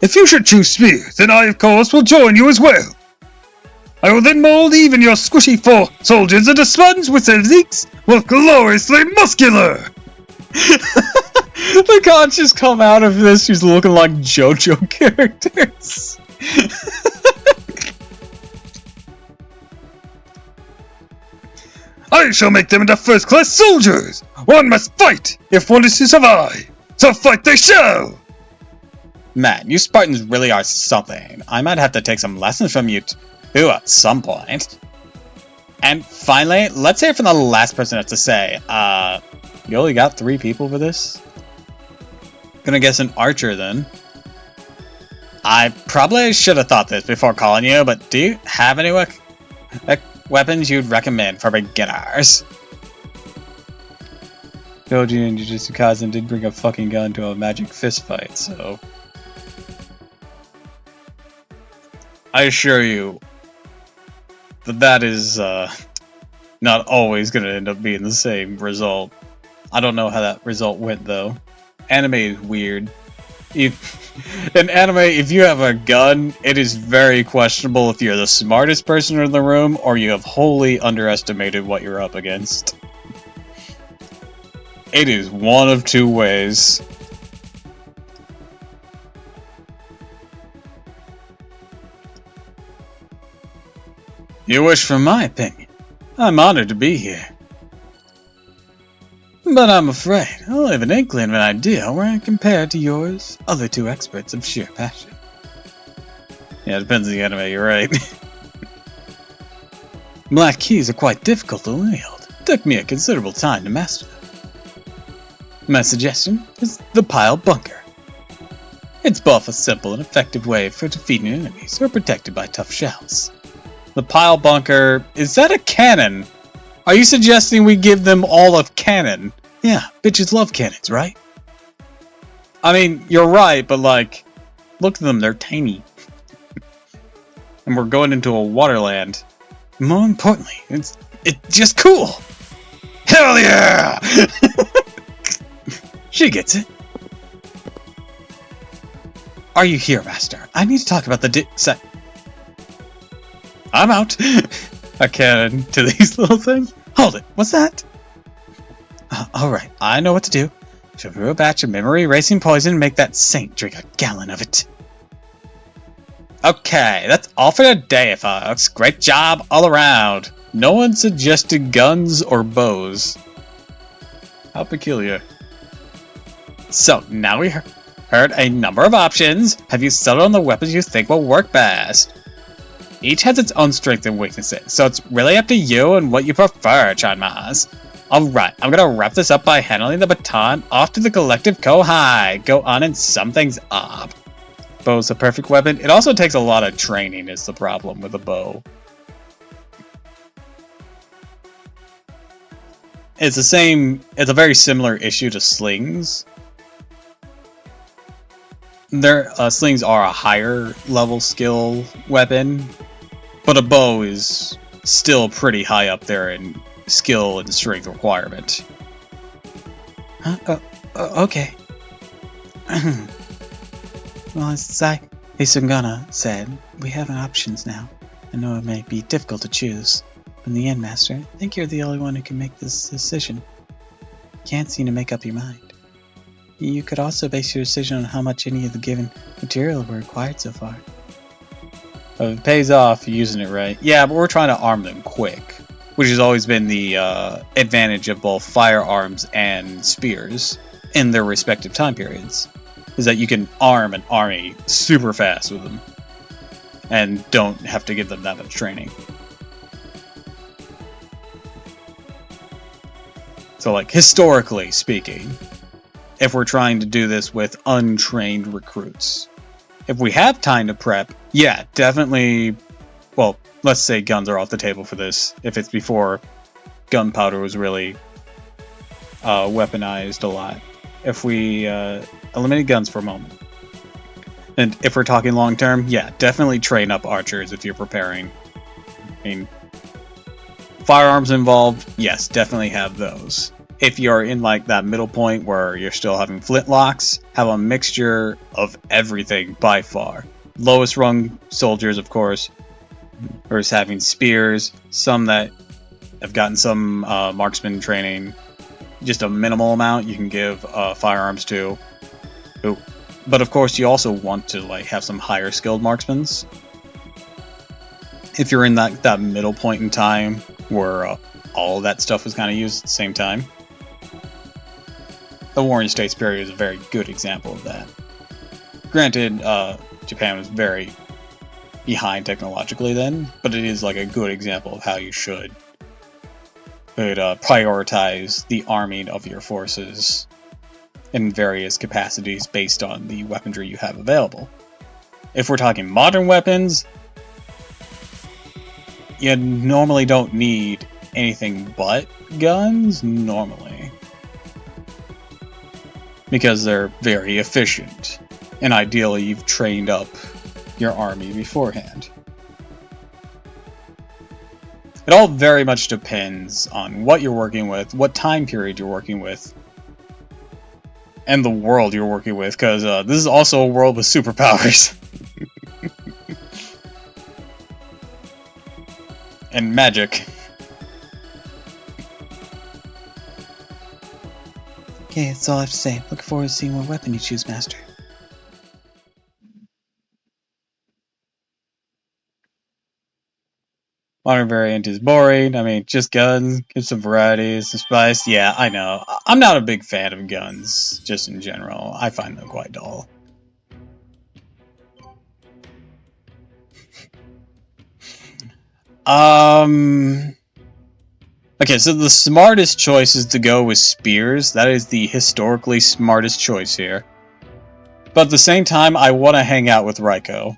if you should choose spear, then I of course will join you as well. I will then mold even your squishy four soldiers into Spartans with their legs will gloriously muscular. The gods just come out of this just looking like JoJo characters. I shall make them into first-class soldiers. One must fight if one is to survive. So fight they shall. Man, you Spartans really are something. I might have to take some lessons from you too at some point. And finally, let's hear from the last person to say. You only got 3 people for this? Gonna guess an archer then. I probably should have thought this before calling you, but do you have any weapons you'd recommend for beginners? Goji and Jujutsu Kaisen did bring a fucking gun to a magic fist fight, so... I assure you that is not always going to end up being the same result. I don't know how that result went, though. Anime is weird. In anime, if you have a gun, it is very questionable if you're the smartest person in the room or you have wholly underestimated what you're up against. It is one of 2 ways. You wish for my opinion. I'm honored to be here. But I'm afraid I only have an inkling of an idea where I compare to yours, other 2 experts of sheer passion. Yeah, it depends on the anime, you're right. Black keys are quite difficult to wield. It took me a considerable time to master them. My suggestion is the pile bunker. It's both a simple and effective way for defeating enemies who are protected by tough shells. The pile bunker, is that a cannon? Are you suggesting we give them all a cannon? Yeah, bitches love cannons, right? I mean, you're right, but like, look at them, they're tiny. And we're going into a waterland. More importantly, it's just cool. Hell yeah! She gets it. Are you here, Master? I need to talk about the I'm out. A cannon to these little things? Hold it, what's that? Alright, I know what to do. She'll brew a batch of memory erasing poison and make that saint drink a gallon of it. Okay, that's all for today, folks. Great job all around. No one suggested guns or bows. How peculiar. So, now we heard a number of options. Have you settled on the weapons you think will work best? Each has its own strengths and weaknesses, so it's really up to you and what you prefer, Chanmas. Alright, I'm gonna wrap this up by handing the baton off to the collective Kohai. Go on and sum things up. Bow's a perfect weapon. It also takes a lot of training is the problem with a bow. It's a very similar issue to slings. Slings are a higher level skill weapon, but a bow is still pretty high up there in skill and strength requirement. Okay. Well, as Isungana said, we have options now. I know it may be difficult to choose. In the end, Master, I think you're the only one who can make this decision. You can't seem to make up your mind. You could also base your decision on how much any of the given material were acquired so far. It pays off using it right. Yeah, but we're trying to arm them quick, which has always been the advantage of both firearms and spears in their respective time periods, is that you can arm an army super fast with them and don't have to give them that much training. So, like, historically speaking, if we're trying to do this with untrained recruits, if we have time to prep, yeah, definitely, well, let's say guns are off the table for this, if it's before gunpowder was really weaponized a lot. If we eliminate guns for a moment. And if we're talking long term, yeah, definitely train up archers if you're preparing. I mean, firearms involved, yes, definitely have those. If you're in like that middle point where you're still having flintlocks, have a mixture of everything by far. Lowest rung soldiers, of course, versus having spears, some that have gotten some marksman training, just a minimal amount you can give firearms to. Ooh. But of course, you also want to like have some higher skilled marksmen. If you're in that middle point in time where all of that stuff was kind of used at the same time. The Warring States period is a very good example of that. Granted, Japan was very behind technologically then, but it is like a good example of how you should prioritize the arming of your forces in various capacities based on the weaponry you have available. If we're talking modern weapons, you normally don't need anything but guns, normally. Because they're very efficient, and ideally you've trained up your army beforehand. It all very much depends on what you're working with, what time period you're working with, and the world you're working with, because this is also a world with superpowers. And magic. Okay, that's all I have to say. Looking forward to seeing what weapon you choose, Master. Modern variant is boring. I mean, just guns, give some variety, some spice. Yeah, I know. I'm not a big fan of guns, just in general. I find them quite dull. Okay, so the smartest choice is to go with spears. That is the historically smartest choice here. But at the same time, I want to hang out with Raiko.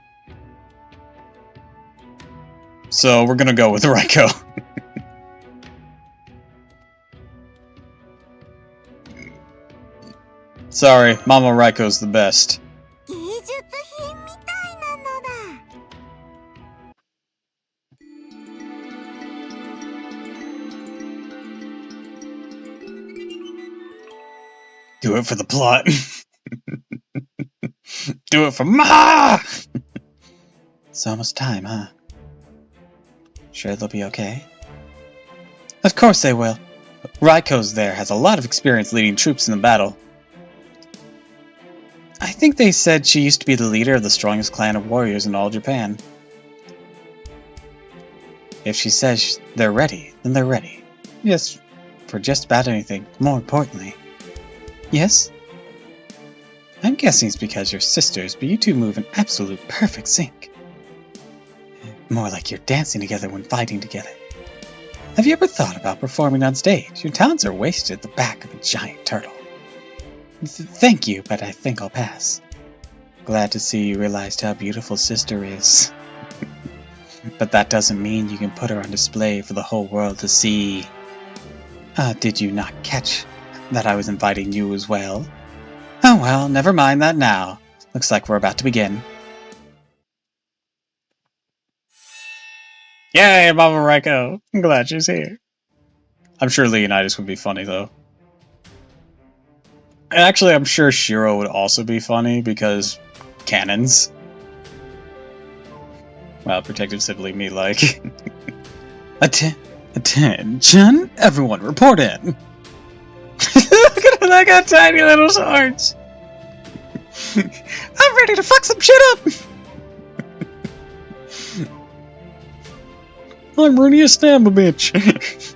So we're gonna go with Raiko. Sorry, Mama Raiko's the best. Do it for the plot. Do it for Ma! It's almost time, huh? Sure they'll be okay? Of course they will. Raiko's there has a lot of experience leading troops in the battle. I think they said she used to be the leader of the strongest clan of warriors in all Japan. If she says they're ready, then they're ready. Yes, for just about anything. More importantly. Yes? I'm guessing it's because you're sisters, but you two move in absolute perfect sync. More like you're dancing together when fighting together. Have you ever thought about performing on stage? Your talents are wasted at the back of a giant turtle. Thank you, but I think I'll pass. Glad to see you realized how beautiful Sister is. But that doesn't mean you can put her on display for the whole world to see. Did you not catch that I was inviting you as well? Oh well, never mind that now. Looks like we're about to begin. Yay, Mama Reiko! I'm glad she's here. I'm sure Leonidas would be funny, though. And actually, I'm sure Shiro would also be funny, because cannons. Wow, protective sibling me like. Attention! Everyone report in! Look at him, I got tiny little swords! I'm ready to fuck some shit up! I'm ready to stab a bitch!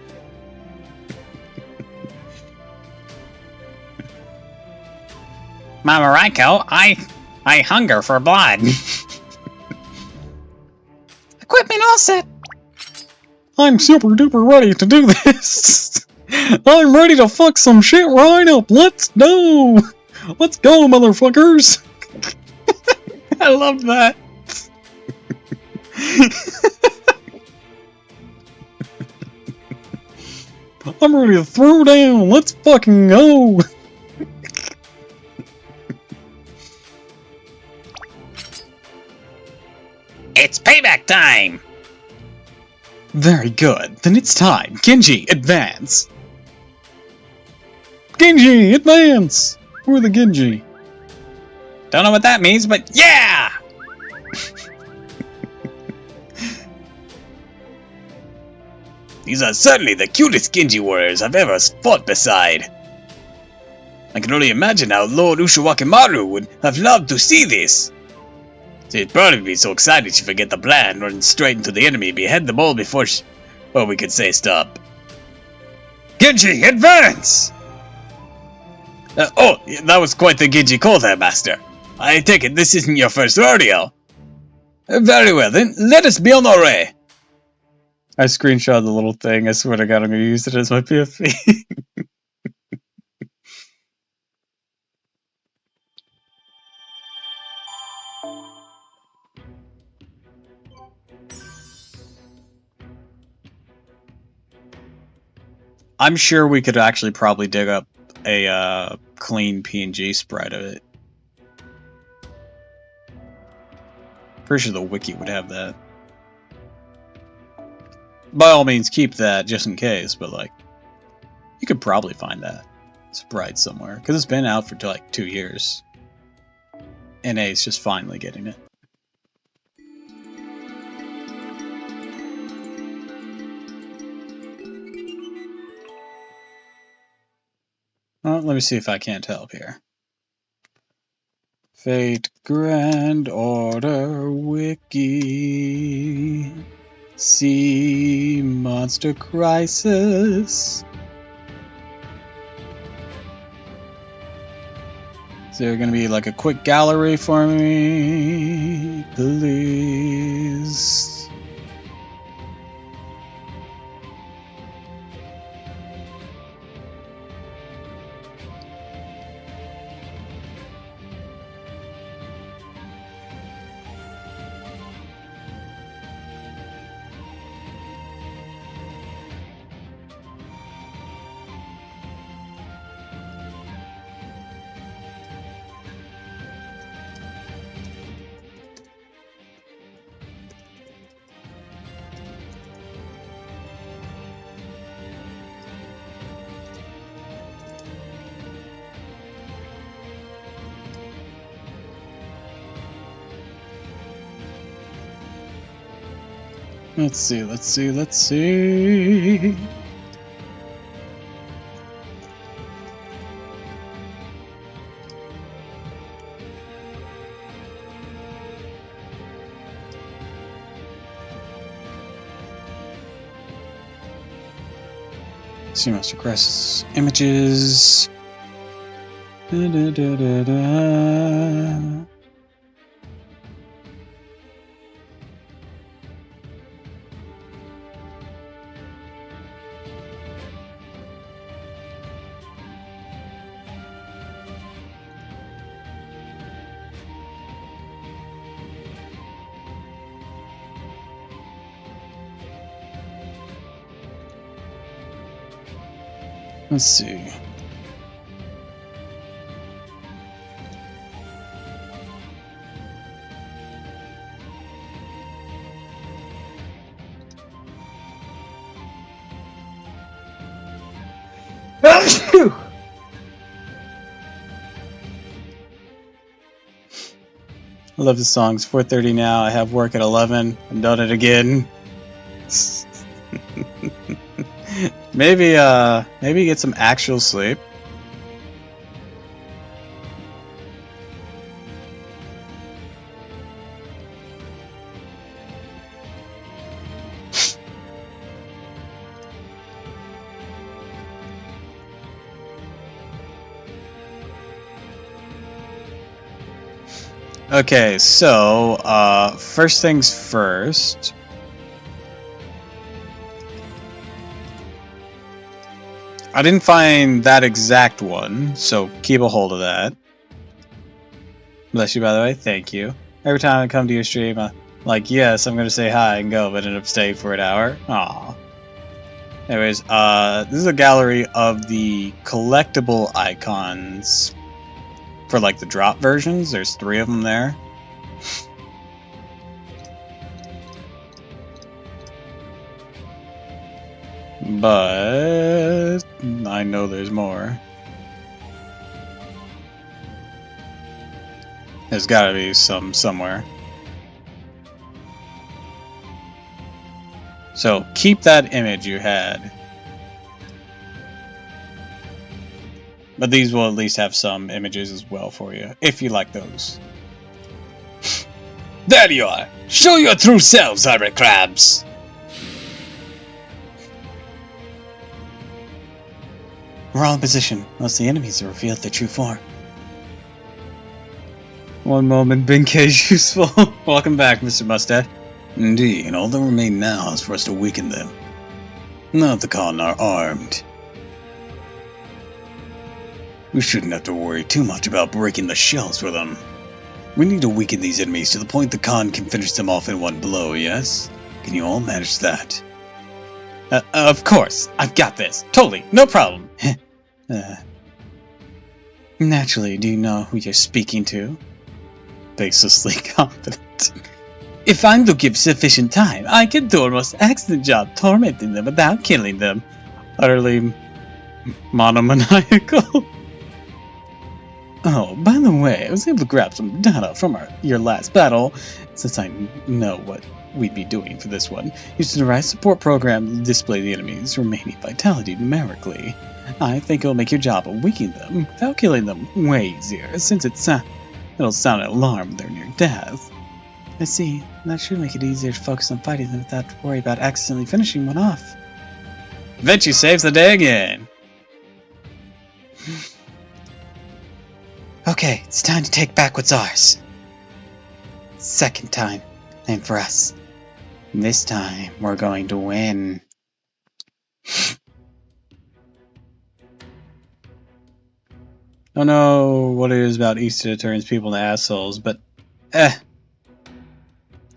Mama Raiko, I hunger for blood. Equipment all set. I'm super duper ready to do this. I'm ready to fuck some shit right up. Let's go. Let's go, motherfuckers. I love that. I'm ready to throw down. Let's fucking go. It's payback time! Very good. Then it's time. Genji, advance! Genji, advance! Who are the Genji? Don't know what that means, but yeah! These are certainly the cutest Genji warriors I've ever fought beside. I can only imagine how Lord Ushiwakimaru would have loved to see this. She'd probably be so excited she'd forget the plan, run straight into the enemy, behead them all before well, we could say stop. Genji, advance! Oh, that was quite the Genji call there, Master. I take it this isn't your first rodeo. Very well then, let us be on our way. I screenshot the little thing. I swear to God, I'm going to use it as my PFP. I'm sure we could actually probably dig up a clean PNG sprite of it. Pretty sure the wiki would have that. By all means, keep that just in case, but like, you could probably find that sprite somewhere because it's been out for like 2 years. NA's just finally getting it. Well, let me see if I can't help here. Fate Grand Order Wiki. See Monster Crisis. Is there gonna be like a quick gallery for me? Please. Let's see. Seamaster Crest's images. Da, da, da, da, da. Let's see. I love the songs. 4:30 now. I have work at 11. I've done it again. Maybe get some actual sleep. Okay, so first things first. I didn't find that exact one, so keep a hold of that. Bless you, by the way. Thank you. Every time I come to your stream, I'm like, yes, I'm going to say hi and go, but end up staying for an hour. Aww. Anyways, this is a gallery of the collectible icons for, like, the drop versions. There's 3 of them there. But I know there's more. There's gotta be some somewhere. So keep that image you had. But these will at least have some images as well for you, if you like those. There you are! Show your true selves, Hybrid Crabs! We're all in position. Most of the enemies have revealed their true form. One moment, Benkei's useful. Welcome back, Mr. Mustache. Indeed, all that remains now is for us to weaken them. Now that the Khan are armed, we shouldn't have to worry too much about breaking the shells for them. We need to weaken these enemies to the point the Khan can finish them off in one blow, yes? Can you all manage that? Of course. I've got this. Totally. No problem. Naturally, do you know who you're speaking to? Baselessly confident. If I'm to give sufficient time, I can do a most excellent job tormenting them without killing them. Utterly monomaniacal. Oh, by the way, I was able to grab some data from your last battle, since I know what we'd be doing for this one. Use the device support program to display the enemy's remaining vitality numerically. I think it'll make your job of weakening them without killing them way easier, since it'll sound an alarm when they're near death. I see. That should make it easier to focus on fighting them without to worry about accidentally finishing one off. Vinci saves the day again. Okay, it's time to take back what's ours. Second time, and for us. This time, we're going to win. I don't know what it is about Easter that turns people into assholes, but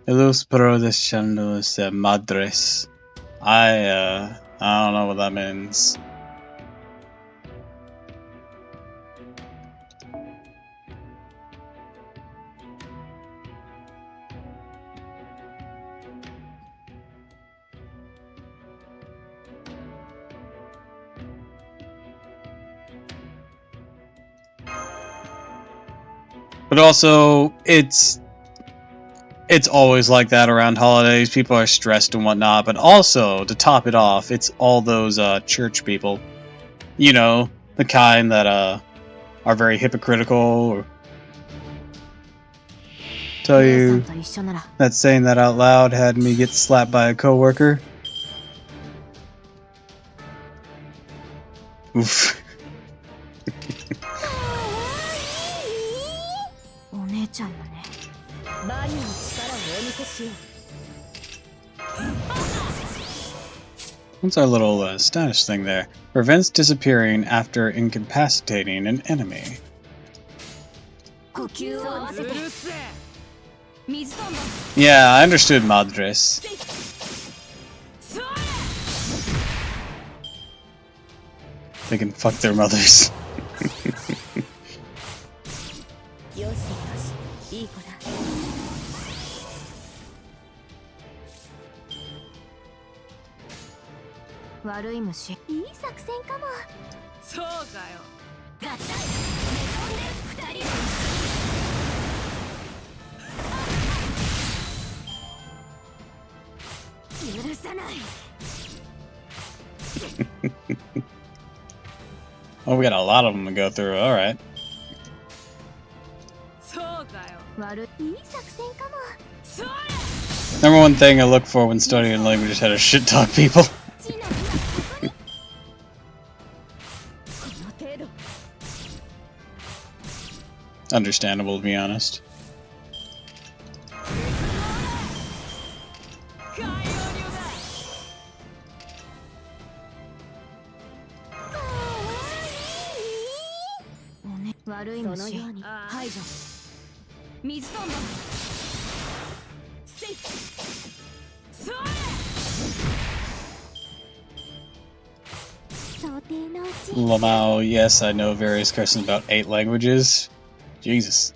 Los Protestantes de Madres. I don't know what that means. But also, it's always like that around holidays. People are stressed and whatnot. But also, to top it off, it's all those church people. You know, the kind that are very hypocritical. Or tell you that saying that out loud had me get slapped by a coworker. Oof. お姉ちゃんもね。バニーの力をお見せしよう。 What's our little status thing there? Prevents disappearing after incapacitating an enemy. 呼吸を合わせて。水トンボ。 Yeah, I understood Madres. They can fuck their mothers. よしよし、いい子だ。悪い虫。いい作戦かも。そうかよ。合体。寝込んで二人で。許さない。 Oh, we got a lot of them to go through. Alright. そうかよ。悪い。いい作戦かも。それ。 Number one thing I look for when studying language is how to shit talk people. Understandable, to be honest. Lamau, yes, I know various curses about 8 languages. Jesus.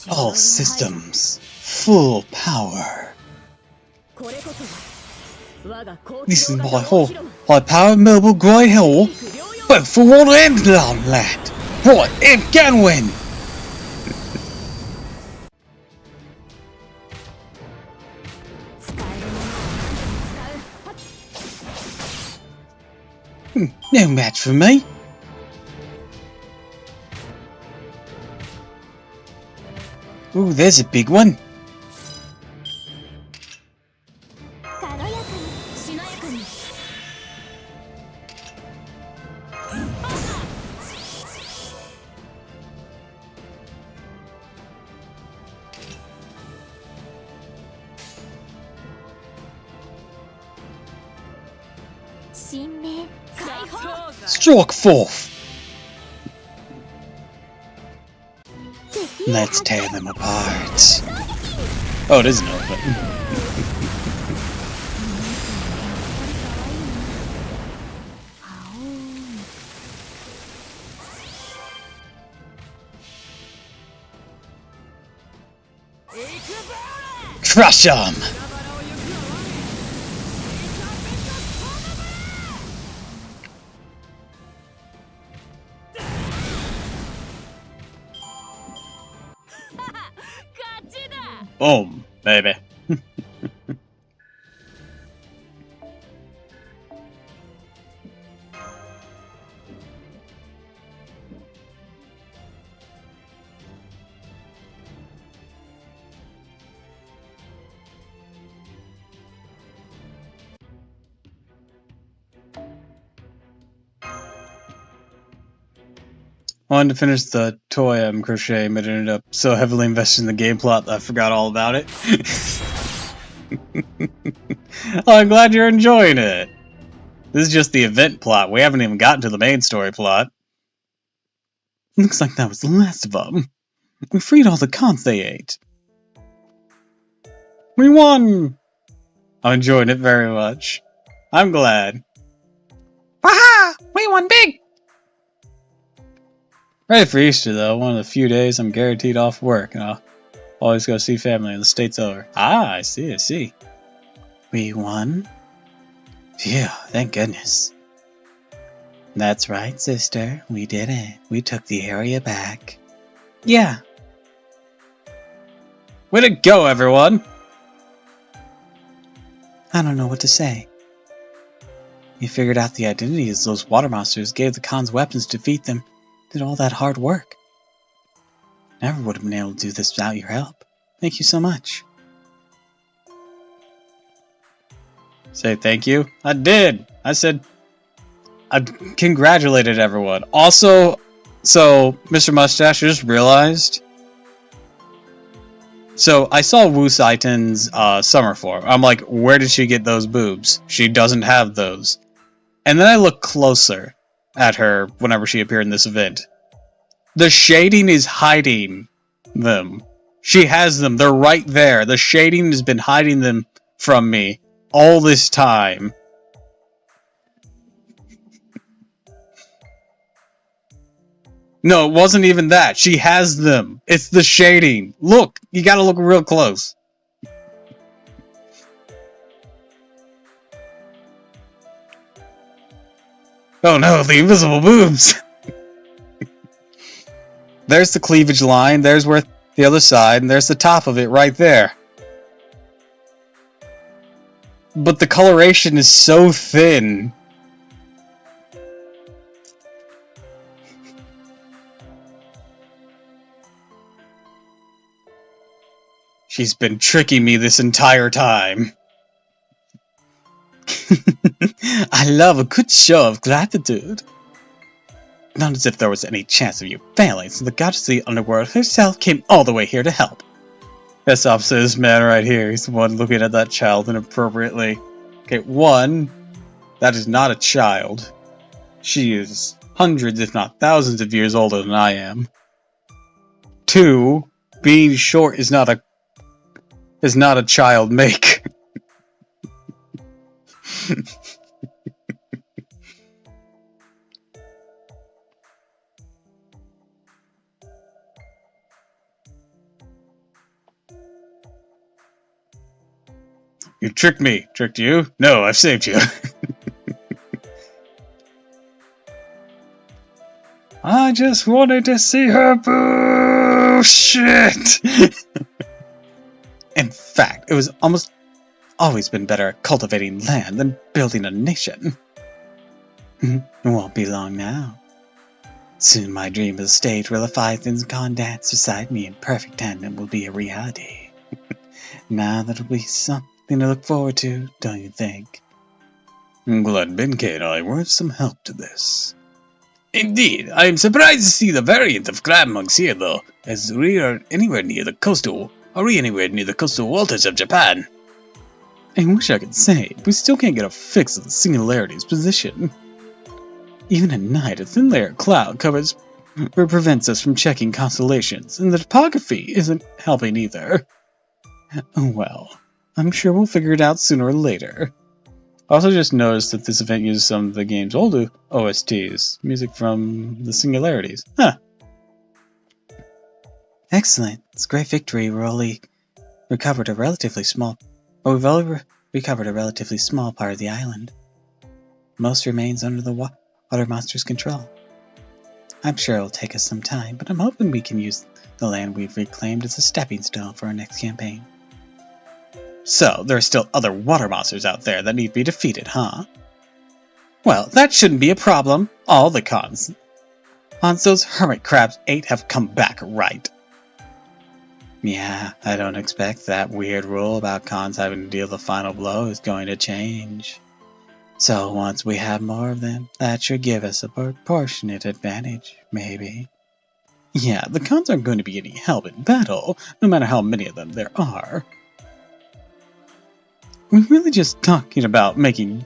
All systems. Full power. This is my whole high-powered mobile grey hole, but for one and long lad. Right, it can win. No match for me. Ooh, there's a big one. Stroke forth. Let's tear them apart. Oh, it is an elephant. Crush 'em! Boom, baby. I wanted to finish the toy I'm crocheting, but ended up so heavily invested in the game plot that I forgot all about it. Well, I'm glad you're enjoying it. This is just the event plot. We haven't even gotten to the main story plot. Looks like that was the last of them. We freed all the cons they ate. We won! I'm enjoying it very much. I'm glad. Aha! We won big! Ready for Easter, though. One of the few days I'm guaranteed off work, and I'll always go see family when the state's over. Ah, I see, I see. We won? Phew, thank goodness. That's right, sister. We did it. We took the area back. Yeah. Way to go, everyone! I don't know what to say. You figured out the identities those water monsters, gave the cons weapons to defeat them, did all that hard work. Never would have been able to do this without your help. Thank you so much. say thank you? I did. I said I congratulated everyone. Also, so Mr. Mustache just realized. So I saw Wu Saitan's summer form. I'm like, where did she get those boobs? She doesn't have those. And then I look closer at her whenever she appeared in this event. The shading is hiding them. She has them. They're right there. The shading has been hiding them from me all this time. No, it wasn't even that. She has them. It's the shading. Look, you gotta look real close. Oh no, the invisible boobs! There's the cleavage line, there's where the other side, and there's the top of it right there. But the coloration is so thin. She's been tricking me this entire time. I love a good show of gratitude. Not as if there was any chance of you failing, so the goddess of the underworld herself came all the way here to help. That's opposite this man right here. He's the one looking at that child inappropriately. Okay, one, that is not a child. She is hundreds, if not thousands of years older than I am. Two, being short is not a child make. You tricked me. Tricked you? No, I've saved you. I just wanted to see her bullshit. In fact, it was almost always been better at cultivating land than building a nation. It won't be long now. Soon my dream of the stage where Leviathan's gone dance beside me in perfect tandem will be a reality. Now that'll be something to look forward to, don't you think? I'm glad Benkei and I were of some help to this. Indeed, I am surprised to see the variant of crab monks here, though, as we are anywhere near the coastal. Are we anywhere near the coastal waters of Japan? I wish I could say, but we still can't get a fix of the singularity's position. Even at night, a thin layer of cloud covers or prevents us from checking constellations, and the topography isn't helping either. Oh well, I'm sure we'll figure it out sooner or later. I also just noticed that this event uses some of the game's older OSTs, music from the Singularities. Huh. Excellent. It's a great victory. We've only recovered a relatively small part of the island. Most remains under the water monster's control. I'm sure it'll take us some time, but I'm hoping we can use the land we've reclaimed as a stepping stone for our next campaign. So, there are still other water monsters out there that need to be defeated, huh? Well, that shouldn't be a problem. All the cons those hermit crabs ate have come back, right? Yeah, I don't expect that weird rule about cons having to deal the final blow is going to change. So once we have more of them, that should give us a proportionate advantage, maybe. Yeah, the cons aren't going to be any help in battle, no matter how many of them there are. We're really just talking about making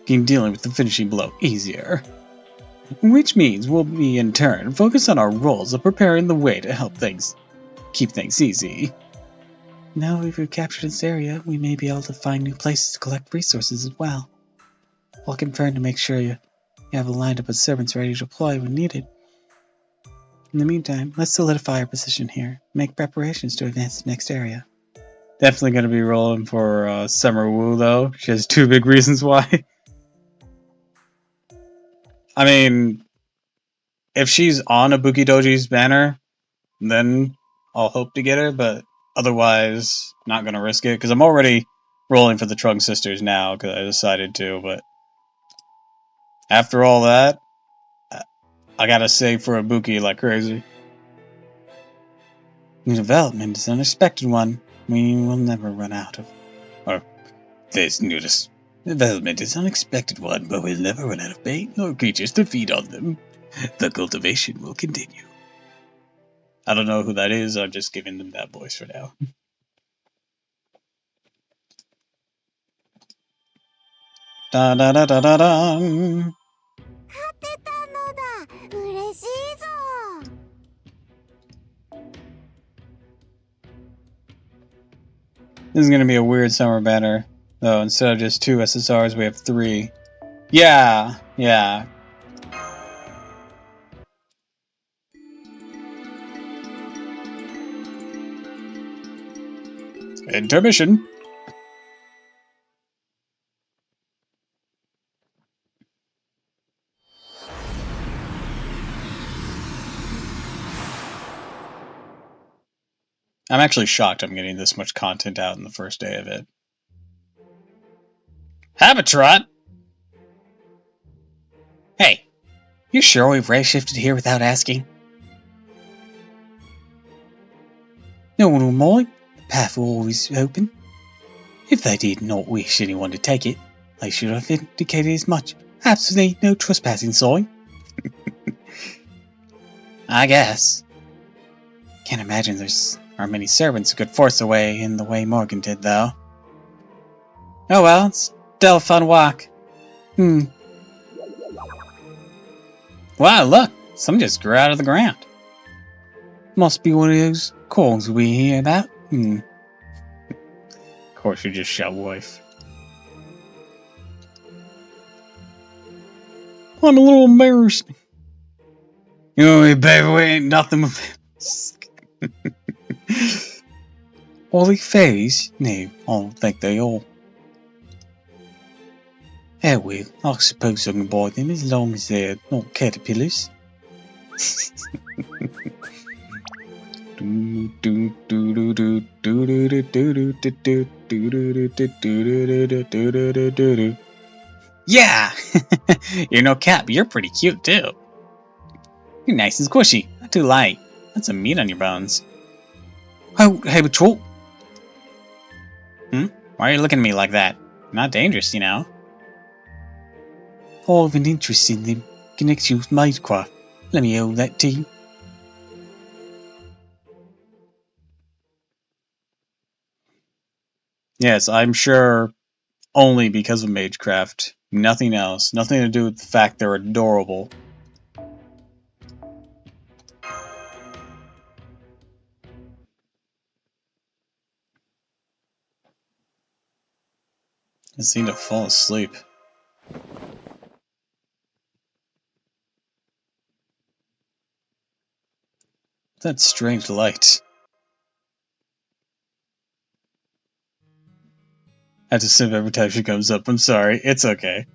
dealing with the finishing blow easier. Which means we'll be, in turn, focus on our roles of preparing the way to help keep things easy. Now we've recaptured this area, we may be able to find new places to collect resources as well. I'll confirm to make sure you have a lineup of servants ready to deploy when needed. In the meantime, let's solidify our position here, make preparations to advance to the next area. Definitely going to be rolling for Summer Wu, though. She has two big reasons why. I mean, if she's on a Bukidoji's banner, then I'll hope to get her, but otherwise, not going to risk it, because I'm already rolling for the Trunk Sisters now, because I decided to, but after all that, I gotta save for a Buki like crazy. New development is an unexpected one. We will never run out of... This new The development is an unexpected one, but we'll never run out of bait nor creatures to feed on them. The cultivation will continue. I don't know who that is, I'm just giving them that voice for now. Da da da da da da. 勝てたのだ。嬉しいぞ。This is gonna be a weird summer banner, though. Instead of just 2 SSRs, we have 3. Yeah, yeah. Intermission. I'm actually shocked I'm getting this much content out in the first day of it. Habitrot! Hey, you sure we've shifted here without asking? No one will mind. The path will always open. If they did not wish anyone to take it, they should have indicated as much. Absolutely no trespassing sign. I guess. Can't imagine there's many servants who could force their way in the way Morgan did, though. Oh well, it's still a fun walk. Wow, look! Some just grew out of the ground. Must be one of those corns we hear about. Of course you just shout wife. I'm a little embarrassed. You know, baby, we ain't nothing with Holy fairies? No, I don't think they are. Oh well, I suppose I can buy them as long as they're not caterpillars. Yeah! You're no cap, you're pretty cute too. You're nice and squishy, not too light. That's some meat on your bones. Oh, hey, patrol! Why are you looking at me like that? Not dangerous, you know. I have an interest in them. Connection with Minecraft. Let me owe that to you. Yes, I'm sure only because of Magecraft. Nothing else. Nothing to do with the fact they're adorable. I seem to fall asleep. That strange light. I have to sip every time she comes up. I'm sorry. It's okay.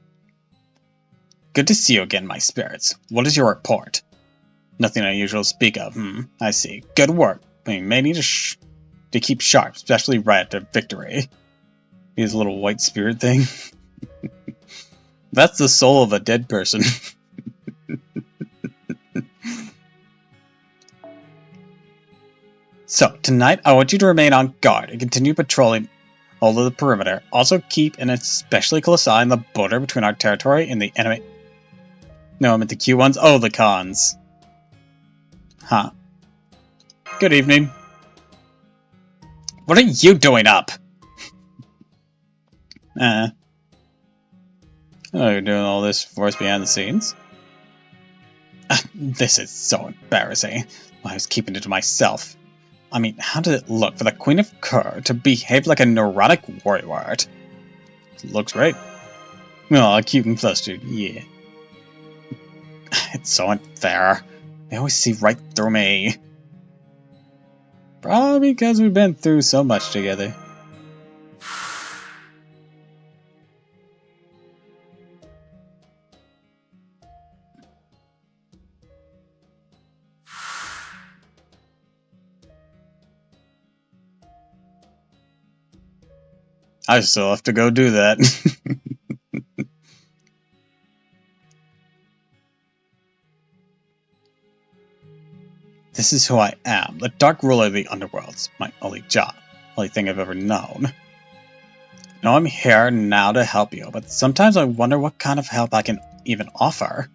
Good to see you again, my spirits. What is your report? Nothing unusual to speak of. I see. Good work. We may need to keep sharp, especially right after victory. His little white spirit thing. That's the soul of a dead person. So, tonight I want you to remain on guard and continue patrolling all of the perimeter. Also keep an especially close eye on the border between our territory and the enemy. No, I meant the Q ones. Oh, the cons. Huh. Good evening. What are you doing up? Oh, you're doing all this for us behind the scenes? This is so embarrassing. I was keeping it to myself. I mean, how did it look for the Queen of Kur to behave like a neurotic warrior? It looks great. Oh, cute and flustered, yeah. It's so unfair. They always see right through me. Probably because we've been through so much together. I still have to go do that. This is who I am, the Dark Ruler of the Underworlds. My only job, only thing I've ever known. know I'm here now to help you, but sometimes I wonder what kind of help I can even offer.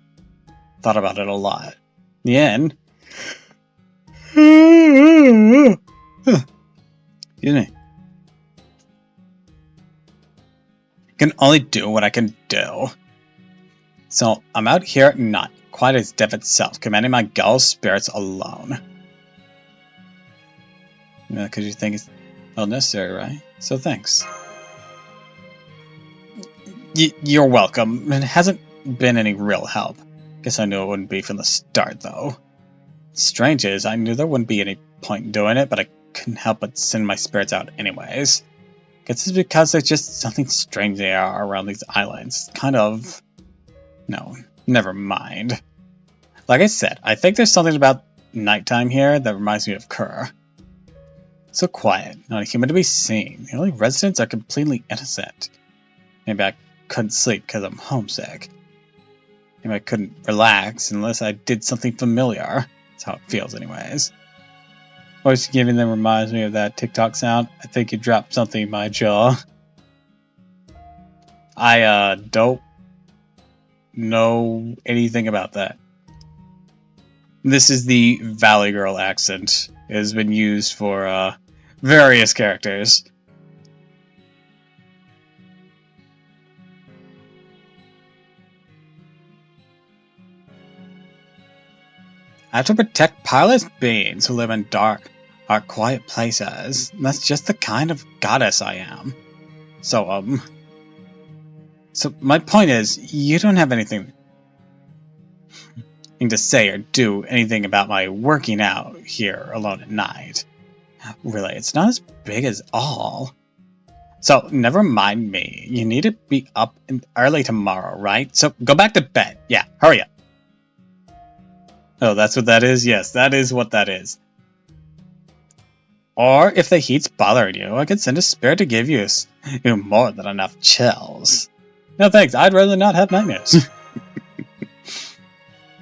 Thought about it a lot. In the end... Excuse me. I can only do what I can do. So I'm out here not quite as death itself, commanding my gull spirits alone. Yeah, because you think it's unnecessary, right? So thanks. You're welcome. It hasn't been any real help. Guess I knew it wouldn't be from the start, though. Strange is, I knew there wouldn't be any point in doing it, but I couldn't help but send my spirits out anyways. Guess it's because there's just something strange there around these islands. Kind of... No, never mind. Like I said, I think there's something about nighttime here that reminds me of Kerr. So quiet, not a human to be seen. The only residents are completely innocent. Maybe I couldn't sleep because I'm homesick. Maybe I couldn't relax unless I did something familiar. That's how it feels anyways. Voice giving them reminds me of that TikTok sound. I think you dropped something in my jaw. I don't know anything about that. This is the Valley Girl accent. It has been used for various characters. I have to protect pilot beings who live in dark, quiet places. That's just the kind of goddess I am. So my point is, you don't have anything to say or do anything about my working out here alone at night. Really, it's not as big as all. So, never mind me. You need to be up early tomorrow, right? So, go back to bed. Yeah, hurry up. Oh, that's what that is? Yes, that is what that is. Or, if the heat's bothering you, I could send a spirit to give you more than enough chills. No thanks, I'd rather not have nightmares.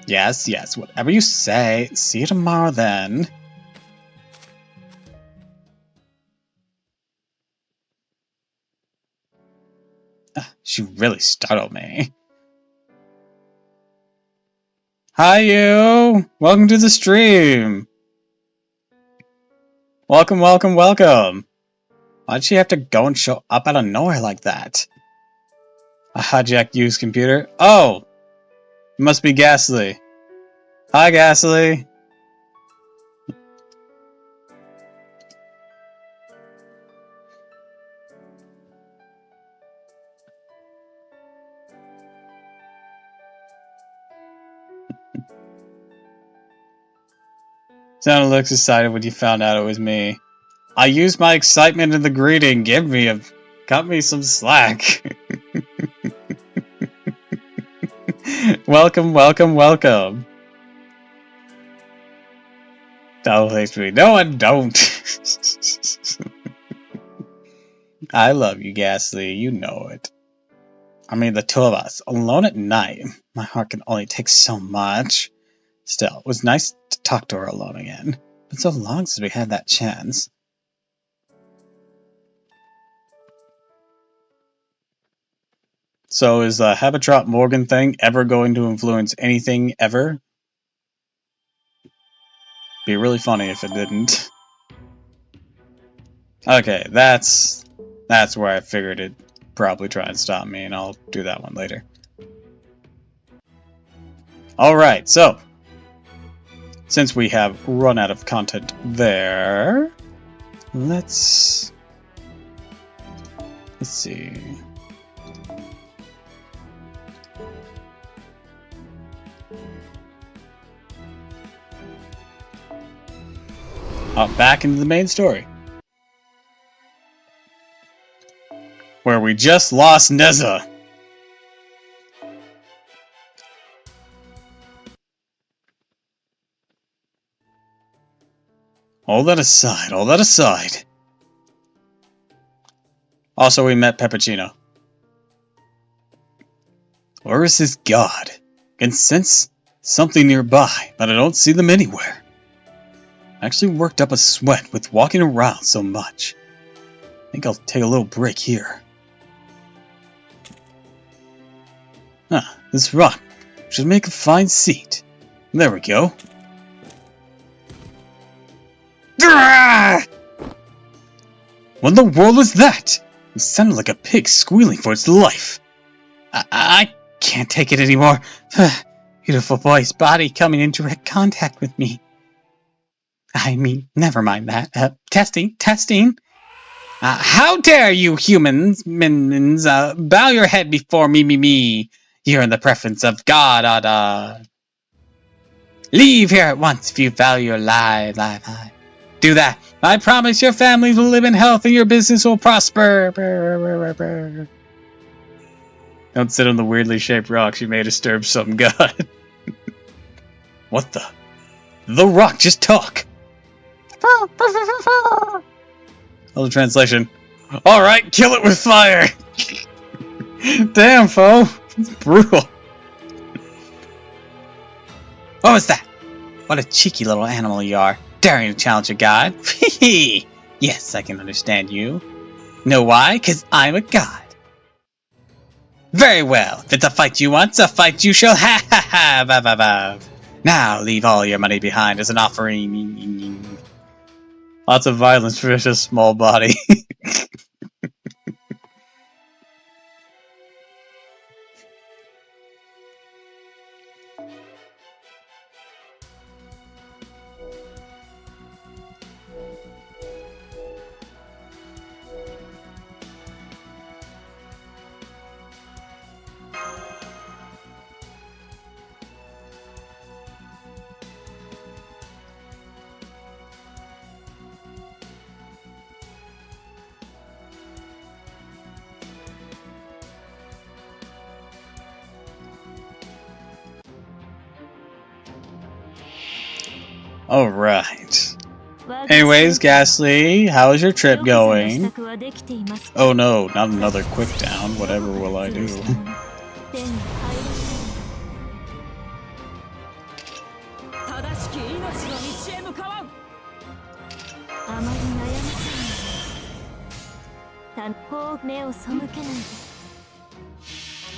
Yes, whatever you say. See you tomorrow then. She really startled me. Hi, you! Welcome to the stream! Welcome. Why'd she have to go and show up out of nowhere like that? I hijacked Yu's computer. Oh! It must be Ghastly. Hi, Ghastly! Sounded looks excited when you found out it was me. I used my excitement in the greeting. Cut me some slack. Welcome. Double HP. No, I don't. I love you, Ghastly. You know it. I mean, the two of us, alone at night. My heart can only take so much. Still, it was nice to talk to her alone again. Been so long since we had that chance. So is the Habitrop Morgan thing ever going to influence anything ever? Be really funny if it didn't. Okay, that's where I figured it'd probably try and stop me, and I'll do that one later. Alright, so since we have run out of content there, let's see. Back into the main story, where we just lost Neza. All that aside. Also, we met Peppuccino. Where is his god? I can sense something nearby, but I don't see them anywhere. I actually worked up a sweat with walking around so much. I think I'll take a little break here. Ah, this rock should make a fine seat. There we go. What in the world was that? It sounded like a pig squealing for its life. I can't take it anymore. Beautiful boy's body coming in direct contact with me. I mean, never mind that. Testing. How dare you humans, minions, bow your head before me. You're in the preference of God, Leave here at once if you value your life. Do that. I promise your families will live in health and your business will prosper. Don't sit on the weirdly shaped rocks. You may disturb some god. What the? The rock, just talk. Other translation. Alright, kill it with fire. Damn, foe. Brutal. What was that? What a cheeky little animal you are. Daring to challenge a god. Yes, I can understand you. Know why? 'Cause I'm a god. Very well. If it's a fight you want, a fight you shall have. Now leave all your money behind as an offering. Lots of violence for just a small body. Alright. Anyways, Ghastly, how is your trip going? Oh no, not another quick down. Whatever will I do?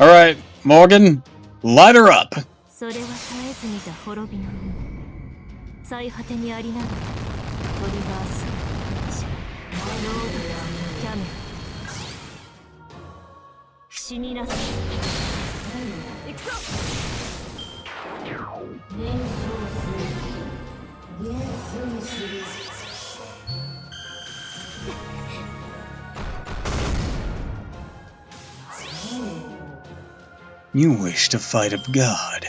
Alright, Morgan, light her up! You wish to fight a god.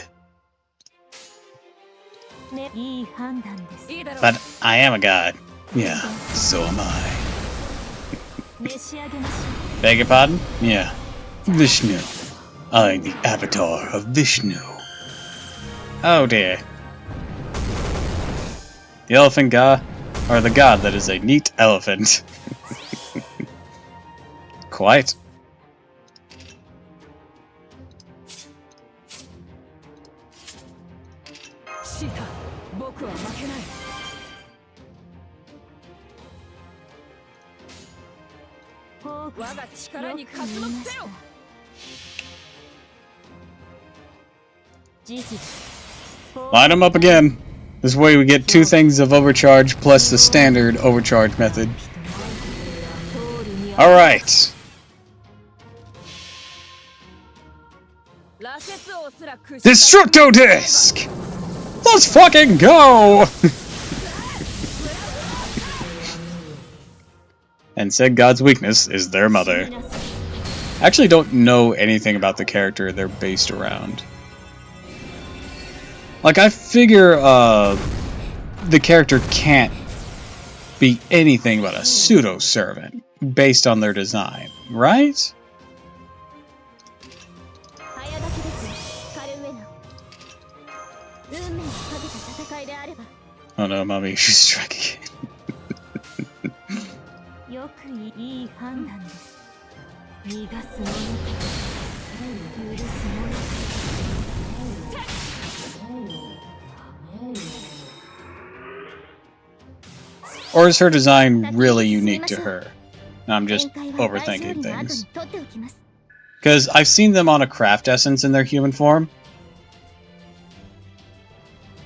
But I am a god. Yeah, so am I. Beg your pardon? Yeah. Vishnu. I'm the avatar of Vishnu. Oh dear. The elephant god, or the god that is a neat elephant. Quite. Line them up again. This way we get two things of overcharge plus the standard overcharge method. Alright. Destructo Disc! Let's fucking go! And said god's weakness is their mother. I actually don't know anything about the character they're based around. Like, I figure, the character can't be anything but a pseudo-servant, based on their design, right? Oh no, mommy, she's striking. Or is her design really unique to her? I'm just overthinking things. Because I've seen them on a craft essence in their human form.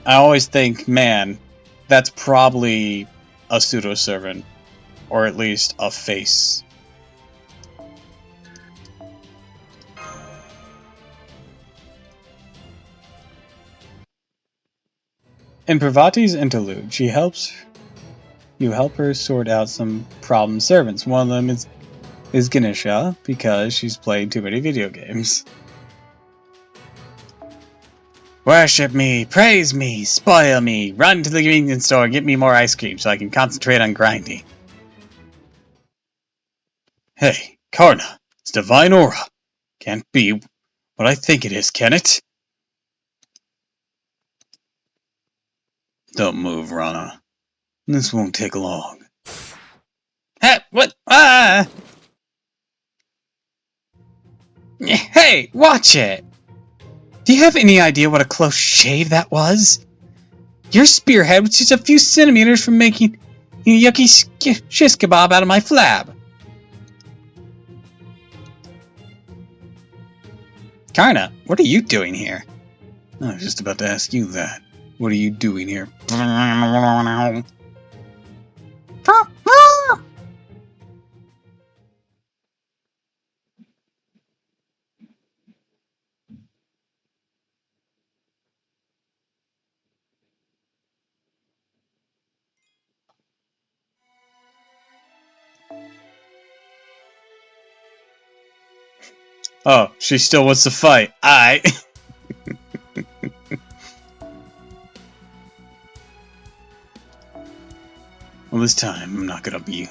I always think, man, that's probably a pseudo-servant. Or at least a face. In Pravati's interlude, you help her sort out some problem servants. One of them is Ganesha, because she's played too many video games. Worship me, praise me, spoil me, run to the convenience store and get me more ice cream so I can concentrate on grinding. Hey, Karna, it's divine aura. Can't be what I think it is, can it? Don't move, Rana. This won't take long. Hey, what? Ah! Hey, watch it! Do you have any idea what a close shave that was? Your spearhead was just a few centimeters from making a yucky shish kebab out of my flab. Karna, what are you doing here? I was just about to ask you that. What are you doing here? Oh, she still wants to fight. Well, this time I'm not gonna be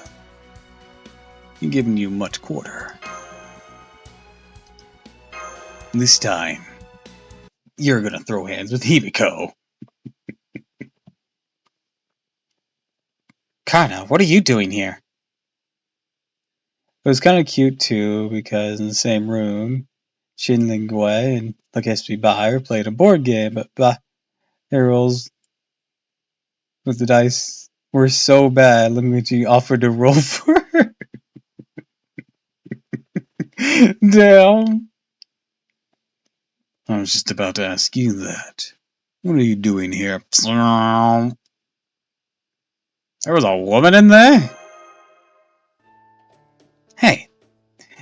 giving you much quarter. This time, you're gonna throw hands with Himiko. Karna, what are you doing here? It was kind of cute too, because in the same room, Shin Lingwei and Lakeshi Bayer played a board game, but their rolls with the dice were so bad, Lingwei offered to roll for her. Damn. I was just about to ask you that. What are you doing here? There was a woman in there?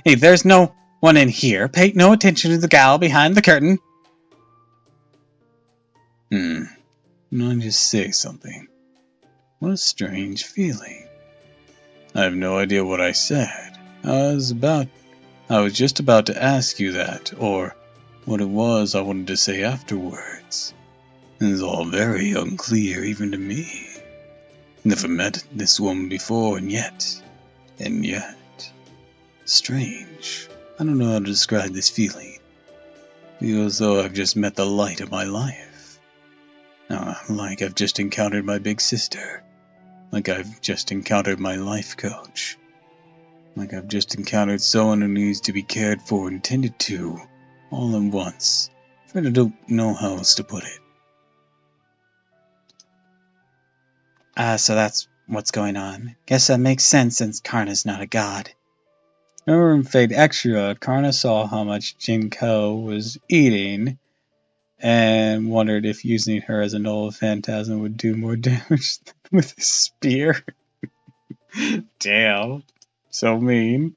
Hey, there's no one in here. Pay no attention to the gal behind the curtain. I'll just say something. What a strange feeling. I have no idea what I said. I was just about to ask you that, or what it was I wanted to say afterwards. It's all very unclear even to me. Never met this woman before, and yet, strange. I don't know how to describe this feeling. Feels as though I've just met the light of my life. Like I've just encountered my big sister. Like I've just encountered my life coach. Like I've just encountered someone who needs to be cared for and tended to, all at once. I don't know how else to put it. So that's what's going on. Guess that makes sense since Karna's not a god. Remember in Fate Extra, Karna saw how much Jinko was eating and wondered if using her as a null phantasm would do more damage with a spear. Damn. So mean.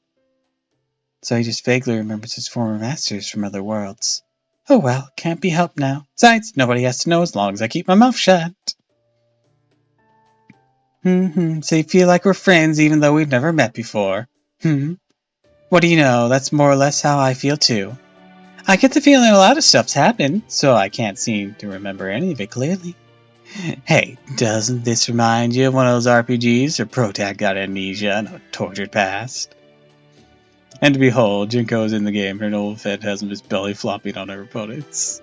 So he just vaguely remembers his former masters from other worlds. Oh well, can't be helped now. Besides, nobody has to know as long as I keep my mouth shut. So you feel like we're friends even though we've never met before. What do you know, that's more or less how I feel too. I get the feeling a lot of stuff's happened, so I can't seem to remember any of it clearly. Hey, doesn't this remind you of one of those RPGs where Protag got amnesia and a tortured past? And behold, Jinko is in the game, her old phantasm is belly flopping on her opponents.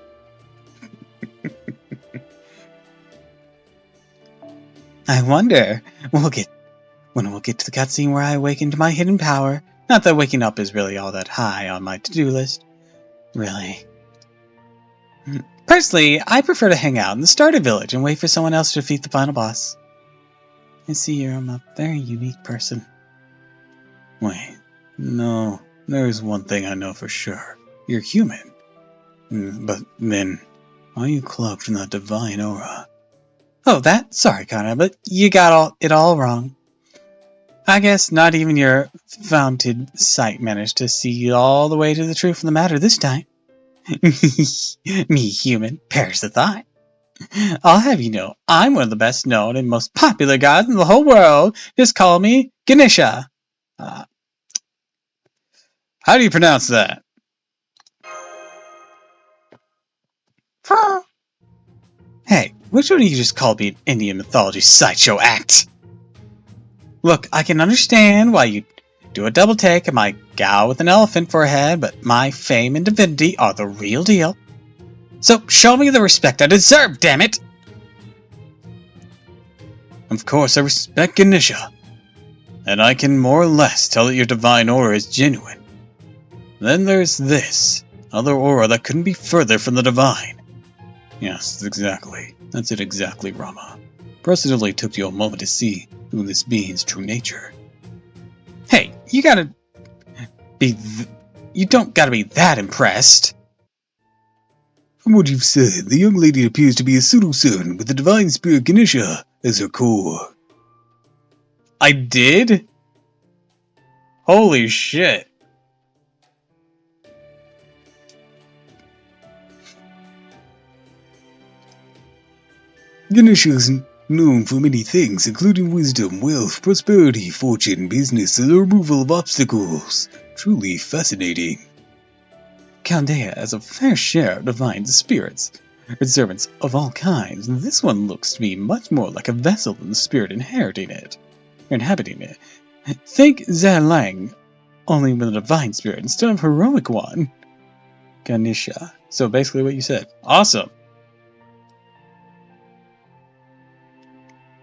I wonder, when we'll get to the cutscene where I awaken to my hidden power. Not that waking up is really all that high on my to-do list. Really. Personally, I prefer to hang out in the starter village and wait for someone else to defeat the final boss. I see I'm a very unique person. Wait, no, There is one thing I know for sure. You're human. But then, why are you cloaked in that divine aura? Oh, that? Sorry, Connor, but you got it all wrong. I guess not even your founted sight managed to see all the way to the truth of the matter this time. Me, human, perish the thought. I'll have you know, I'm one of the best known and most popular gods in the whole world. Just call me Ganesha. How do you pronounce that? Hey, which one of you just called me an Indian mythology sideshow act? Look, I can understand why you do a double take of my gal with an elephant for a head, but my fame and divinity are the real deal. So show me the respect I deserve, damn it! Of course, I respect Ganesha, and I can more or less tell that your divine aura is genuine. Then there's this other aura that couldn't be further from the divine. Yes, exactly. That's it exactly, Rama. Perhaps it only took you a moment to see through this being's true nature. Hey, you don't gotta be that impressed. From what you've said, the young lady appears to be a pseudo-servant with the divine spirit Ganesha as her core. I did? Holy shit. Ganesha is known for many things, including wisdom, wealth, prosperity, fortune, business, and the removal of obstacles. Truly fascinating. Chaldea has a fair share of divine spirits, and servants of all kinds. This one looks to me much more like a vessel than the spirit inhabiting it. Think Zerlang, only with a divine spirit instead of a heroic one. Ganesha. So basically what you said. Awesome.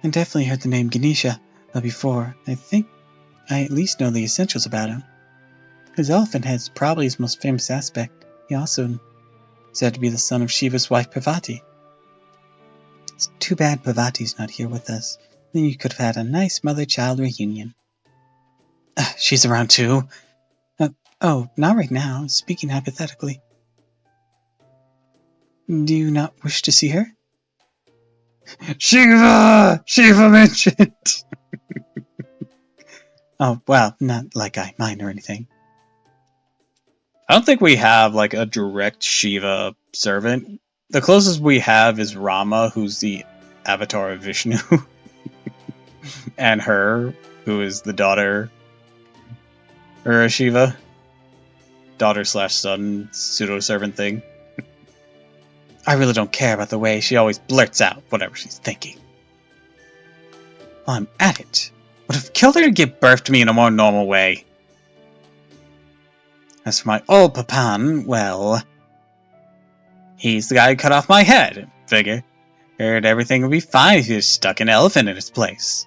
I definitely heard the name Ganesha before. I think I at least know the essentials about him. His elephant head is probably his most famous aspect. He also said to be the son of Shiva's wife Parvati. It's too bad Parvati's not here with us. Then you could have had a nice mother-child reunion. She's around too. Oh, not right now. Speaking hypothetically. Do you not wish to see her? Shiva mentioned. Oh, well, not like I mind or anything. I don't think we have like a direct Shiva servant. The closest we have is Rama, who's the avatar of Vishnu, and her, who is the daughter of Shiva. Daughter/son pseudo-servant thing. I really don't care about the way she always blurts out whatever she's thinking. While I'm at it, would have killed her to give birth to me in a more normal way. As for my old Papan, well, he's the guy who cut off my head. Figured everything would be fine if he just stuck an elephant in its place.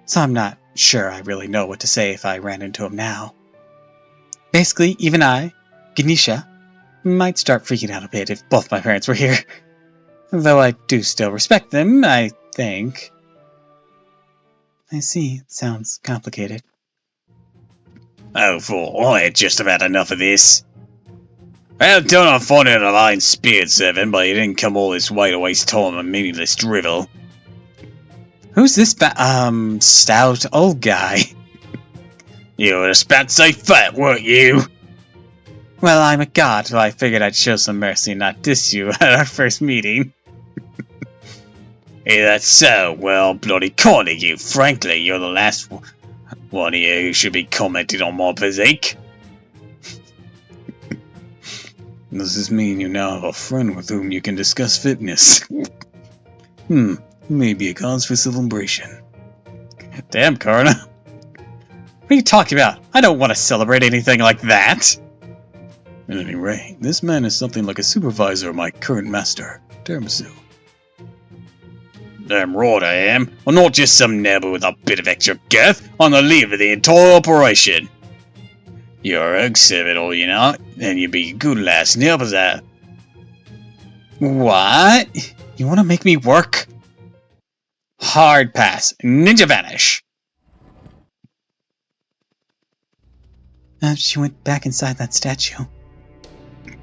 So I'm not sure I really know what to say if I ran into him now. Basically, even I, Ganesha, might start freaking out a bit if both my parents were here. Though I do still respect them, I think. I see, it sounds complicated. Oh, fool, I had just about enough of this. Well, don't I find it a divine spirit servant, but you didn't come all this way to waste time on meaningless drivel. Who's this stout old guy? You were just about to say fat, weren't you? Well, I'm a god, so I figured I'd show some mercy and not diss you at our first meeting. Hey, that's so. Well, bloody kind of you. Frankly, you're the last one here who should be commenting on my physique. Does this mean you now have a friend with whom you can discuss fitness? Maybe a cause for celebration. Damn, Karna. What are you talking about? I don't want to celebrate anything like that. At any rate, this man is something like a supervisor of my current master, Tiramisu. Damn right I am. I'm not just some neighbor with a bit of extra girth. I'm the leader of the entire operation. You're a servant, or you not, and you'd be a good last to help us out. What? You want to make me work? Hard pass. Ninja vanish. She went back inside that statue. We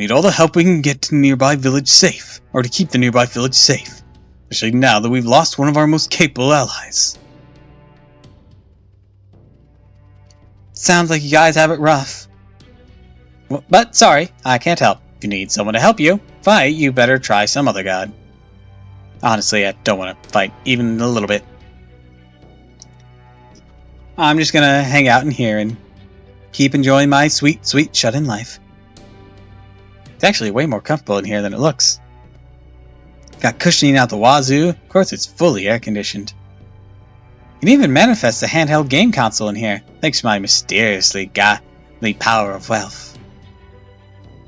need all the help we can get to the nearby village safe, or to keep the nearby village safe. Especially now that we've lost one of our most capable allies. Sounds like you guys have it rough. But sorry, I can't help. If you need someone to help you fight, you better try some other god. Honestly, I don't want to fight even a little bit. I'm just gonna hang out in here and keep enjoying my sweet, sweet shut-in life. It's actually way more comfortable in here than it looks. Got cushioning out the wazoo. Of course, it's fully air-conditioned. You can even manifest a handheld game console in here, thanks to my mysteriously godly power of wealth.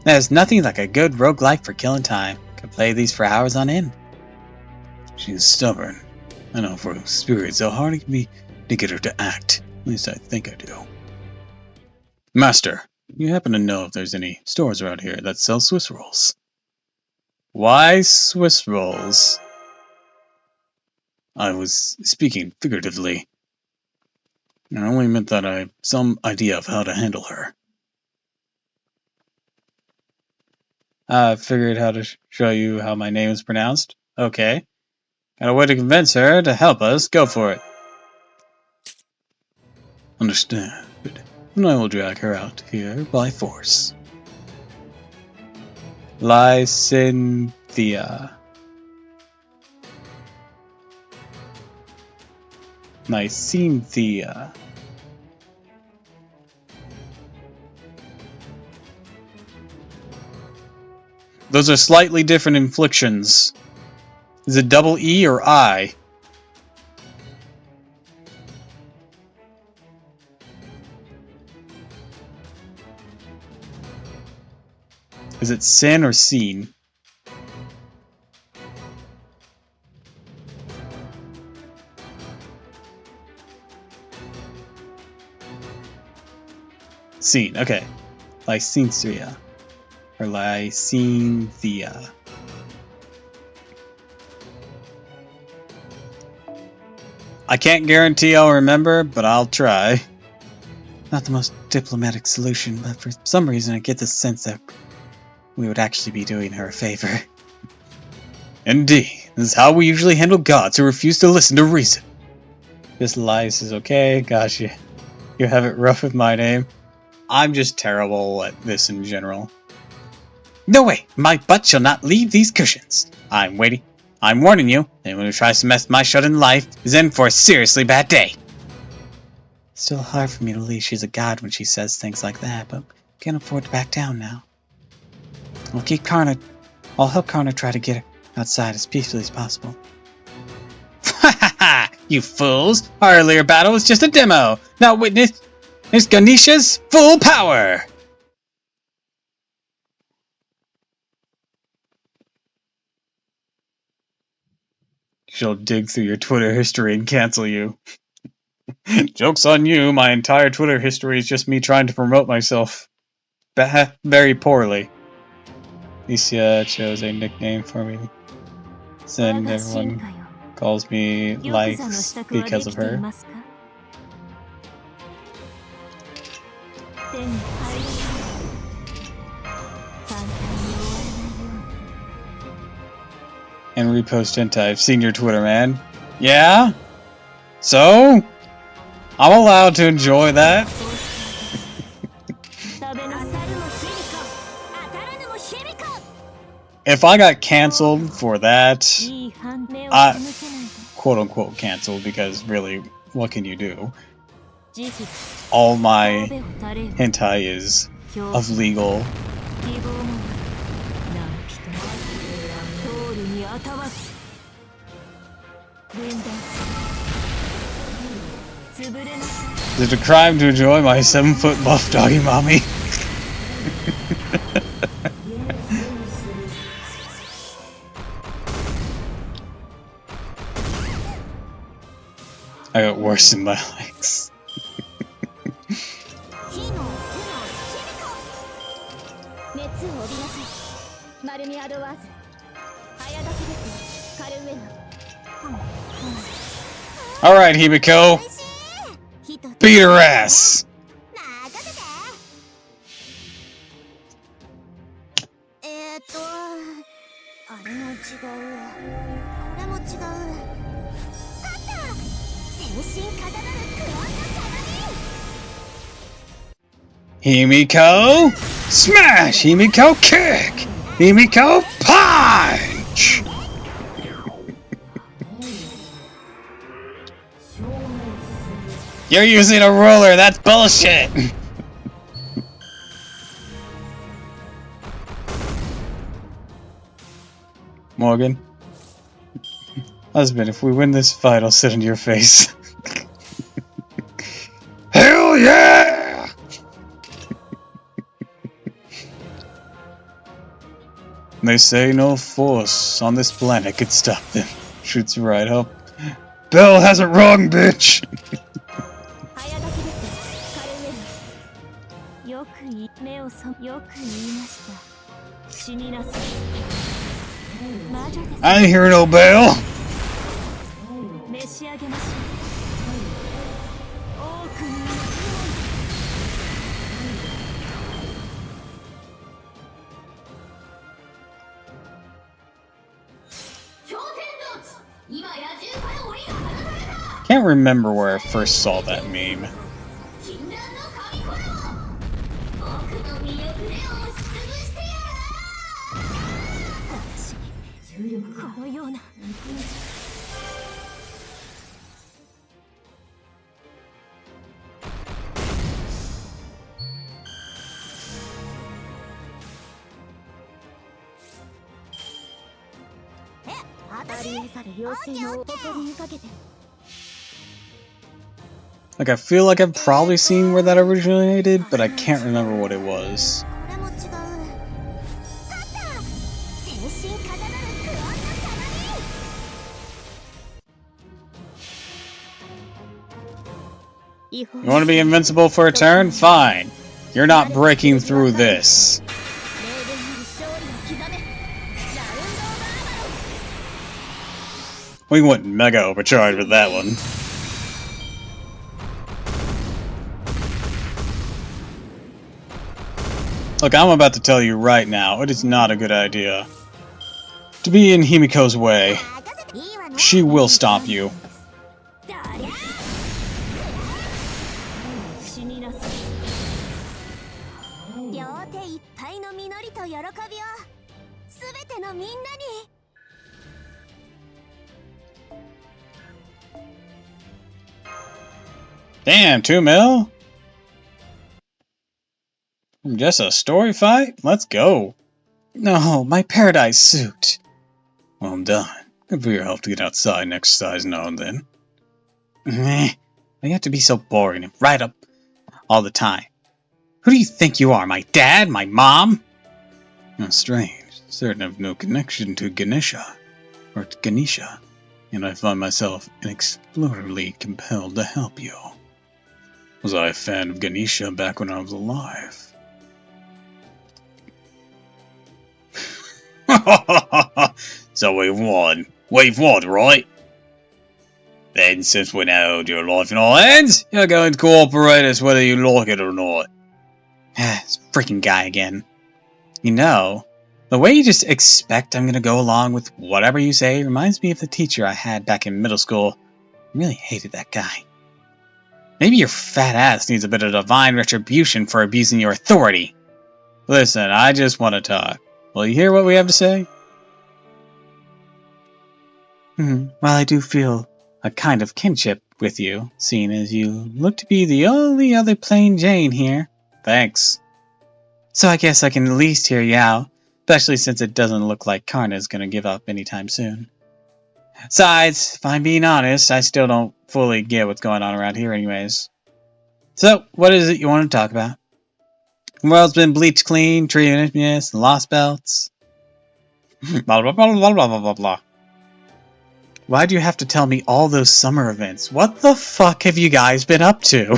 There's nothing like a good roguelike for killing time. Can play these for hours on end. She's stubborn. I know for a spirit so hard it can be to get her to act. At least I think I do. Master, you happen to know if there's any stores around here that sell Swiss rolls? Why Swiss rolls? I was speaking figuratively. I only meant that I have some idea of how to handle her. I figured how to show you how my name is pronounced. Okay. Got a way to convince her to help us. Go for it. Understood. And I will drag her out here by force. Lysynthia. Lysynthia. Those are slightly different inflictions. Is it double E or I? Is it sin or scene? Scene, okay. Lysynthia. Or Lysynthia. I can't guarantee I'll remember, but I'll try. Not the most diplomatic solution, but for some reason I get the sense that we would actually be doing her a favor. Indeed. This is how we usually handle gods who refuse to listen to reason. This Lys is okay. Gosh, you have it rough with my name. I'm just terrible at this in general. No way! My butt shall not leave these cushions. I'm waiting. I'm warning you. Anyone who tries to mess my shut-in life is in for a seriously bad day. It's still hard for me to believe she's a god when she says things like that, but can't afford to back down now. I'll help Karna try to get her outside as peacefully as possible. Ha ha ha! You fools! Our earlier battle was just a demo. Now witness Ganesha's full power! She'll dig through your Twitter history and cancel you. Joke's on you, my entire Twitter history is just me trying to promote myself. Very poorly. Alicia chose a nickname for me. Then everyone calls me Likes because of her. And repost hentai. I've seen your Twitter, man. Yeah? So? I'm allowed to enjoy that. If I got canceled for that, quote unquote canceled, because really, what can you do? All my hentai is of legal. Is it a crime to enjoy my 7-foot buff doggy mommy? I got worse in my legs. Alright, Himiko. Beat her ass! れも違う。あった。全身刀のクワンの鏡。 Himiko! Smash! Himiko kick! Himiko punch! You're using a ruler, that's bullshit! Morgan. Husband, if we win this fight, I'll sit in your face. Hell yeah! They say no force on this planet could stop them. Shoots right up. Bell has it wrong, bitch! 早炊きです。カルメラ。よく言い、目をそ、よく言いました。死になさい。魔女です。 I ain't hear no bell! 召し上げましょう。多く言います。氷天動地、今野獣から檻が放たれた。 Can't remember where I first saw that meme. 禁断の神コロ、僕の魅力で押しつぶしてや私に重力このような。Like, I feel like I've probably seen where that originated, but I can't remember what it was. これも違う。あった。全身刀のクワンの鏡。 You want to be invincible for a turn? Fine. You're not breaking through this. We went mega overcharged with that one. Look, I'm about to tell you right now, it is not a good idea to be in Himiko's way. She will stop you. 死になさい。両手いっぱいの実りと喜びをすべてのみんなに。 Damn, 2 mil? Just a story fight? Let's go. No, my paradise suit. Well, I'm done. Good for your help to get outside and exercise now and then. Meh. You have to be so boring and right up all the time. Who do you think you are? My dad? My mom? Oh, strange. Certain have no connection to Ganesha. Or to Ganesha. And I find myself inexplicably compelled to help you. Was I a fan of Ganesha back when I was alive? So we've won. We've won, right? Then, since we now hold your life in our hands, you're going to cooperate us whether you like it or not. This freaking guy again. You know, the way you just expect I'm gonna go along with whatever you say reminds me of the teacher I had back in middle school. I really hated that guy. Maybe your fat ass needs a bit of divine retribution for abusing your authority. Listen, I just want to talk. Will you hear what we have to say? Well, I do feel a kind of kinship with you, seeing as you look to be the only other plain Jane here. Thanks. So I guess I can at least hear you out, especially since it doesn't look like Karna's gonna give up anytime soon. Besides, if I'm being honest, I still don't fully get what's going on around here anyways. So, what is it you want to talk about? The world's been bleached clean, tree of infiniteness, and lost belts. Blah blah blah blah blah blah blah blah. Why do you have to tell me all those summer events? What the fuck have you guys been up to?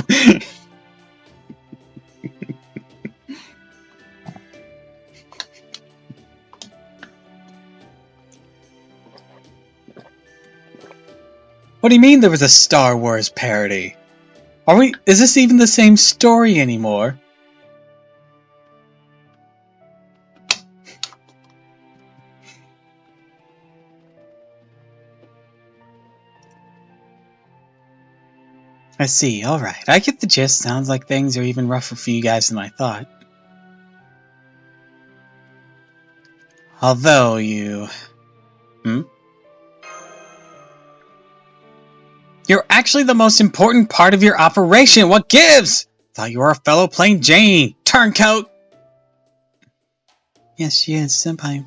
What do you mean there was a Star Wars parody? Is this even the same story anymore? I see, alright. I get the gist. Sounds like things are even rougher for you guys than I thought. Although you... You're actually the most important part of your operation! What gives? Thought you were a fellow plain Jane! Turncoat! Yes, she is. Senpai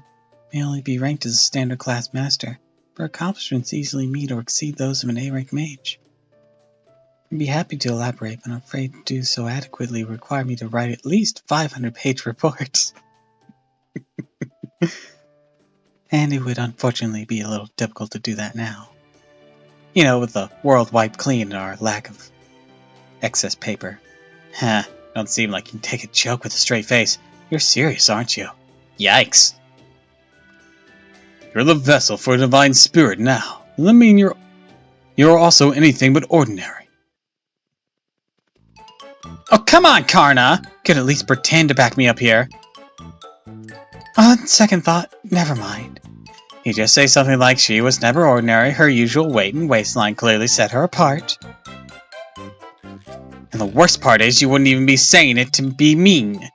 may only be ranked as a standard class master. Her accomplishments easily meet or exceed those of an A-rank mage. I'd be happy to elaborate, but I'm afraid to do so adequately would require me to write at least 500-page reports. And it would unfortunately be a little difficult to do that now. You know, with the world wiped clean and our lack of excess paper. Huh, don't seem like you can take a joke with a straight face. You're serious, aren't you? Yikes. You're the vessel for a divine spirit now. Does that mean you're also anything but ordinary? Oh, come on, Karna! You could at least pretend to back me up here. On second thought, never mind. You just say something like she was never ordinary, her usual weight and waistline clearly set her apart. And the worst part is you wouldn't even be saying it to be mean.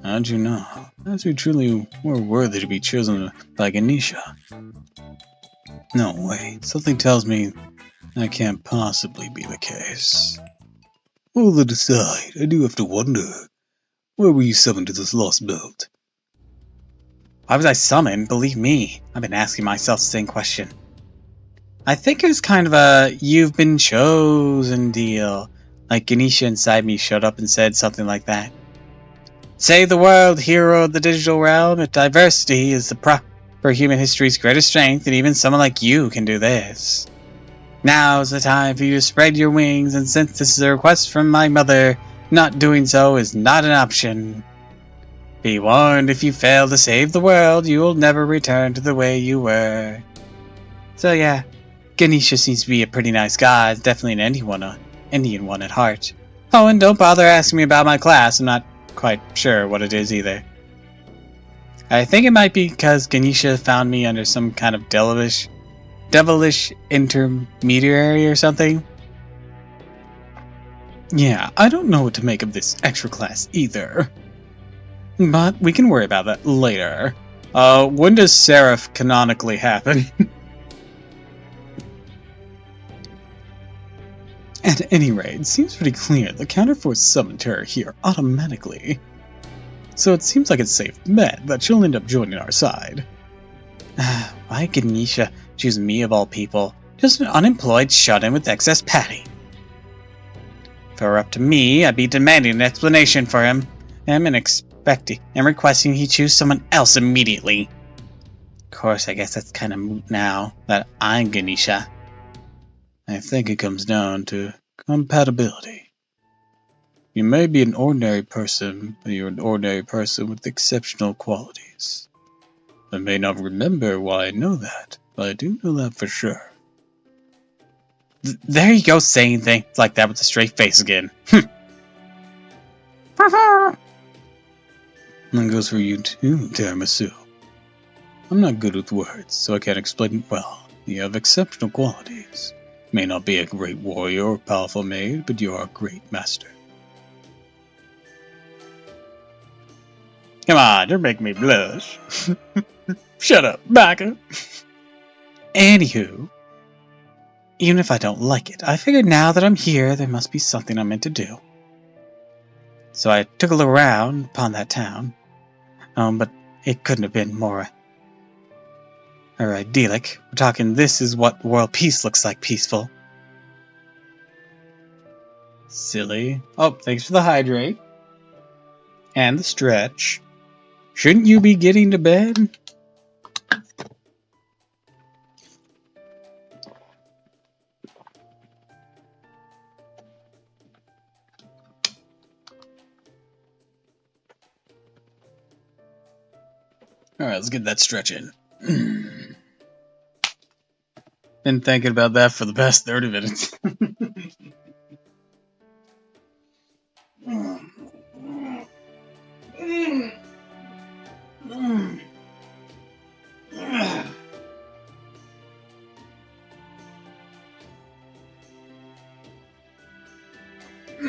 How'd you know? As you truly were worthy to be chosen by Ganesha. No, wait. Something tells me that can't possibly be the case. All that aside, I do have to wonder, where were you summoned to this lost belt? Why was I summoned? Believe me, I've been asking myself the same question. I think it was kind of a you've been chosen deal. Like Ganesha inside me showed up and said something like that. Save the world, hero of the digital realm. If diversity is the proper human history's greatest strength, and even someone like you can do this. Now's the time for you to spread your wings, and since this is a request from my mother, not doing so is not an option. Be warned, if you fail to save the world, you will never return to the way you were. So yeah, Ganesha seems to be a pretty nice guy, definitely an Indian one at heart. Oh, and don't bother asking me about my class, I'm not quite sure what it is either. I think it might be because Ganesha found me under some kind of devilish intermediary or something. Yeah, I don't know what to make of this extra class either. But we can worry about that later. When does Seraph canonically happen? At any rate, it seems pretty clear the Counterforce summoned her here automatically. So it seems like it's safe bet that she'll end up joining our side. Why Ganesha choose me of all people? Just an unemployed shut-in with excess padding. If it were up to me, I'd be demanding an explanation for him. And requesting he choose someone else immediately. Of course, I guess that's kind of moot now that I'm Ganesha. I think it comes down to compatibility. You may be an ordinary person, but you're an ordinary person with exceptional qualities. I may not remember why I know that, but I do know that for sure. There you go, saying things like that with a straight face again. That goes for you too, Tiramisu. I'm not good with words, so I can't explain it well. You have exceptional qualities. May not be a great warrior or powerful maid, but you are a great master. Come on, you're making me blush. Shut up, Baka. Anywho, even if I don't like it, I figured now that I'm here, there must be something I'm meant to do. So I took a look around upon that town. But it couldn't have been more idyllic. We're talking this is what world peace looks like, peaceful. Silly. Oh, thanks for the hydrate. And the stretch. Shouldn't you be getting to bed? Alright, let's get that stretch in. Been thinking about that for the past 30 minutes.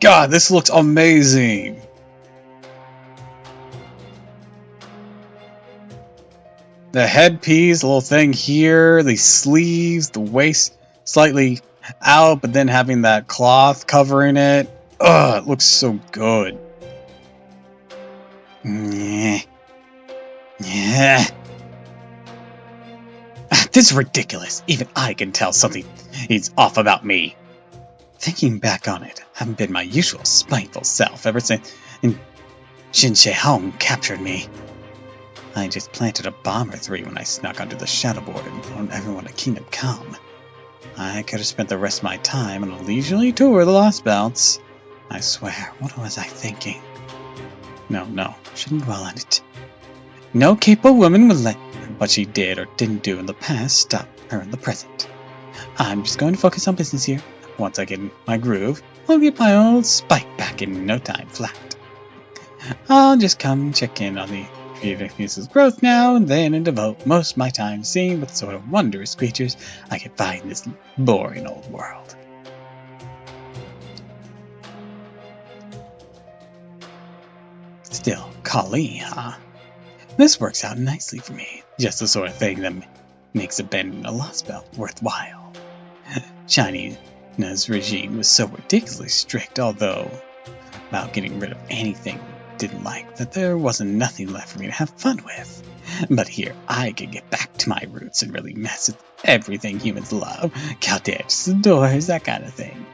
God, this looks amazing! The headpiece, the little thing here, the sleeves, the waist slightly out, but then having that cloth covering it. Ugh, it looks so good. Yeah. Yeah. This is ridiculous. Even I can tell something is off about me. Thinking back on it, I haven't been my usual spiteful self ever since Shin Hong captured me. I just planted a bomb or three when I snuck onto the shadow board and warned everyone to Kingdom Come. I could have spent the rest of my time on a leisurely tour of the Lost Belts. I swear, what was I thinking? No, shouldn't dwell on it. No capable woman would let what she did or didn't do in the past stop her in the present. I'm just going to focus on business here. Once I get in my groove, I'll get my old spike back in no time flat. I'll just come check in on the Treevenus's growth now and then and devote most of my time seeing what sort of wondrous creatures I can find in this boring old world. Still, Kali, huh? This works out nicely for me. Just the sort of thing that makes abandoning a Lost Belt worthwhile. China's regime was so ridiculously strict, although about getting rid of anything I didn't like, that there wasn't nothing left for me to have fun with. But here, I could get back to my roots and really mess with everything humans love. Cottages, doors, that kind of thing.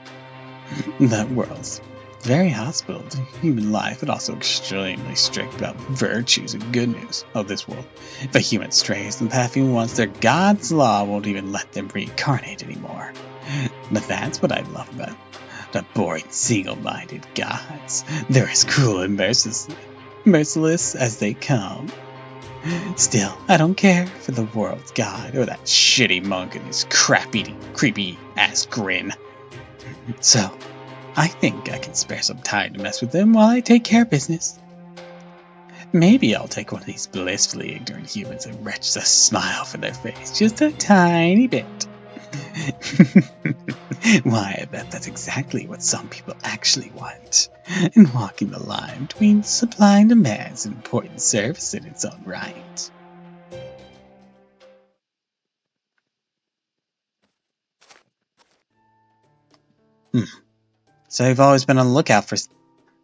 The world's very hospitable to human life, but also extremely strict about virtues and good news of this world. If a human strays the path he wants, their God's law won't even let them reincarnate anymore. But that's what I love about the boring, single-minded gods. They're as cruel and merciless as they come. Still, I don't care for the world's god or that shitty monk and his crap-eating, creepy-ass grin. So, I think I can spare some time to mess with them while I take care of business. Maybe I'll take one of these blissfully ignorant humans and retch a smile from their face just a tiny bit. Why, I bet that's exactly what some people actually want. And walking the line between supply and demand is an important service in its own right. So you've always been on the lookout for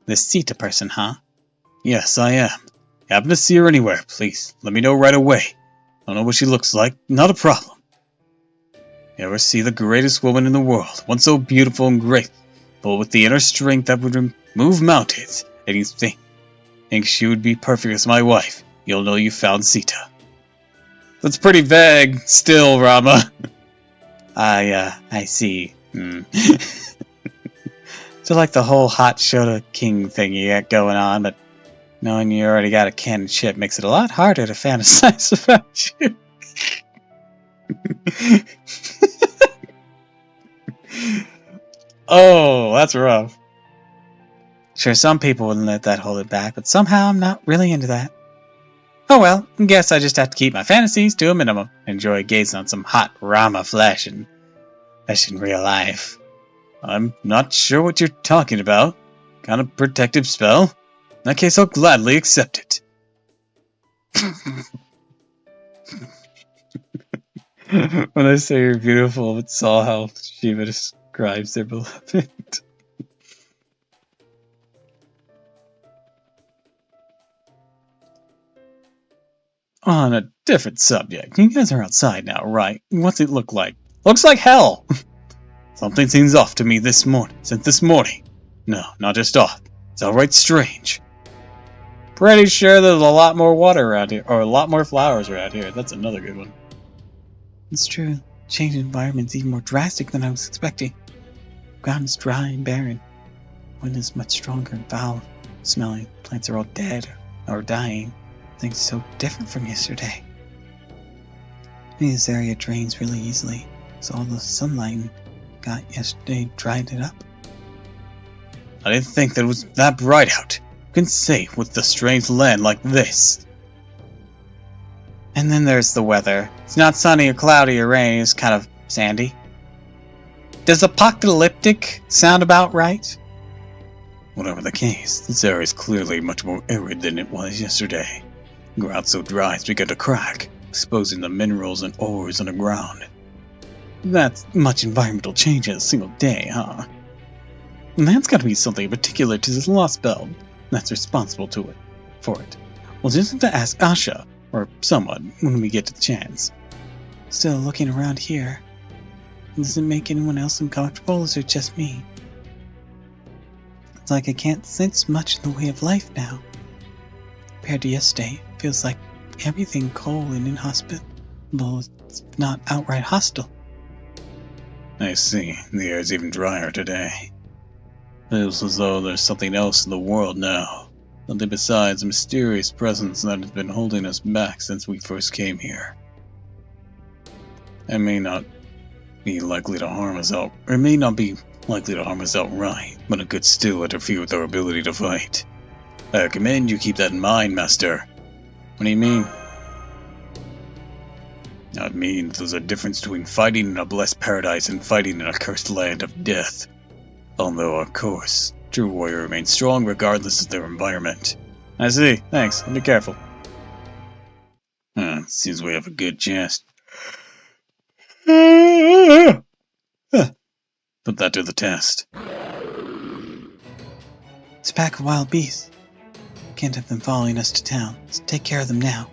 this Sita person, huh? Yes, I am. Happen to see her anywhere, please let me know right away. Don't know what she looks like, not a problem. You ever see the greatest woman in the world, one so beautiful and grateful with the inner strength that would remove mountains, and you think she would be perfect as my wife, you'll know you found Sita. That's pretty vague, still, Rama. I see. So like the whole hot Shota King thing you got going on, but knowing you already got a canon ship makes it a lot harder to fantasize about you. Oh, that's rough. Sure, some people wouldn't let that hold it back, but somehow I'm not really into that. Oh well, I guess I just have to keep my fantasies to a minimum. Enjoy gazing on some hot Rama flesh in real life. I'm not sure what you're talking about. Kind of protective spell? In that case, I'll gladly accept it. When I say you're beautiful, it's all how Shiva describes their beloved. On a different subject, you guys are outside now, right? What's it look like? Looks like hell! Something seems off to me since this morning. No, not just off. It's outright strange. Pretty sure there's a lot more water around here, or a lot more flowers around here. That's another good one. It's true. Change in environment's even more drastic than I was expecting. Ground is dry and barren. Wind is much stronger and foul smelling. Plants are all dead or dying. Things so different from yesterday. This area drains really easily, so all the sunlight got yesterday dried it up. I didn't think that it was that bright out. Who can say with the strange land like this? And then there's the weather. It's not sunny or cloudy or rainy, it's kind of sandy. Does apocalyptic sound about right? Whatever the case, this area is clearly much more arid than it was yesterday. The ground so dry it's begun to crack, exposing the minerals and ores underground. That's much environmental change in a single day, huh? And that's gotta be something particular to this lost belt that's responsible for it. We'll just have to ask Asha, or someone, when we get to the chance. Still, looking around here, does it make anyone else uncomfortable, or is it just me? It's like I can't sense much in the way of life now. Compared to yesterday, it feels like everything cold and inhospitable is not outright hostile. I see. The air's even drier today. Feels as though there's something else in the world now. Something besides a mysterious presence that has been holding us back since we first came here. It may not be likely to harm us outright, but it could still interfere with our ability to fight. I recommend you keep that in mind, Master. What do you mean? I mean, there's a difference between fighting in a blessed paradise and fighting in a cursed land of death. Although, of course, true warrior remains strong regardless of their environment. I see. Thanks. I'll be careful. Seems we have a good chance. Put that to the test. It's a pack of wild beasts. Can't have them following us to town, so take care of them now.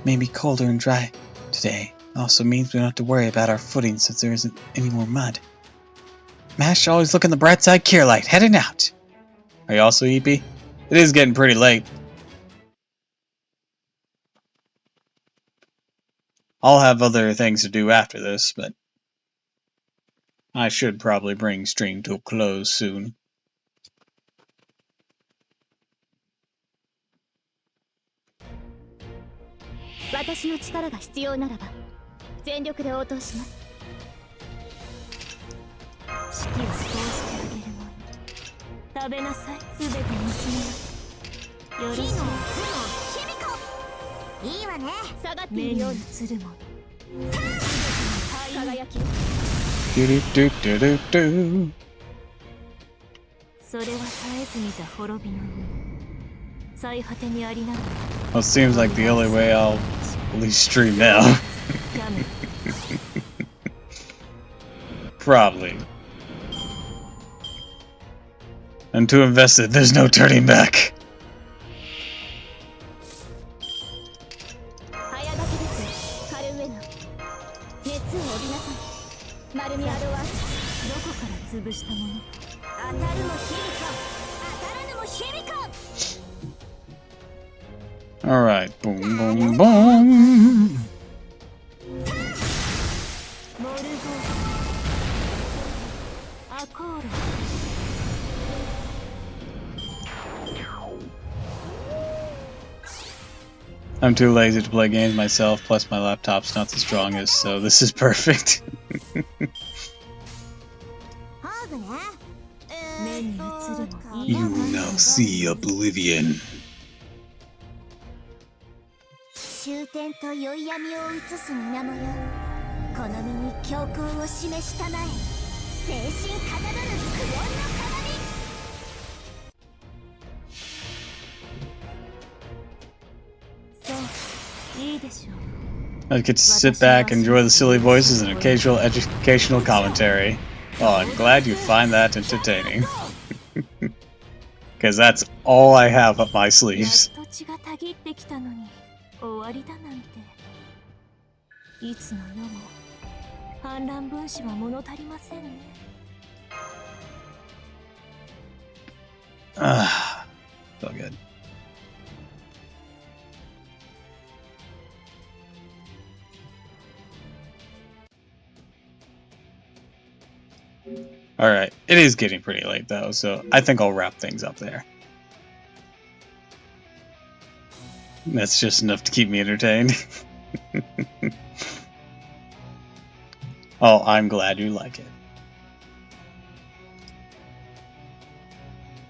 Maybe colder and dry today also means we don't have to worry about our footing since there isn't any more mud. Mash, always look on the bright side. Carelight, heading out. Are you also EP? It is getting pretty late. I'll have other things to do after this, but I should probably bring stream to a close soon. Well, it seems like the only way I'll at least stream now. Probably. I'm too invested, there's no turning back. Alright, boom, boom, boom. I'm too lazy to play games myself, plus my laptop's not the strongest, so this is perfect. You now see oblivion. 終点と宵闇を映す水面よこの身に教訓を示したまえ精神かたどる苦音の鏡 I get to sit back, enjoy the silly voices and occasional educational commentary. Oh, I'm glad you find that entertaining. Because that's all I have up my sleeves. So good. Alright, it is getting pretty late though, so I think I'll wrap things up there. That's just enough to keep me entertained. Oh, I'm glad you like it.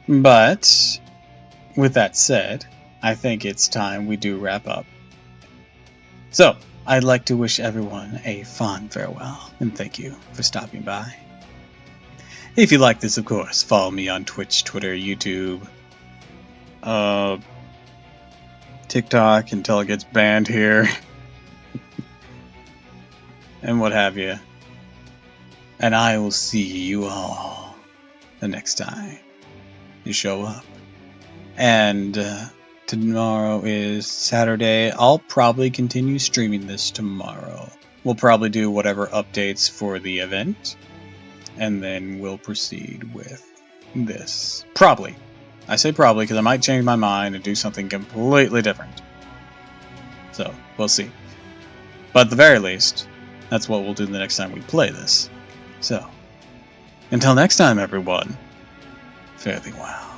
But, with that said, I think it's time we do wrap up. So, I'd like to wish everyone a fond farewell, and thank you for stopping by. If you like this, of course, follow me on Twitch, Twitter, YouTube, TikTok until it gets banned here, and what have you. And I will see you all the next time you show up. And tomorrow is Saturday. I'll probably continue streaming this tomorrow. We'll probably do whatever updates for the event, and then we'll proceed with this. Probably. I say probably because I might change my mind and do something completely different. So, we'll see. But at the very least, that's what we'll do the next time we play this. So, until next time, everyone, fare thee well.